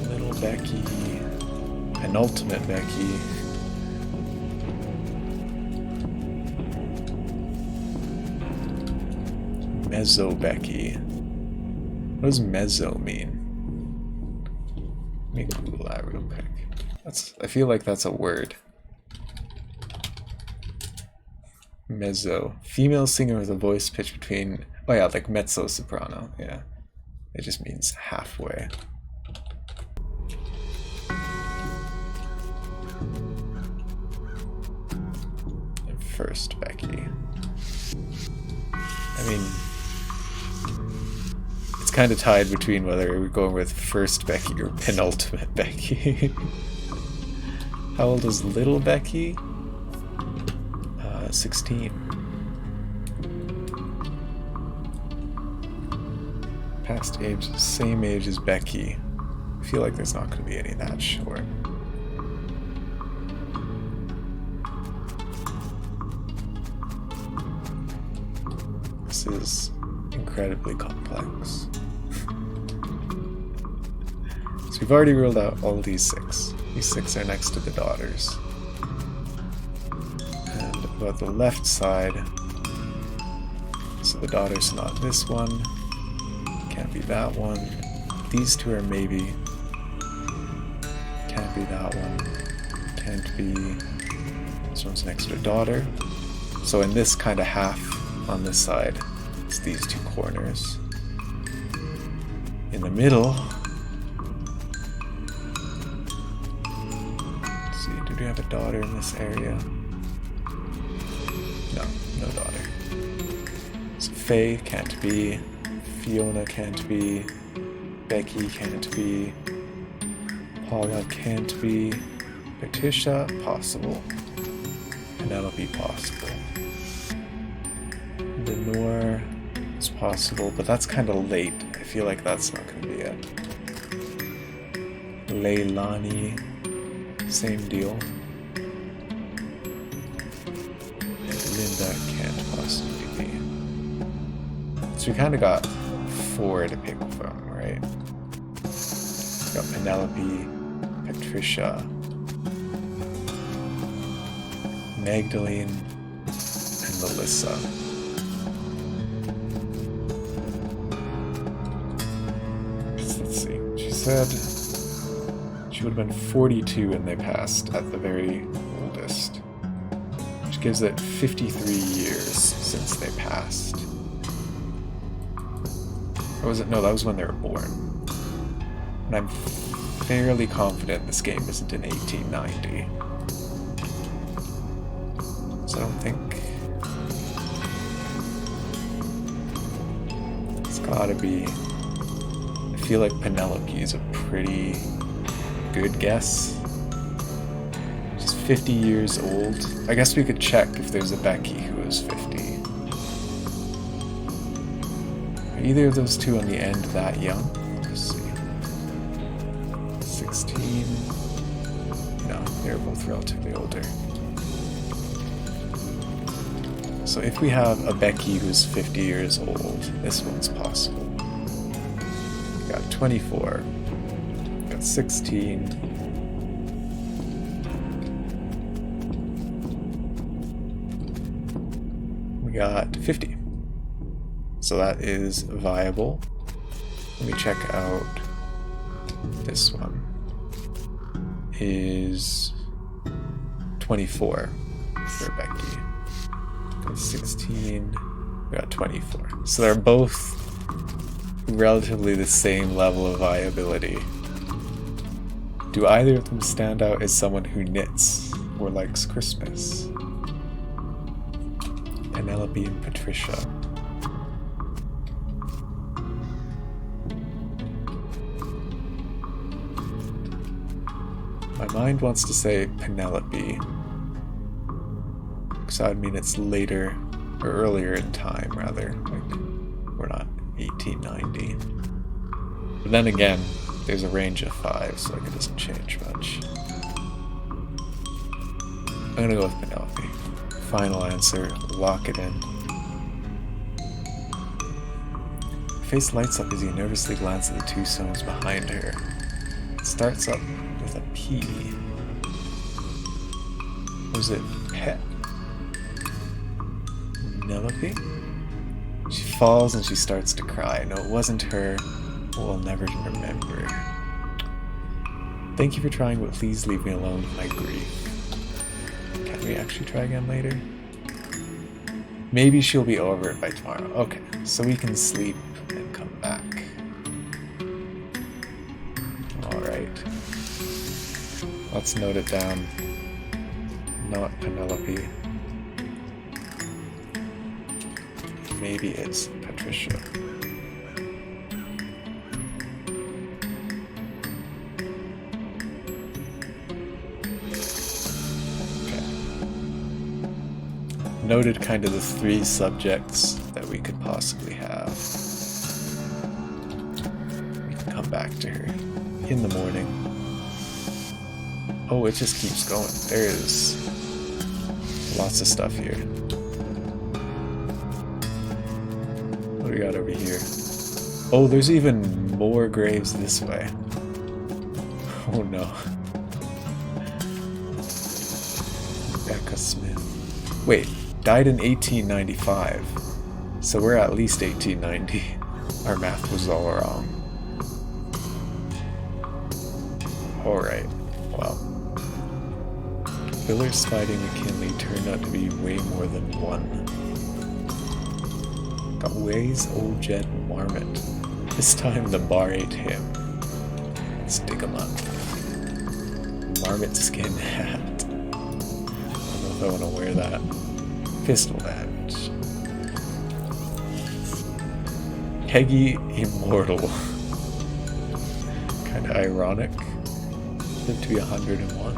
Little Becky. Penultimate Becky. Mezzo Becky. What does mezzo mean? Let me Google that real quick. I feel like that's a word. Mezzo. Female singer with a voice pitch between... Oh yeah, like mezzo-soprano. Yeah. It just means halfway. And first Becky. I mean... It's kind of tied between whether we're going with first Becky or penultimate Becky. How old is little Becky? 16. Past age, same age as Becky. I feel like there's not going to be any that short. This is incredibly complex. So we've already ruled out all these 6. These 6 are next to the daughters. And about the left side, so the daughter's not this one, can't be that one. These 2 are maybe. Can't be that one. Can't be. This one's next to a daughter. So in this kind of half on this side, it's these 2 corners. In the middle, let's see, did we have a daughter in this area? No daughter. So Faye can't be. Fiona can't be. Becky can't be. Paula can't be. Patricia, possible. Penelope, possible. Lenore is possible, but that's kind of late. I feel like that's not going to be it. Leilani, same deal. this movie. So we kind of got 4 to pick from, right? We got Penelope, Patricia, Magdalene, and Melissa. So let's see. She said she would have been 42 when they passed at the very oldest, which gives it 53 years since they passed. Or was it? No, that was when they were born. And I'm fairly confident this game isn't in 1890. So I don't think... It's gotta be... I feel like Penelope is a pretty good guess. She's 50 years old. I guess we could check if there's a Becky who is 50. Are either of those two on the end that young? Let's see. 16. No, they're both relatively older. So if we have a Becky who's 50 years old, this one's possible. We got 24. We got 16. We got 50. So that is viable. Let me check out this one. Is 24 for Becky. Got 16. We got 24. So they're both relatively the same level of viability. Do either of them stand out as someone who knits or likes Christmas? Penelope and Patricia. My mind wants to say Penelope, because that would mean it's later, or earlier in time, rather. Like, we're not 1890. But then again, there's a range of 5, so like it doesn't change much. I'm gonna go with Penelope. Final answer, lock it in. Her face lights up as you nervously glance at the 2 stones behind her. It starts up with a P. Was it Pet? Penelope? She falls and she starts to cry. No, it wasn't her. We'll never remember. Thank you for trying, but please leave me alone with my grief. Can we actually try again later? Maybe she'll be over it by tomorrow. Okay, so we can sleep and come back. Alright. Let's note it down. Not Penelope. Maybe it's Patricia. Okay. Noted kind of the 3 subjects that we could possibly have. We can come back to her in the morning. Oh, it just keeps going. There is lots of stuff here. What do we got over here? Oh, there's even more graves this way. Oh no. Becca Smith. Wait, died in 1895. So we're at least 1890. Our math was all wrong. Alright, well. Filler Spidey McKinley turned out to be way more than 1. Got Way's old Jed Marmot. This time the bar ate him. Let's dig him up. Marmot skin hat. I don't know if I want to wear that. Pistol badge. Peggy Immortal. Kinda ironic. Lived to be 101.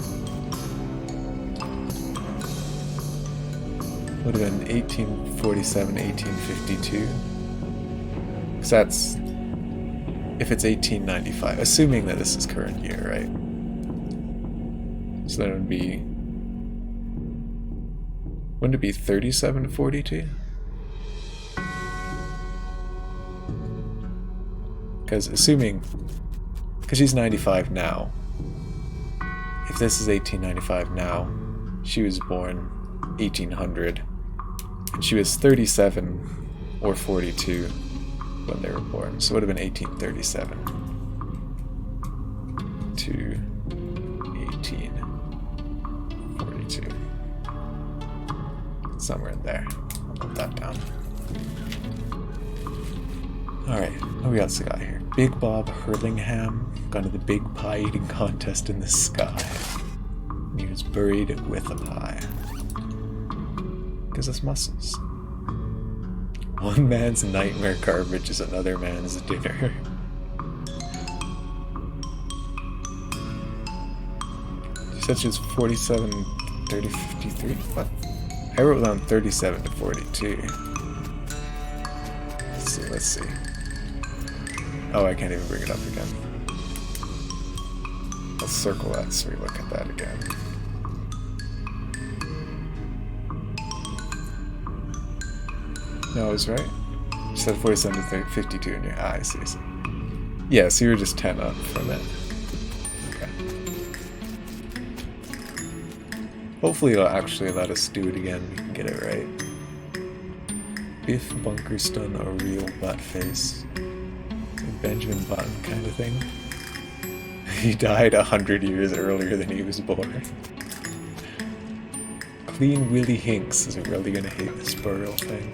Would have been 1847, 1852. Because that's... if it's 1895, assuming that this is current year, right? So then it would be... wouldn't it be 37 to 42? Because assuming... Because she's 95 now. If this is 1895 now, she was born 1800. And she was 37 or 42 when they were born. So it would have been 1837 to 1842. Somewhere in there. I'll put that down. Alright, what we else got here? Big Bob Hurlingham got into the big pie eating contest in the sky. And he was buried with a pie. Gives us muscles. One man's nightmare garbage is another man's dinner. She said she was 47, 30, 53? What? I wrote down 37 to 42. Let's see. Oh, I can't even bring it up again. Let's circle that so we look at that again. No, I was right. You said 47 to 52 in your I see. Yeah, so you were just 10 up from it. Okay. Hopefully it'll actually let us do it again. We can get it right. Biff Bunkerston, a real butt face. Benjamin Button kind of thing. He died 100 years earlier than he was born. Clean Willie Hinks is really gonna hate this burial thing.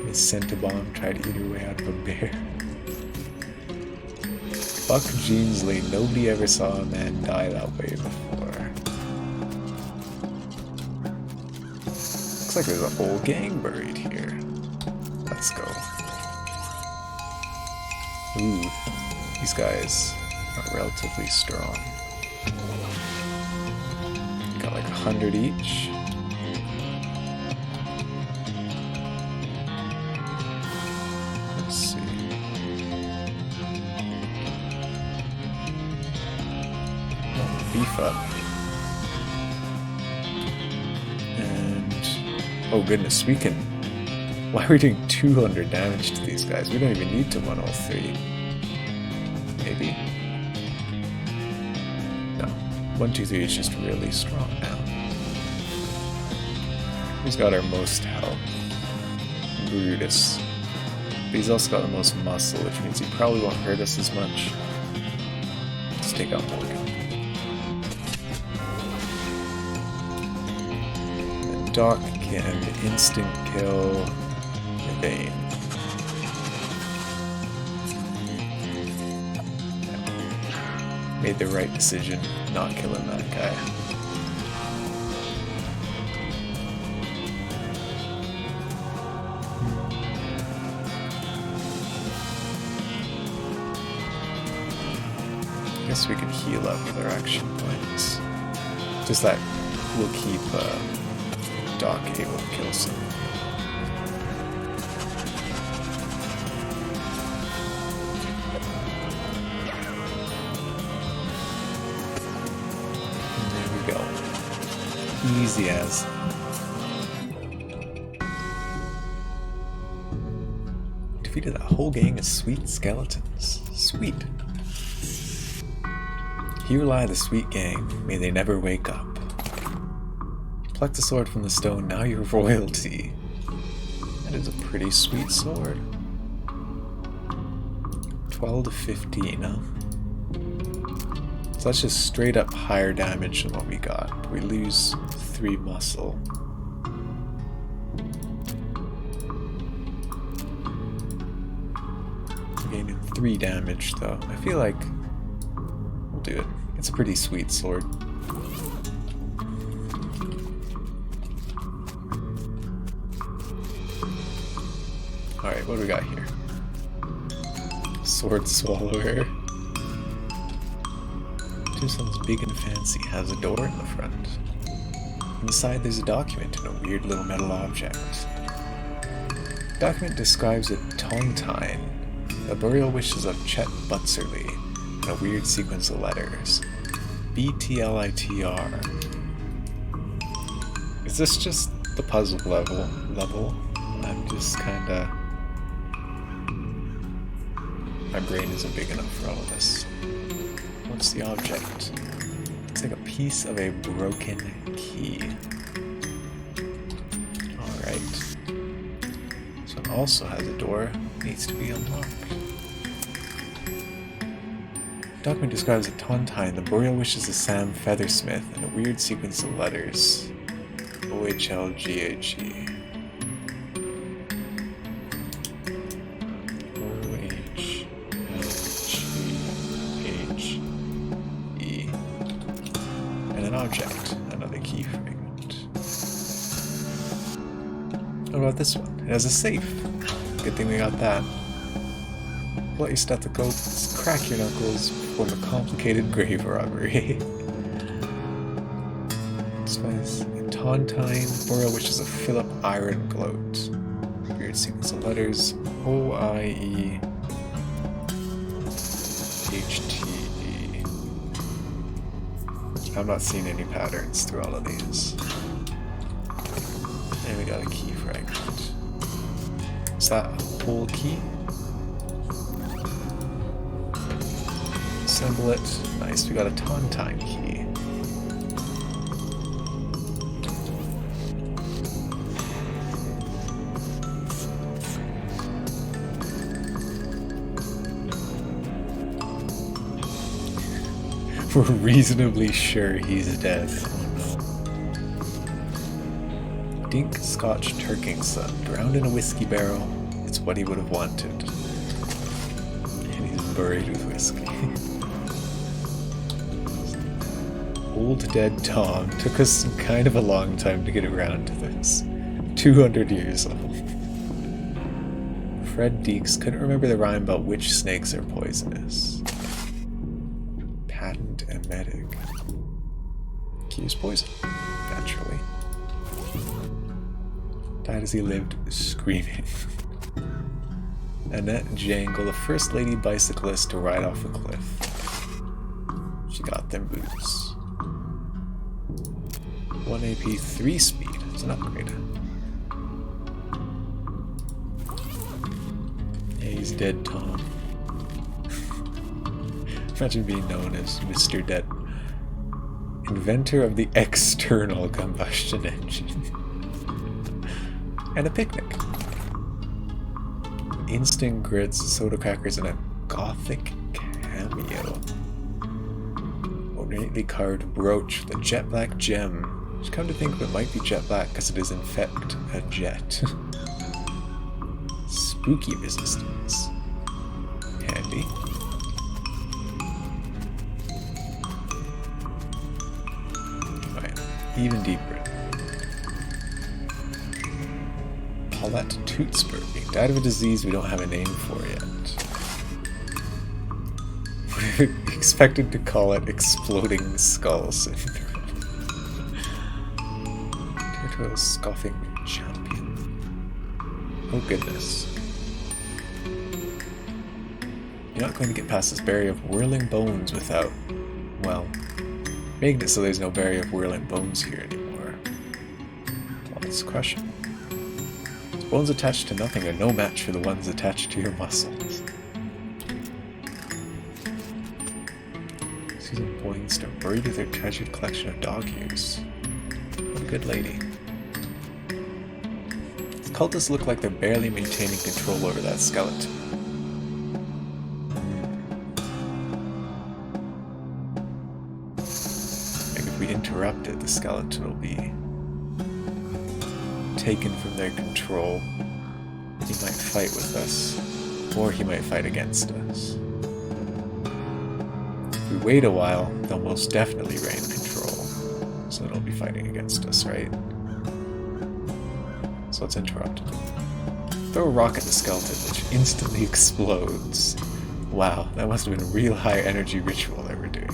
Miss Centibomb tried to eat her way out of a bear. Buck Jeansley, nobody ever saw a man die that way before. Looks like there's a whole gang buried here. Let's go. Ooh, these guys are relatively strong. Got like 100 each. Let's see. Oh, beef up. And oh goodness, we can. Why are we doing 200 damage to these guys? We don't even need to 103. Maybe? No. 123 is just really strong now. He's got our most health. Brutus. But he's also got the most muscle, which means he probably won't hurt us as much. Let's take out Morgan. And Doc can instant kill Bane. Made the right decision not killing that guy. I guess we could heal up with our action points. Just that will keep Doc able to kill some. Easy as. Defeated a whole gang of sweet skeletons. Sweet. Here lie the sweet gang. May they never wake up. Pluck the sword from the stone. Now you're royalty. That is a pretty sweet sword. 12 to 15, huh? So that's just straight up higher damage than what we got. We lose 3 muscle. Gaining 3 damage though. I feel like we'll do it. It's a pretty sweet sword. Alright, what do we got here? Sword Swallower. Sounds big and fancy, has a door in the front. Inside there's a document and a weird little metal object. The document describes a tontine, the burial wishes of Chet Butserly, and a weird sequence of letters. BTLITR. Is this just the puzzle level? I'm just kinda... My brain isn't big enough for all of this. What's the object? Looks like a piece of a broken key. Alright. So it also has a door. Needs to be unlocked. The document describes a Tontine. The Boreal wishes a Sam Feathersmith and a weird sequence of letters. OHLGHE. OHLGHE. And an object. Another key fragment. What about this one? It has a safe. Good thing we got that. Pull out your stethoscopes, crack your knuckles, perform a complicated grave robbery. Spice. Tontine. Boreal wishes a Philip Iron Gloat. Weird sequence of letters. OIE. HTE. I'm not seeing any patterns through all of these. And we got a key fragment. Is that a whole key? Assemble it. Nice, we got a Tontine key. We're reasonably sure he's dead. Oh no. Dink Scotch Turkingson, drowned in a whiskey barrel. It's what he would have wanted. And he's buried with whiskey. Old Dead Tom. Took us kind of a long time to get around to this. 200 years old. Fred Deeks couldn't remember the rhyme about which snakes are poisonous. Patent emetic. Key is poison, naturally. Died as he lived, screaming. Annette Jangle, the first lady bicyclist to ride off a cliff. She got them boots. 1 AP, 3 speed. It's an upgrade. Yeah, he's dead, Tom. Imagine being known as Mr. Dead. Inventor of the external combustion engine. And a picnic. Instant grits, soda crackers, and a gothic cameo. Ornately carved brooch with a jet black gem. Just come to think of it, might be jet black because it is in fact a jet. Spooky resistance. Handy. Alright, even deeper. Paulette Tootsburg. Died of a disease we don't have a name for yet. We're expected to call it exploding skull syndrome. Turtle scoffing champion. Oh goodness. You're not going to get past this barrier of whirling bones without, well, making it so there's no barrier of whirling bones here anymore. Well, let's crush it. Bones attached to nothing are no match for the ones attached to your muscles. Susan Boynstar, buried with her treasured collection of dog ears. What a good lady. The cultists look like they're barely maintaining control over that skeleton. Like if we interrupt it, the skeleton will be taken from their control. He might fight with us, or he might fight against us. If we wait a while, they'll most definitely reign control, so they'll be fighting against us, right? So let's interrupt. Throw a rock at the skeleton, which instantly explodes. Wow, that must have been a real high energy ritual they were doing.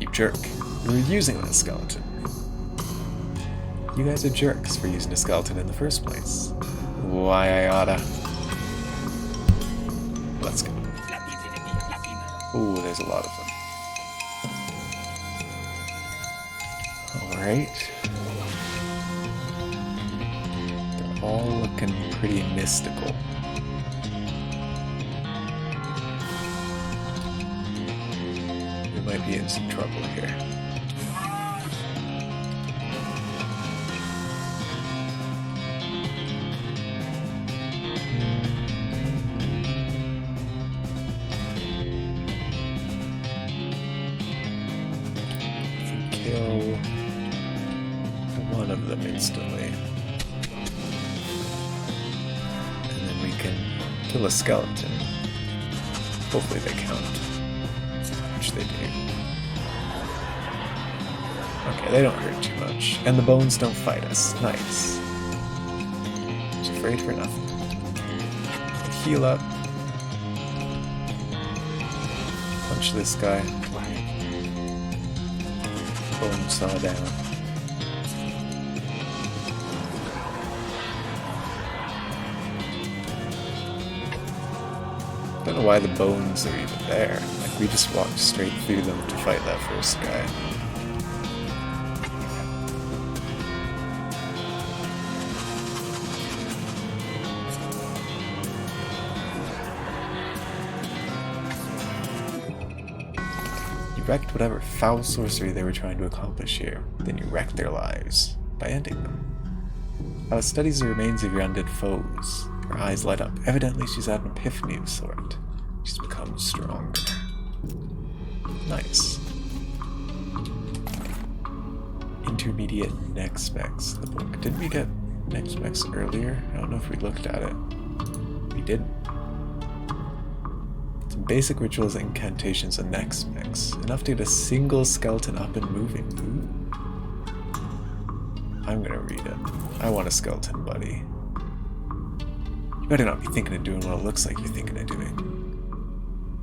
You jerk. You were using that skeleton. You guys are jerks for using a skeleton in the first place. Why I oughta. Let's go. Ooh, there's a lot of them. Alright. They're all looking pretty mystical. might be in some trouble here. Kill one of them instantly. And then we can kill a skeleton. Hopefully they count. Which they do. Okay, they don't hurt too much. And the bones don't fight us. Nice. Just afraid for nothing. Heal up. Punch this guy. Bone saw down. I don't know why the bones are even there. Like, we just walked straight through them to fight that first guy. Wrecked whatever foul sorcery they were trying to accomplish here, then you wrecked their lives by ending them. Alice studies the remains of your undead foes. Her eyes light up. Evidently she's had an epiphany of sort. She's become stronger. Nice. Intermediate neck specs. The book. Didn't we get neck specs earlier? I don't know if we looked at it. We didn't. Basic rituals, incantations, and neck specs. Enough to get a single skeleton up and moving. Ooh. I'm gonna read it. I want a skeleton buddy. You better not be thinking of doing what it looks like you're thinking of doing.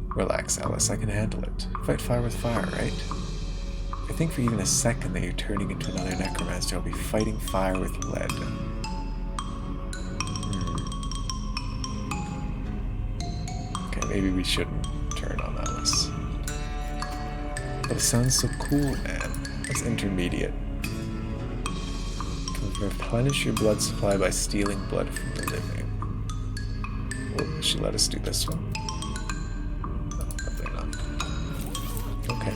Relax, Alice. I can handle it. Fight fire with fire, right? If I think for even a second that you're turning into another necromancer, I'll be fighting fire with lead. Maybe we shouldn't turn on Alice. But it sounds so cool, man. That's intermediate. Replenish your blood supply by stealing blood from the living. Well, should let us do this one? No, probably not. Okay.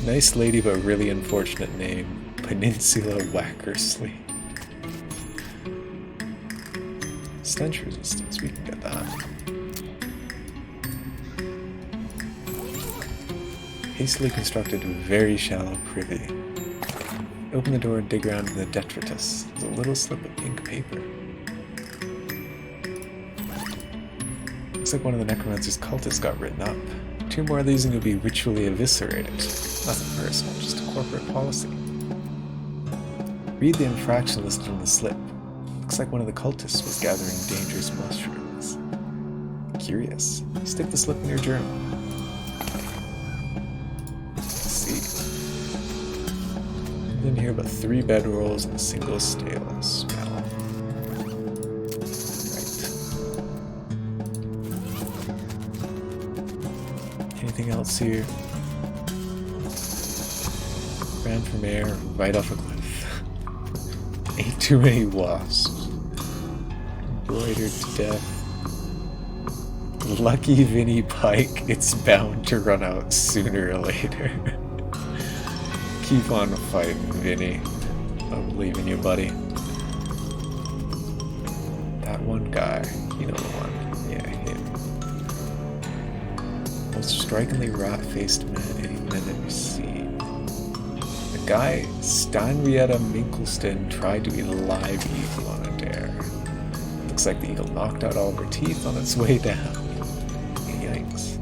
Nice lady, but really unfortunate name. Peninsula Wackersley. Stench resistance, we can get that. Hastily constructed very shallow privy. Open the door and dig around in the detritus. There's a little slip of pink paper. Looks like one of the necromancer's cultists got written up. 2 more of these and you'll be ritually eviscerated. Nothing personal, just a corporate policy. Read the infraction listed on the slip. Looks like one of the cultists was gathering dangerous mushrooms. Curious. Stick the slip in your journal. Let's see. Didn't hear about 3 bedrolls and a single stale smell. Right. Anything else here? Ran from air right off a cliff. Ate too many wasps. Embroidered to death. Lucky Vinny Pike, it's bound to run out sooner or later. Keep on fighting, Vinny. I believe in you, buddy. That one guy, you know the one. Yeah, him. Most strikingly rat-faced man anyone had ever seen. The guy, Stanrietta Minkleston, tried to eat a live eagle on a dare. Looks like the eagle knocked out all of her teeth on its way down. Yikes.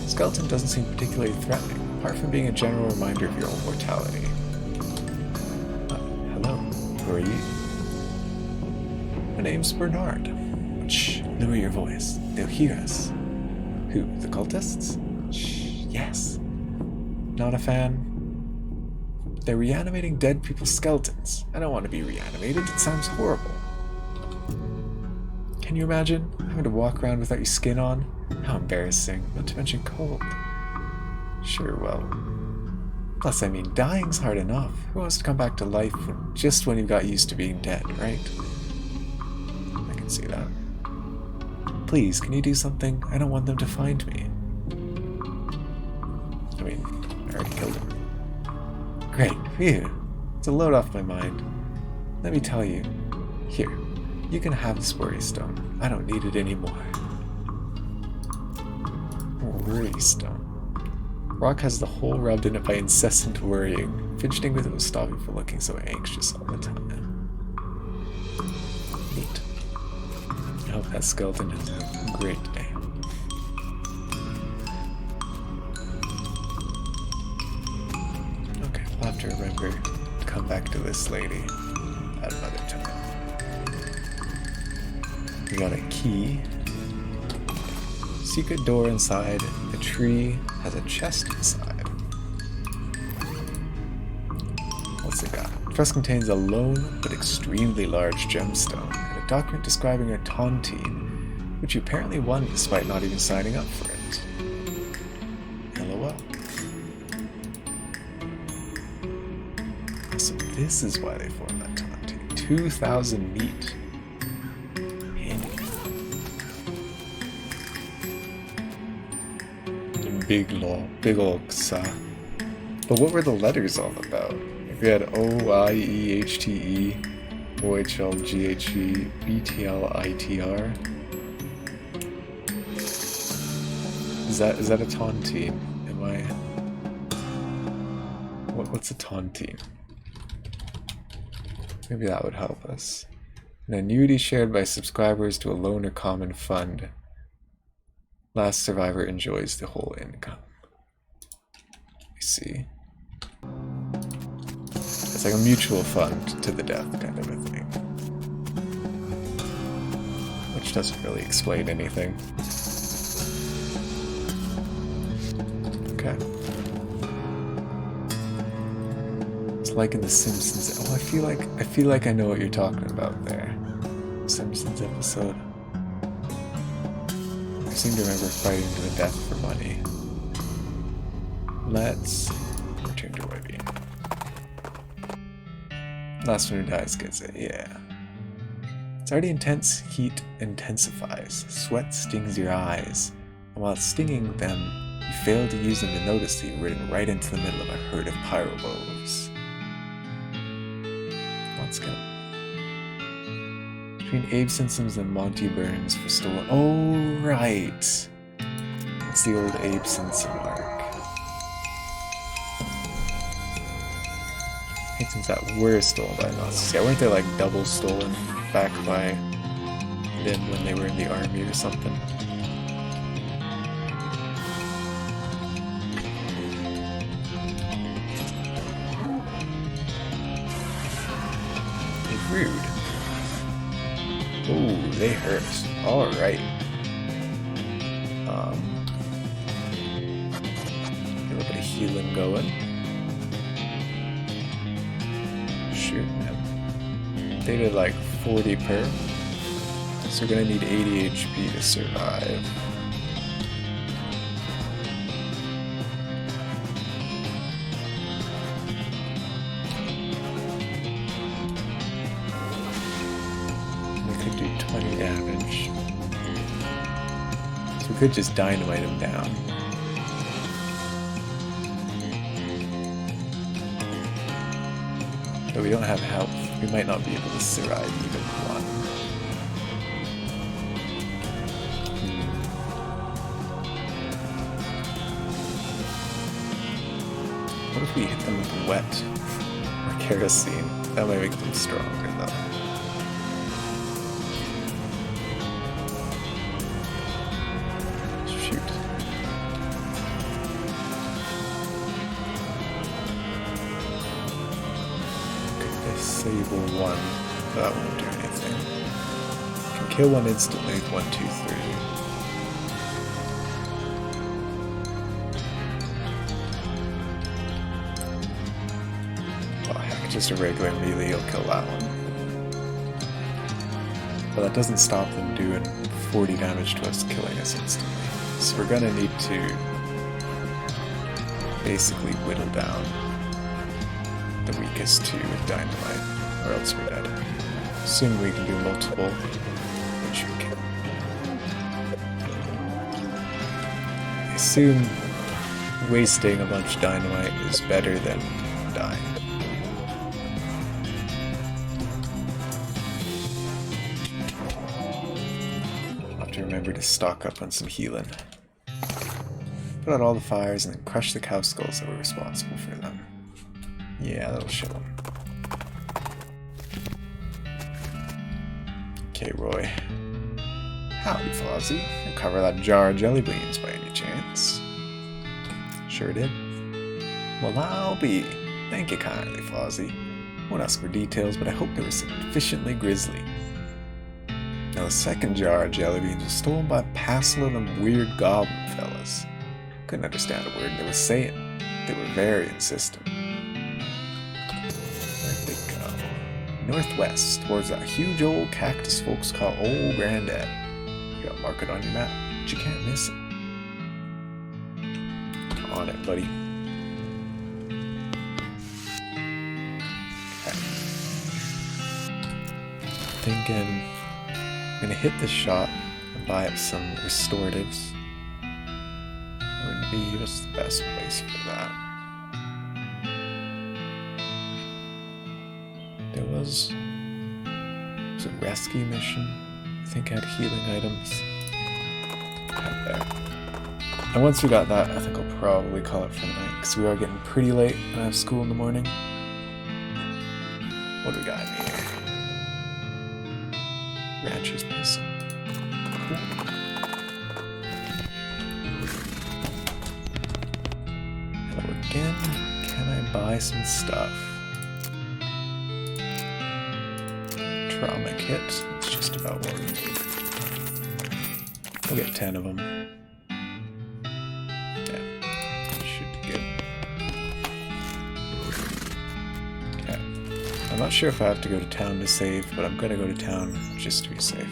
The skeleton doesn't seem particularly threatening, apart from being a general reminder of your own mortality. Hello, who are you? My name's Bernard. Shh, lower your voice. They'll hear us. Who, the cultists? Shh, yes. Not a fan? They're reanimating dead people's skeletons. I don't want to be reanimated, it sounds horrible. Can you imagine having to walk around without your skin on? How embarrassing, not to mention cold. Sure, well. Plus, I mean, dying's hard enough. Who wants to come back to life just when you got used to being dead, right? I can see that. Please, can you do something? I don't want them to find me. I mean, I already killed him. Great, phew. It's a load off my mind. Let me tell you. Here, you can have this worry stone. I don't need it anymore. Worry stone. Rock has the hole rubbed in it by incessant worrying. Fidgeting with it will stop you from looking so anxious all the time. Neat. I hope that skeleton has a great day. Okay, we'll have to remember to come back to this lady at another time. We got a key. Secret door inside. The tree has a chest inside. What's it got? The chest contains a lone but extremely large gemstone and a document describing a tontine, which you apparently won despite not even signing up for it. LOL. So this is why they formed that tontine. 2,000 meat. Big ol' Xa. But what were the letters all about? Like we had O-I-E-H-T-E, O-H-L-G-H-E, B-T-L-I-T-R. Is that a tontine? Am I... What's a tontine? Maybe that would help us. An annuity shared by subscribers to a loan or common fund. Last survivor enjoys the whole income. I see. It's like a mutual fund to the death kind of a thing. Which doesn't really explain anything. Okay. It's like in The Simpsons. Oh, I feel like I know what you're talking about there. Simpsons episode. I seem to remember fighting to the death for money. Let's return to Webby. Last one who dies gets it, yeah. It's already intense heat intensifies. Sweat stings your eyes. And while stinging them, you fail to use them to notice that you're ridden right into the middle of a herd of pyrobos. Let's go. Between Abe Simpsons and Monty Burns for stolen. Oh, right. It's the old Abe Simpson arc. Paintings that were stolen by Nazis. Yeah, weren't they like double stolen back by them when they were in the army or something? Rude. Ooh, they hurt. Alright. Get a little bit of healing going. Shooting them. They did like 40 per. So we're gonna need 80 HP to survive. Do 20 damage. So we could just dynamite him down. But we don't have health. We might not be able to survive even one. What if we hit them with wet or kerosene? That might make them stronger though. Disable one, that won't do anything. Can kill one instantly, 1, 2, 3. Oh heck, just a regular melee will kill that one. But that doesn't stop them doing 40 damage to us, killing us instantly. So we're gonna need to basically whittle down the weakest two with dynamite, or else we're dead. Assuming we can do multiple, which we can. assume wasting a bunch of dynamite is better than dying. I'll have to remember to stock up on some healing. Put out all the fires and then crush the cow skulls that were responsible for them. Yeah, that'll show them. Okay, Roy. Howdy, Flossie. Recover that jar of jelly beans by any chance? Sure did. Well, I'll be. Thank you kindly, Flossie. Won't ask for details, but I hope they were sufficiently grisly. Now, the second jar of jelly beans was stolen by a passel of them weird goblin fellas. Couldn't understand a word they were saying. They were very insistent. Where'd they go? Northwest, towards that huge old cactus folks call Old Granddad. You gotta mark it on your map, but you can't miss it. On it, buddy. Okay. Thinking I'm gonna hit this shop and buy up some restoratives. Would be just the best place for that. There was a rescue mission. I think I had healing items. Out there. And once we got that, I think I'll probably call it for the night, because we are getting pretty late and I have school in the morning. What do we got here? Rancher's Pistol. Cool. Hello again. Can I buy some stuff? Trauma kit. That's just about what we need. We'll get 10 of them. Yeah, should be good. Okay. I'm not sure if I have to go to town to save, but I'm gonna go to town just to be safe.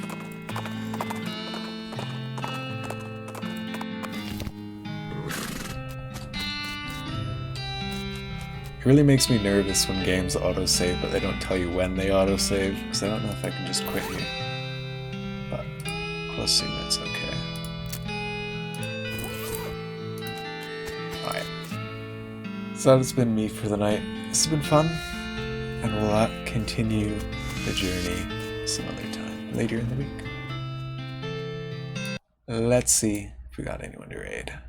It really makes me nervous when games autosave, but they don't tell you when they autosave, because I don't know if I can just quit here. But I'll assume it's okay. Alright. So that's been me for the night. This has been fun, and we'll continue the journey some other time, later in the week. Let's see if we got anyone to raid.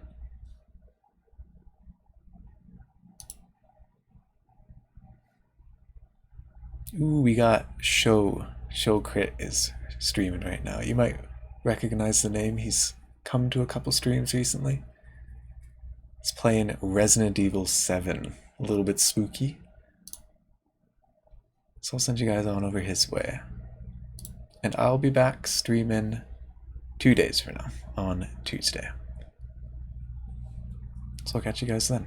Ooh, we got Show. Show Crit is streaming right now. You might recognize the name. He's come to a couple streams recently. He's playing Resident Evil 7. A little bit spooky. So I'll send you guys on over his way. And I'll be back streaming 2 days from now, on Tuesday. So I'll catch you guys then.